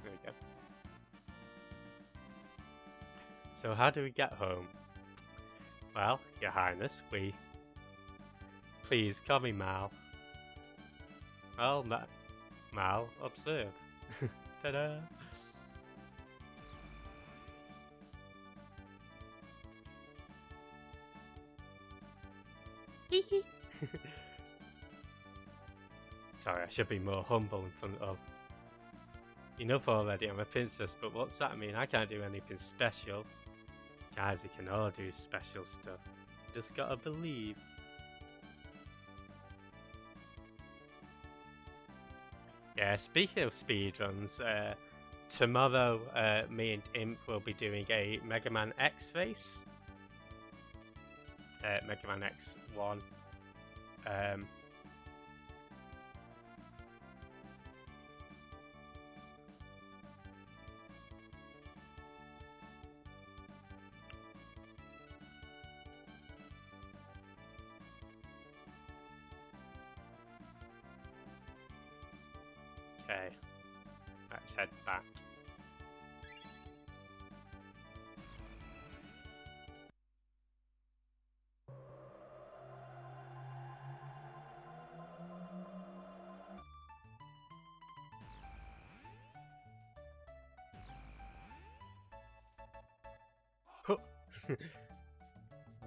we go. So how do we get home? Well, Your Highness, Please call me Mal. Well, Mal, observe. Ta-da! Sorry, I should be more humble in front of... Enough already, I'm a princess, but what's that mean? I can't do anything special. Guys, we can all do special stuff. Just gotta believe. Yeah, speaking of speedruns, tomorrow me and Imp will be doing a Mega Man X race. Mega Man X1. Okay, let's head back.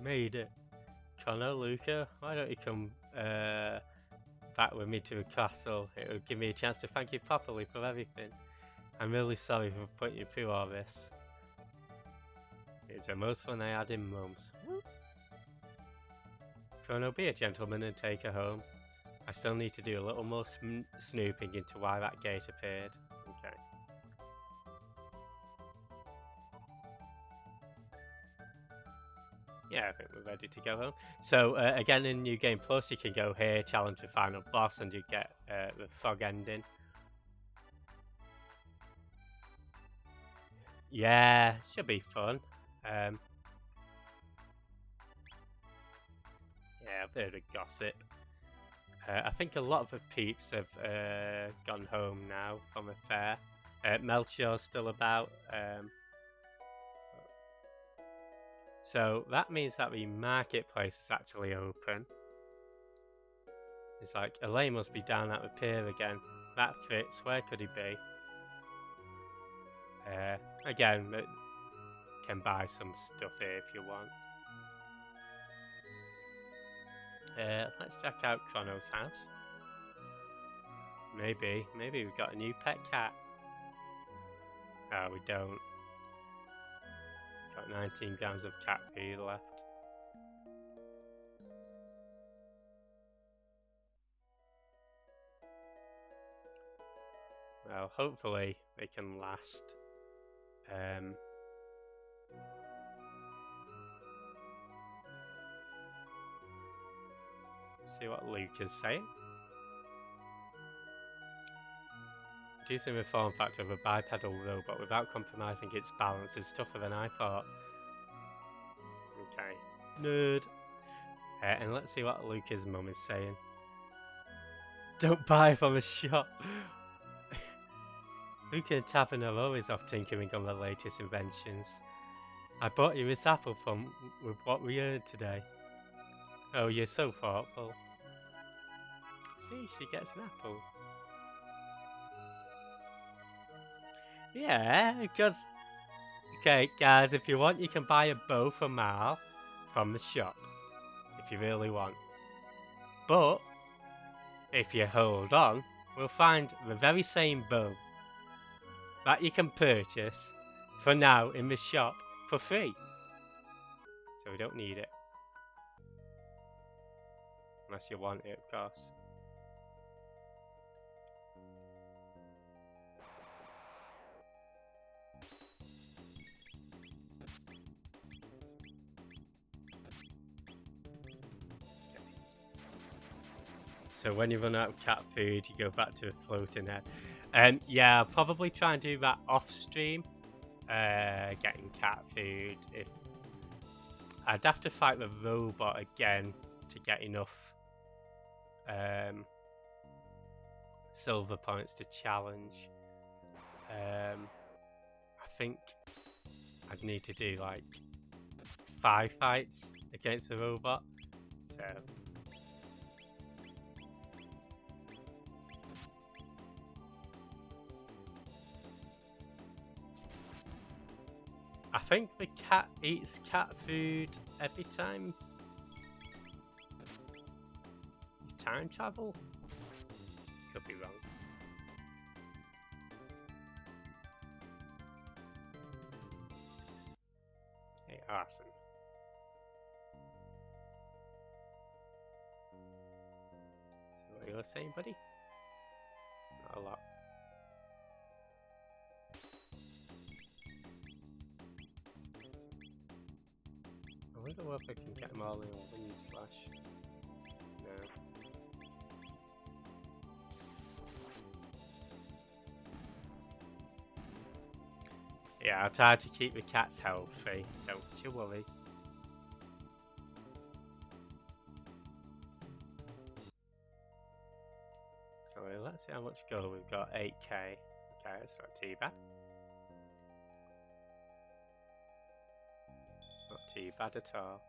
Made it. Chrono, Luca, why don't you come back with me to the castle? It would give me a chance to thank you properly for everything. I'm really sorry for putting you through all this. It's the most fun I had in months. Chrono, be a gentleman and take her home. I still need to do a little more snooping into why that gate appeared. Okay. Yeah, I think we're ready to go home. So again, in New Game Plus, you can go here, challenge the final boss, and you get the fog ending. Yeah, should be fun. Yeah, a bit of gossip. I think a lot of the peeps have gone home now from a fair. Melchior's still about. So that means that the marketplace is actually open. It's like, Elaine must be down at the pier again. That fits. Where could he be? Again, can buy some stuff here if you want. Let's check out Chrono's house. Maybe we've got a new pet cat. Oh, we don't. Got 19 grams of cat food left. Well, hopefully they can last. See what Luke is saying. Reducing the form factor of a bipedal robot without compromising its balance is tougher than I thought. Okay. Nerd. And let's see what Luke's mum is saying. Don't buy from a shop. Luke and Tavern are always off tinkering on the latest inventions. I bought you this apple from with what we earned today. Oh, you're so thoughtful. See, she gets an apple. Yeah, because... Okay, guys, if you want, you can buy a bow for Mal from the shop. If you really want. But, if you hold on, we'll find the very same bow that you can purchase for now in the shop for free. So we don't need it. Unless you want it, of course. So when you run out of cat food, you go back to a floating head. Yeah, I'll probably try and do that off stream. Getting cat food. If I'd have to fight the robot again to get enough silver points to challenge. I think I'd need to do like 5 fights against the robot. So. I think the cat eats cat food every time you time travel. Could be wrong. Hey, Arson. So what you were saying, buddy? Not a lot. I wonder if I can get them all in a wind slash. No. Yeah, I'll try to keep the cats healthy, don't you worry. So let's see how much gold we've got. 8k. Okay, that's not too bad. Not too bad at all.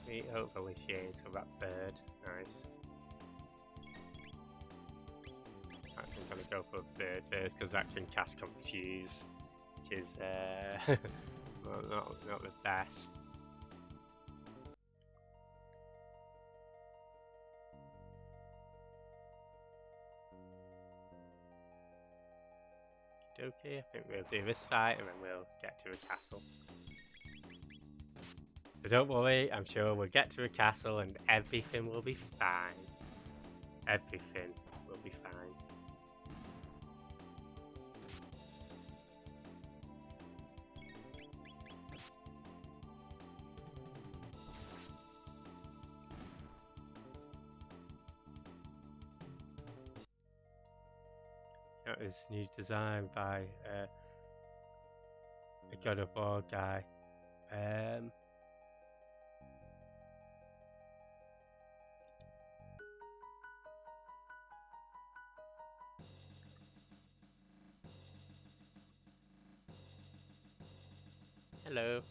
Sweet, hopefully she aims for that bird. Nice. I'm gonna go for a bird first because that can cast Confuse, which is not the best. Okay, I think we'll do this fight and then we'll get to a castle. But don't worry, I'm sure we'll get to a castle and everything will be fine. Everything will be fine. That is new design by a God of War guy. Hello.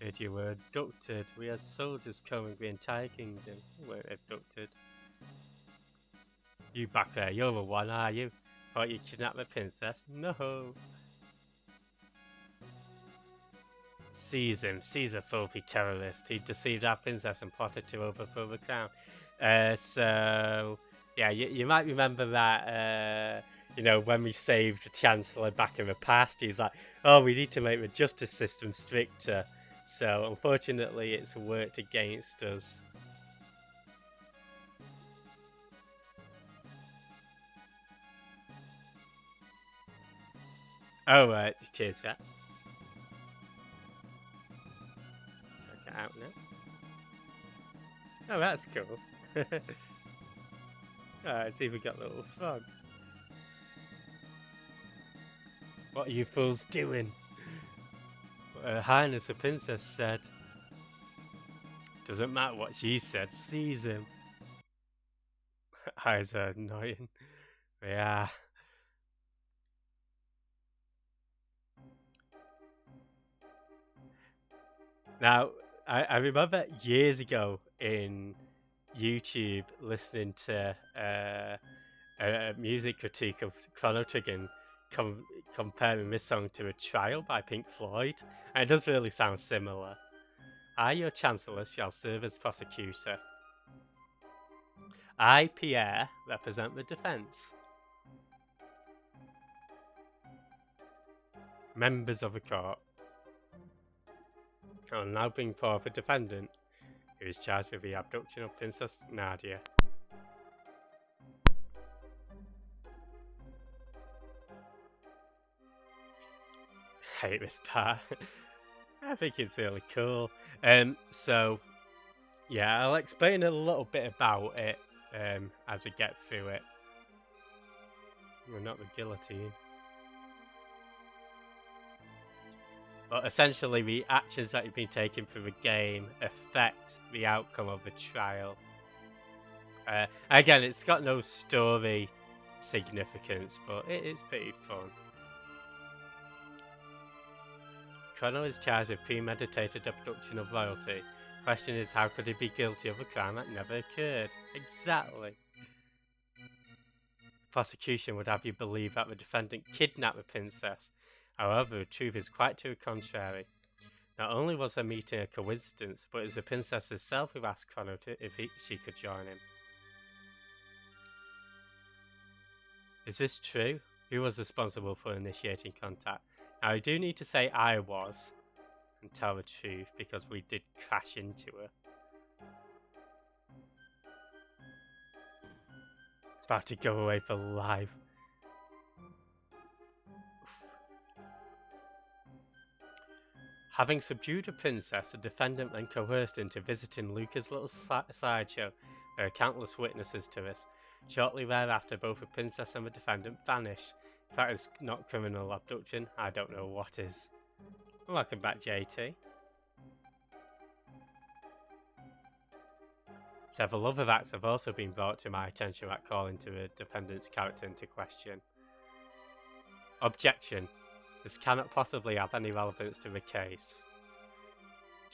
Heard you were abducted. We had soldiers combing the entire kingdom. You weren't abducted. You back there, you're the one, are you? Thought you kidnapped the princess? No. Seize him. Seize a filthy terrorist. He deceived our princess and plotted to overthrow the crown. So, yeah, you might remember that, you know, when we saved the Chancellor back in the past, he's like, oh, we need to make the justice system stricter. So, unfortunately, it's worked against us. Oh, cheers for that. Check it out now. Oh, that's cool. Alright, see if we got a little frog. What are you fools doing? Her Highness the Princess said. Doesn't matter what she said, seize him. Eyes are annoying. Yeah. Now, I remember years ago in YouTube listening to a music critique of Chrono Trigger comparing this song to A Trial by Pink Floyd, and it does really sound similar. I, your Chancellor, shall serve as prosecutor. I, Pierre, represent the defence. Members of the court. I'll now bring forth a defendant who is charged with the abduction of Princess Nadia. I hate this part. I think it's really cool. So, yeah, I'll explain a little bit about it as we get through it. Well, not the guillotine. But essentially, the actions that you've been taking through the game affect the outcome of the trial. Again, it's got no story significance, but it is pretty fun. Chrono is charged with premeditated abduction of royalty. Question is, how could he be guilty of a crime that never occurred? Exactly. Prosecution would have you believe that the defendant kidnapped the princess. However, the truth is quite to the contrary. Not only was their meeting a coincidence, but it was the princess herself who asked Chrono if she could join him. Is this true? Who was responsible for initiating contact? Now, I do need to say I was, and tell the truth, because we did crash into her. About to go away for life. Having subdued a princess, the defendant then coerced into visiting Luca's little sideshow. There are countless witnesses to this. Shortly thereafter, both the princess and the defendant vanished. If that is not criminal abduction, I don't know what is. Welcome back, JT. Several other acts have also been brought to my attention at calling to the defendant's character into question. Objection. This cannot possibly have any relevance to the case.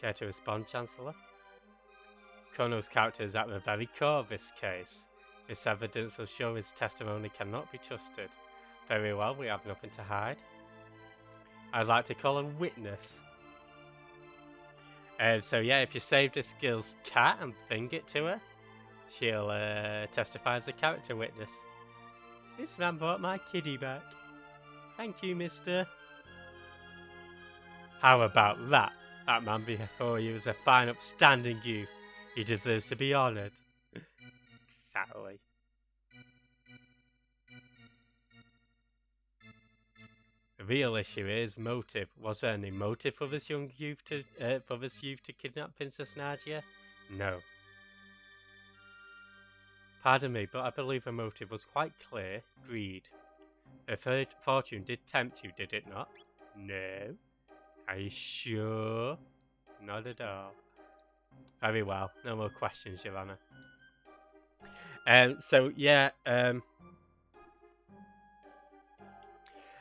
Care to respond, Chancellor? Chrono's character is at the very core of this case. This evidence will show his testimony cannot be trusted. Very well, we have nothing to hide. I'd like to call a witness. So yeah, if you save this girl's cat and bring it to her, she'll testify as a character witness. This man brought my kitty back. Thank you, mister. How about that? That man before you was a fine, upstanding youth. He deserves to be honoured. Exactly. The real issue is motive. Was there any motive for this young youth to kidnap Princess Nadia? No. Pardon me, but I believe the motive was quite clear. Greed. Her fortune did tempt you, did it not? No. Are you sure? Not at all. Very well. No more questions, Your Honour. So yeah,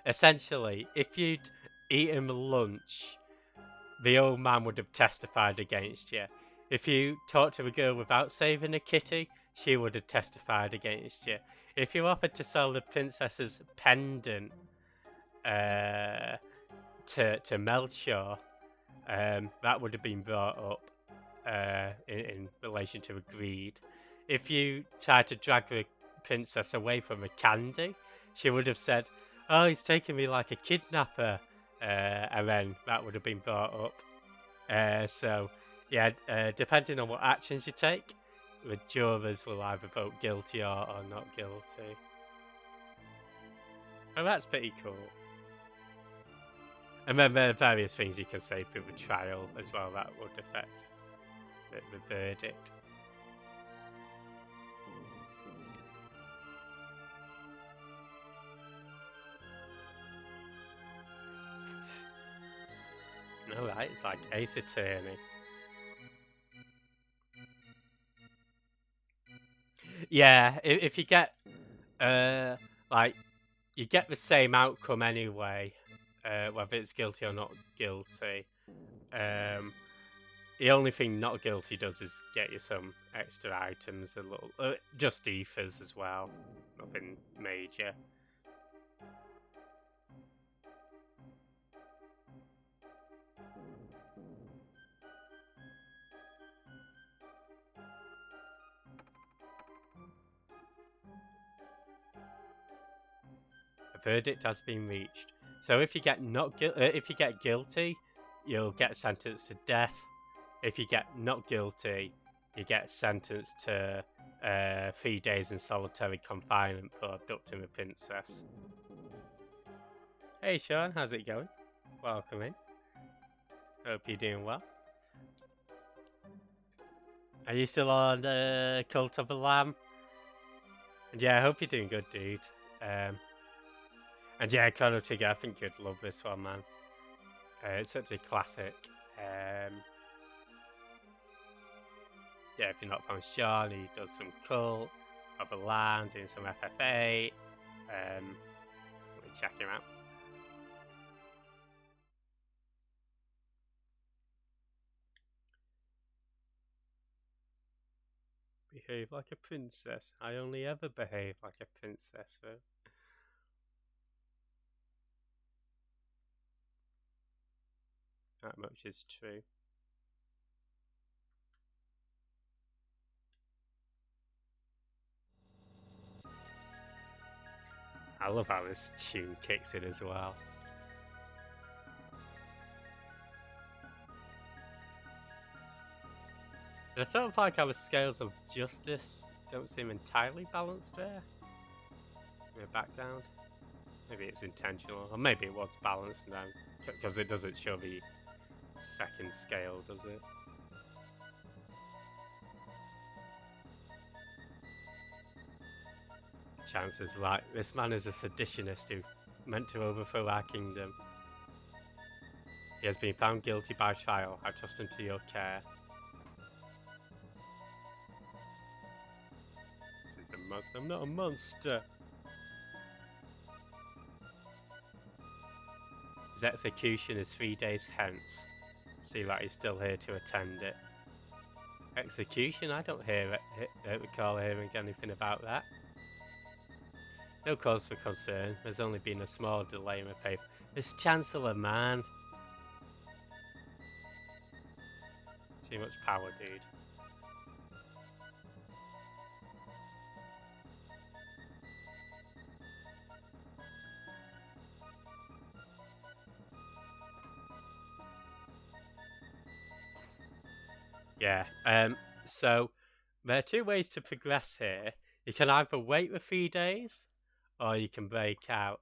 essentially, if you'd eaten lunch the old man would have testified against you. If you talked to a girl without saving a kitty, she would have testified against you. If you offered to sell the princess's pendant to Melchior, that would have been brought up in relation to greed. If you tried to drag the princess away from a candy, she would have said, "Oh, he's taking me like a kidnapper," and then that would have been brought up. So, yeah, depending on what actions you take, the jurors will either vote guilty or not guilty. Oh, that's pretty cool. And then there are various things you can say through the trial as well that would affect the verdict. No, right? It's like Ace Attorney. Yeah, if you get like you get the same outcome anyway, whether it's guilty or not guilty. The only thing not guilty does is get you some extra items, a little, just ethers as well, nothing major. A verdict has been reached. So if you get if you get guilty, you'll get sentenced to death. If you get not guilty, you get sentenced to 3 days in solitary confinement for abducting the princess. Hey Sean, how's it going? Welcome in. Hope you're doing well. Are you still on Cult of the Lamb? And yeah, I hope you're doing good, dude. And yeah, Chrono Trigger, I think you'd love this one, man. It's such a classic. Yeah, if you're not from Sean, he does some Cult of the Lamb, doing some FFA. Let me check him out. Behave like a princess. I only ever behave like a princess, though. That much is true. I love how this tune kicks in as well. And I sort of like how the scales of justice don't seem entirely balanced there. In the background. Maybe it's intentional, or maybe it was balanced now, because it doesn't show the second scale, does it? Chances like this man is a seditionist who meant to overthrow our kingdom. He has been found guilty by trial. I trust him to your care. This is a monster. I'm not a monster. His execution is 3 days hence. See that he's still here to attend it. Execution? I don't recall hearing anything about that. No cause for concern. There's only been a small delay in the paper. This Chancellor, man. Too much power, dude. Yeah, so there are two ways to progress here. You can either wait the 3 days, or you can break out.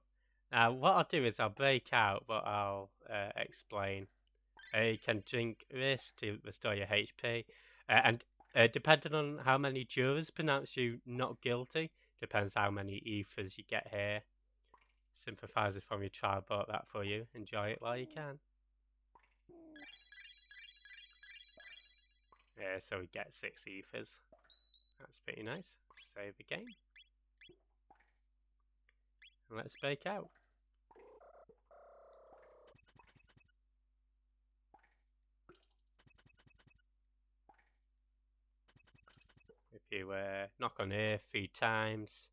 Now, what I'll do is I'll break out, but I'll explain. You can drink this to restore your HP, and depending on how many jurors pronounce you not guilty, depends how many ethers you get here. Sympathizers from your trial bought that for you. Enjoy it while you can. Yeah, so we get 6 ethers. That's pretty nice. Save the game. And let's break out. If you knock on here 3 times,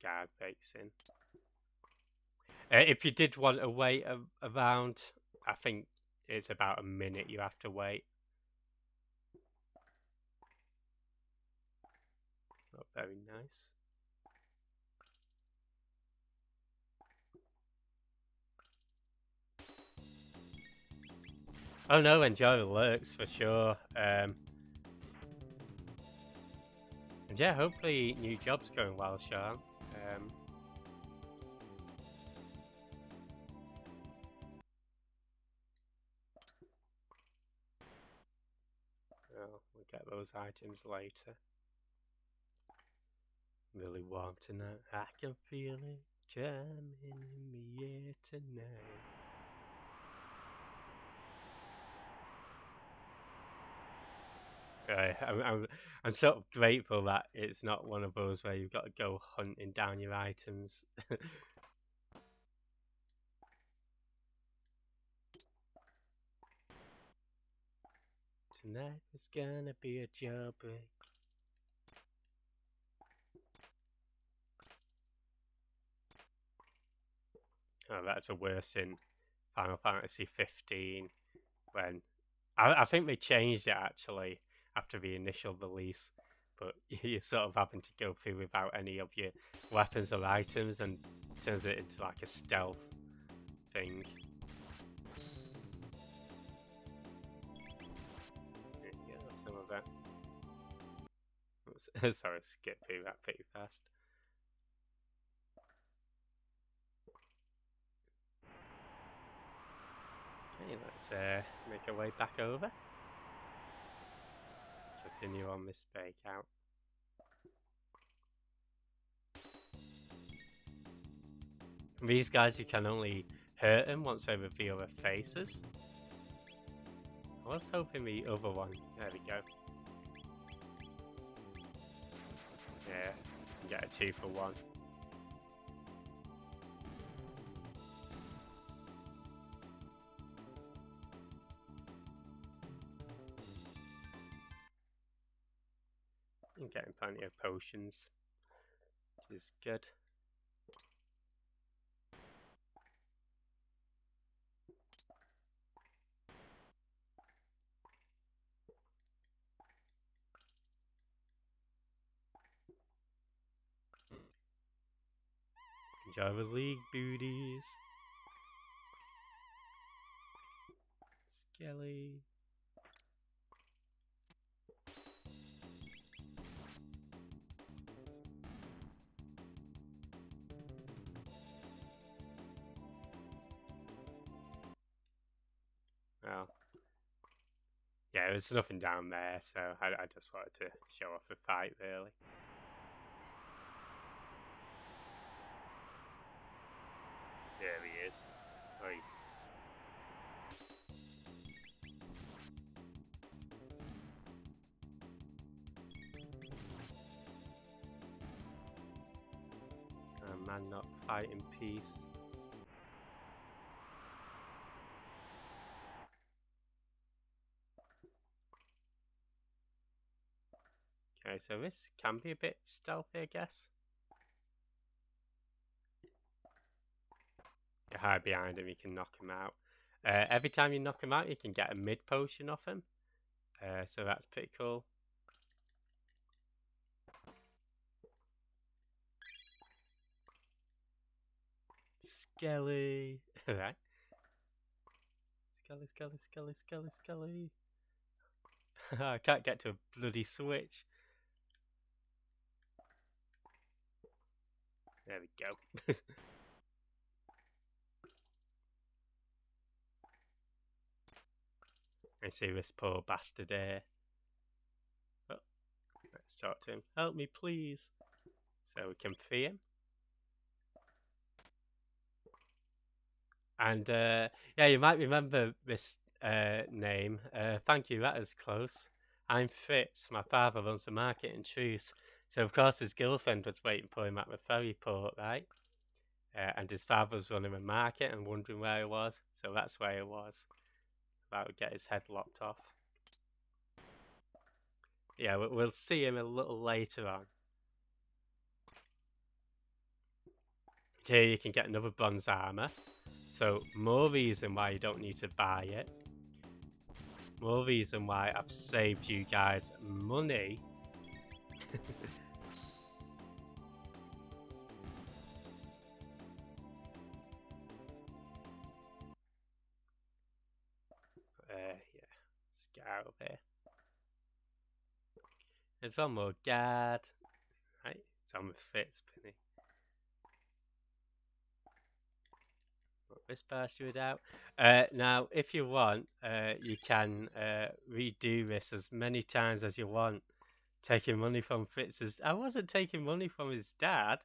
guard breaks in. If you did want to wait around, I think it's about a minute you have to wait. It's not very nice. Oh no, enjoy the lurks for sure. And yeah, hopefully new job's going well, Sean. We'll get those items later. Really warm tonight. I can feel it coming in the air tonight. I'm sort of grateful that it's not one of those where you've got to go hunting down your items. Tonight is gonna be a jailbreak. Oh, that's a worse in Final Fantasy 15 when I think they changed it actually after the initial release, but you're sort of having to go through without any of your weapons or items and turns it into like a stealth thing. Yeah, some of that. Sorry, skip through that pretty fast. Okay, let's make our way back over. Continue on this breakout. These guys, you can only hurt them once they reveal their faces. I was hoping the other one. There we go. Yeah, get a 2 for 1. I'm getting plenty of potions, which is good. Enjoy the league, booties. Skelly. Well, yeah, there's nothing down there, so I just wanted to show off the fight, really. There he is. Oi. A man not fighting peace. Okay, so this can be a bit stealthy, I guess. You hide behind him, you can knock him out. Every time you knock him out, you can get a mid potion off him. So that's pretty cool. Skelly. Right. Skelly. I can't get to a bloody switch. There we go. I see this poor bastard here. Oh, let's talk to him. Help me, please. So we can free him. And yeah, you might remember this name. Thank you, that is close. I'm Fitz. My father runs a market in Truce. So, of course, his girlfriend was waiting for him at the ferry port, right? And his father was running a market and wondering where he was. So that's where he was. That would get his head lopped off. Yeah, we'll see him a little later on. Here you can get another bronze armor. So more reason why you don't need to buy it. More reason why I've saved you guys money. Yeah, let's get out of here. There's one more guard. Right, it's on the fits, Penny. Put this bastard out. Now, if you want, you can redo this as many times as you want. Taking money from Fritz's. I wasn't taking money from his dad.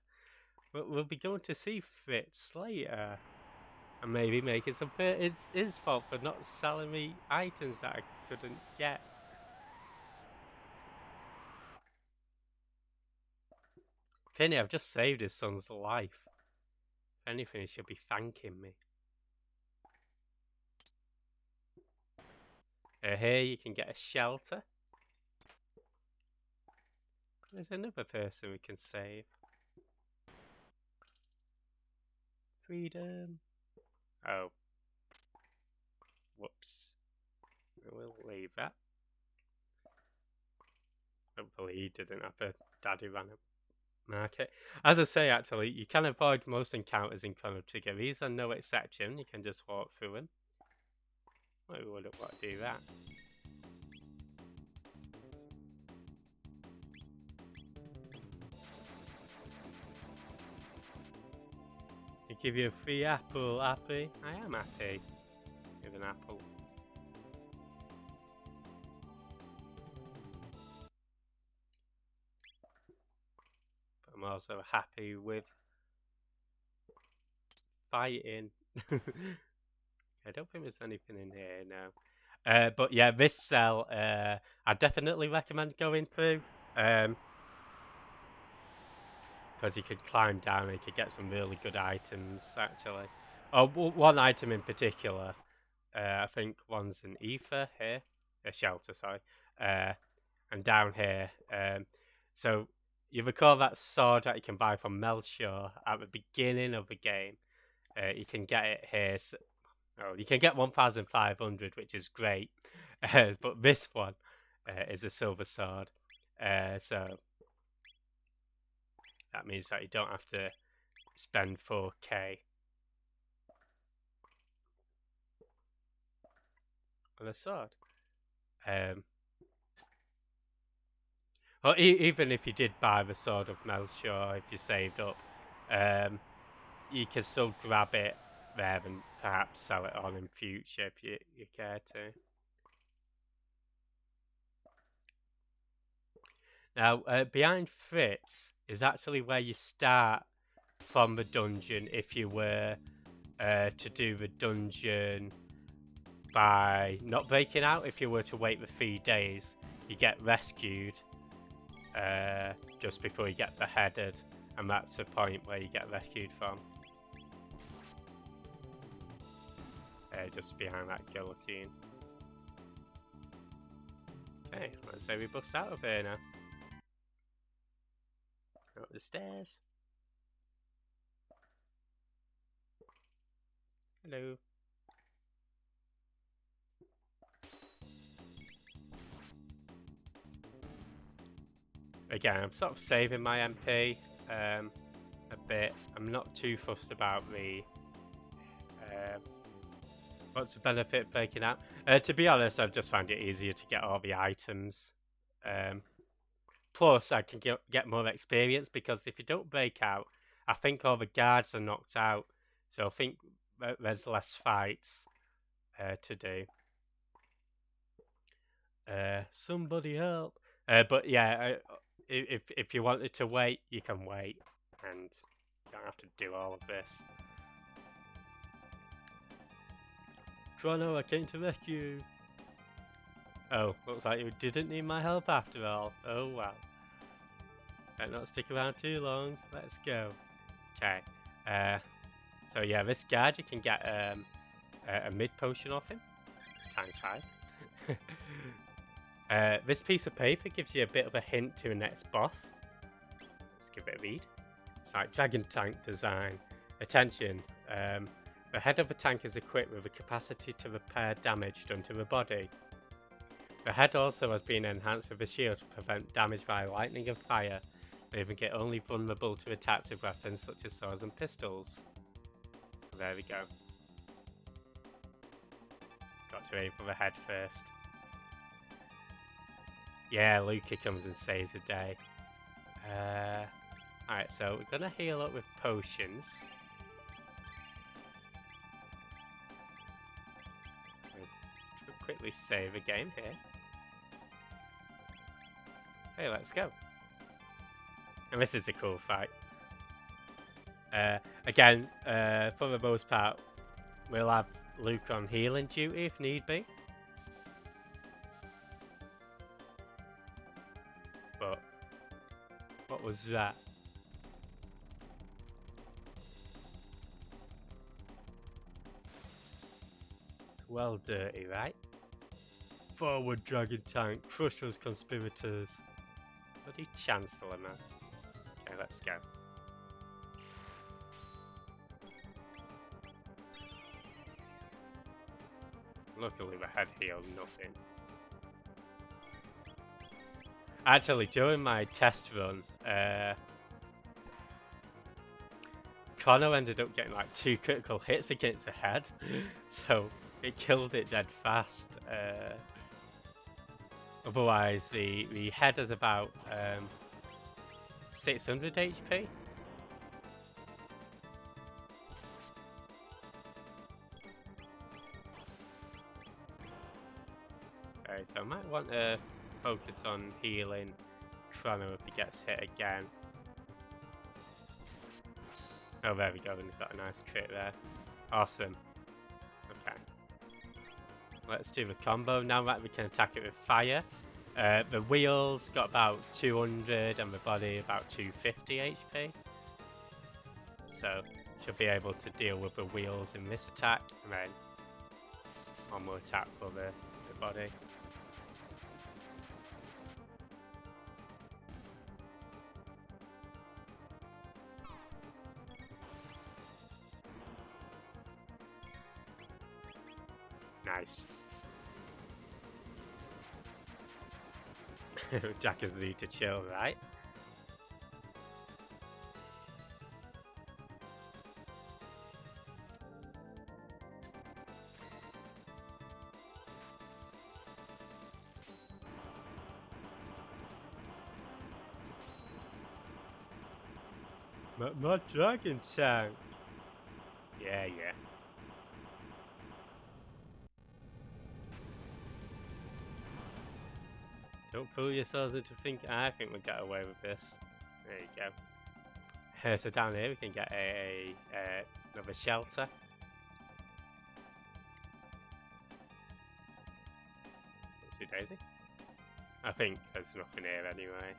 But we'll be going to see Fritz later. And maybe making some it's his fault for not selling me items that I couldn't get. Penny, I've just saved his son's life. If anything, he should be thanking me. Here you can get a shelter. There's another person we can save. Freedom. Oh. Whoops. We'll leave that. Hopefully he didn't have a daddy run market. As I say, actually, you can avoid most encounters in Chrono Trigger. These are no exception. You can just walk through them. Well, we wouldn't want to do that. They give you a free apple. Happy? I am happy with an apple. But I'm also happy with fighting. I don't think there's anything in here now. But yeah, this cell, I definitely recommend going through. Because you can climb down and you can get some really good items, actually. Oh, one item in particular. I think one's an ether here. A shelter, sorry. And down here. So you recall that sword that you can buy from Melchior at the beginning of the game. You can get it here. So, you can get 1,500, which is great. But this one is a silver sword. So that means that you don't have to spend 4k on a sword. Well, even if you did buy the sword of Melchior, if you saved up, you can still grab it there and perhaps sell it on in future if you care to. Now, behind Fritz is actually where you start from the dungeon if you were to do the dungeon by not breaking out. If you were to wait the 3 days, you get rescued just before you get beheaded, and that's the point where you get rescued from. Just behind that guillotine. Okay, let's say we bust out of here now. Up the stairs. Hello. Again, I'm sort of saving my MP a bit. I'm not too fussed about the what's the benefit of breaking out. To be honest, I've just found it easier to get all the items. Plus, I can get more experience because if you don't break out, I think all the guards are knocked out. So I think there's less fights to do. Somebody help. But yeah, if you wanted to wait, you can wait. And you don't have to do all of this. Chrono, I came to rescue you. Oh, looks like you didn't need my help after all. Oh wow. Better not stick around too long. Let's go. Okay. So yeah, this guard, you can get a mid potion off him. ×5. This piece of paper gives you a bit of a hint to a next boss. Let's give it a read. It's like Dragon Tank design. Attention, the head of the tank is equipped with the capacity to repair damage done to the body. The head also has been enhanced with a shield to prevent damage by lightning and fire, leaving it only vulnerable to attacks with weapons such as swords and pistols. There we go. Got to aim for the head first. Yeah, Luca comes and saves the day. Alright, so we're gonna heal up with potions. We'll quickly save a game here. Hey, let's go. And this is a cool fight. Again, for the most part, we'll have Luke on healing duty if need be. But what was that? It's well dirty, right? Forward, Dragon Tank, crush those conspirators. Bloody Chancellor, man. Okay, let's go. Luckily the head healed nothing. Actually, during my test run, Chrono ended up getting like 2 critical hits against the head, so it killed it dead fast. Otherwise, the head is about 600 HP. Okay, so I might want to focus on healing Chrono if he gets hit again. Oh, there we go, and we've got a nice crit there. Awesome. Okay. Let's do the combo now that we can attack it with fire. The wheels got about 200 and the body about 250 HP. So, should be able to deal with the wheels in this attack, and then one more attack for the body. Nice. Jack is need to chill, right? My Dragon Tank. Yeah. Don't fool yourselves into thinking. I think we'll get away with this. There you go. So down here we can get another shelter. Daisy. I think there's nothing here anyway.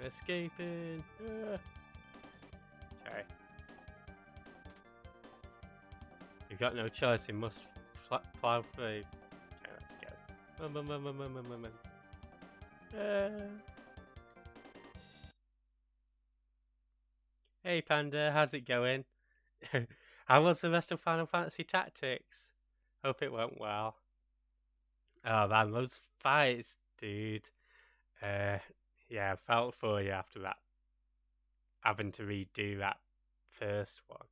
Escaping. Okay. You've got no choice. You must plow through. Okay, let's go. Hey Panda, how's it going? How was the rest of Final Fantasy Tactics? Hope it went well. Oh man, those fights, dude. Yeah, I felt for you after that. Having to redo that first one.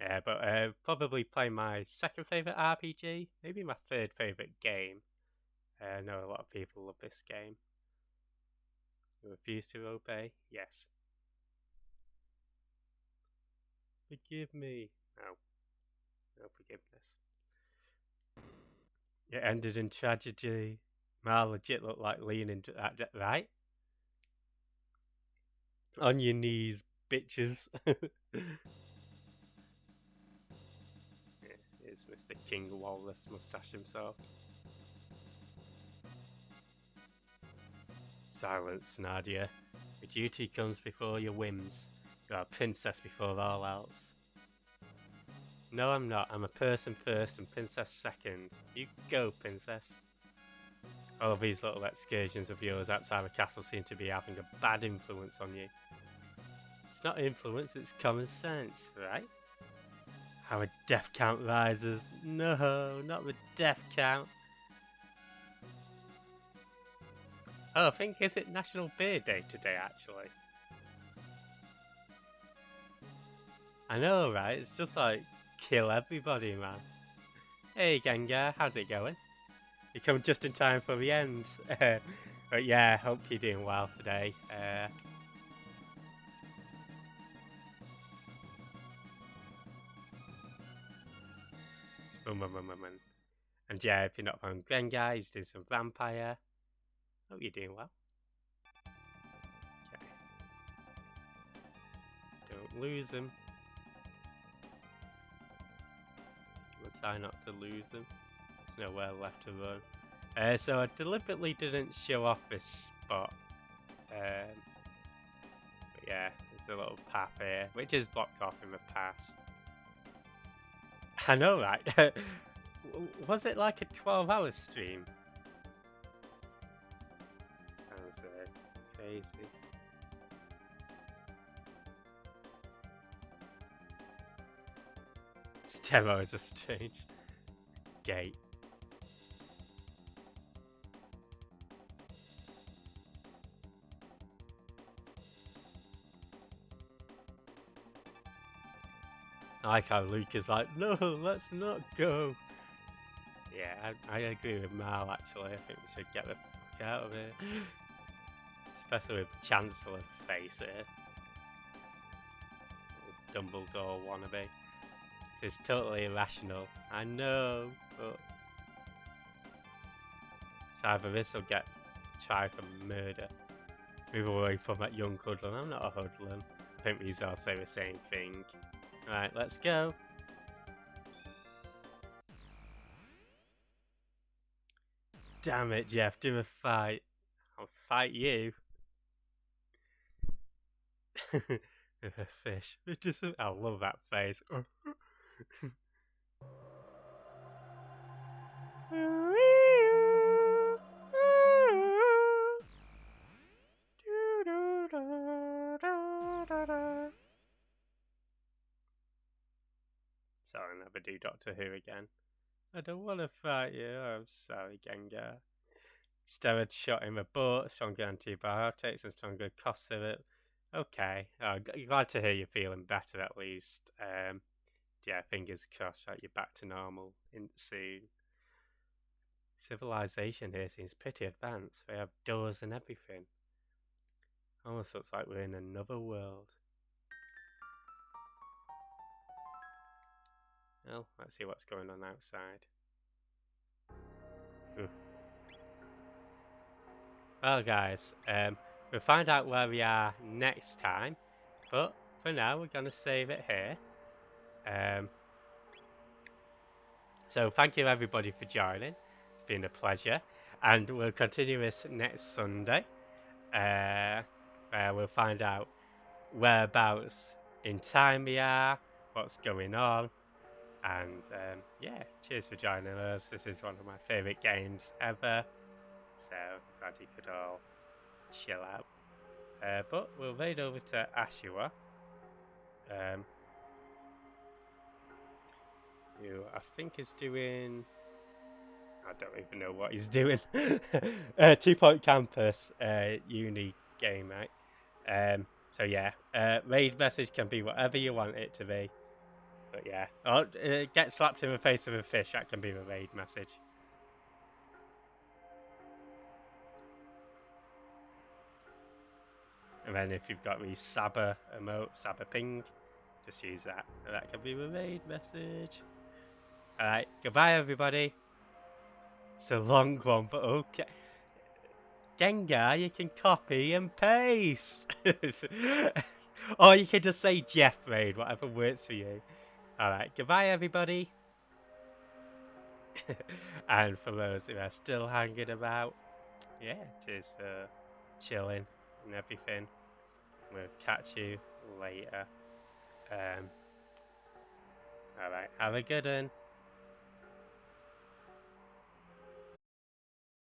Yeah, but probably play my second favourite RPG, maybe my third favourite game. I know a lot of people love this game. Refuse to obey? Yes. Forgive me. No forgiveness. It ended in tragedy. Mal legit looked like leaning into that, right? On your knees, bitches. Here's Mr. King Walrus Mustache himself. Silence, Nadia. Your duty comes before your whims. You are a princess before all else. No, I'm not. I'm a person first and princess second. You go, princess. All of these little excursions of yours outside the castle seem to be having a bad influence on you. It's not influence, it's common sense, right? How a death count rises. No, not the death count. Oh, I think, is it National Beer Day today, actually? I know, right? It's just like, kill everybody, man. Hey, Gengar, how's it going? You come just in time for the end. But yeah, hope you're doing well today. And yeah, if you're not from Gengar, he's doing some vampire. Hope you're doing well. Okay. Don't lose him. We'll try not to lose him. There's nowhere left to run. So I deliberately didn't show off this spot. But yeah, there's a little path here, which is blocked off in the past. I know, right? Was it like a 12-hour stream? Sounds crazy. Stemo is a strange gate. I like how Luke is like, no, let's not go. Yeah, I agree with Mal, actually. I think we should get the fuck out of here. Especially with Chancellor face here. Dumbledore wannabe. This is totally irrational. I know, but it's either this or get tried for murder. Move away from that young hoodlum. I'm not a hoodlum. I think these all say the same thing. Alright, let's go. Damn it, Jeff, do a fight. I'll fight you. With a fish. I love that face. Sorry, never do Doctor Who again. I don't want to fight you. I'm sorry, Gengar. Steroid shot in the butt, stronger antibiotics, and stronger cough syrup. Okay, glad to hear you're feeling better at least. Yeah, fingers crossed that you're back to normal soon. Civilization here seems pretty advanced. They have doors and everything. Almost looks like we're in another world. Well, let's see what's going on outside. Ooh. Well, guys, we'll find out where we are next time. But for now, we're going to save it here. So thank you everybody for joining. It's been a pleasure. And we'll continue this next Sunday. Where we'll find out whereabouts in time we are, what's going on. And yeah, cheers for joining us. This is one of my favourite games ever. So glad you could all chill out. But we'll raid over to Ashua. Who I think is doing... I don't even know what he's doing. 2 Point Campus uni game, right? So yeah, raid message can be whatever you want it to be. But yeah, get slapped in the face with a fish, that can be the raid message. And then if you've got the Saba emote, Saba ping, just use that. And that can be the raid message. Alright, goodbye everybody. It's a long one, but okay. Gengar, you can copy and paste. Or you can just say Jeff Raid, whatever works for you. Alright, goodbye everybody. And for those who are still hanging about, yeah, cheers for chilling and everything. We'll catch you later. All right, have a good one.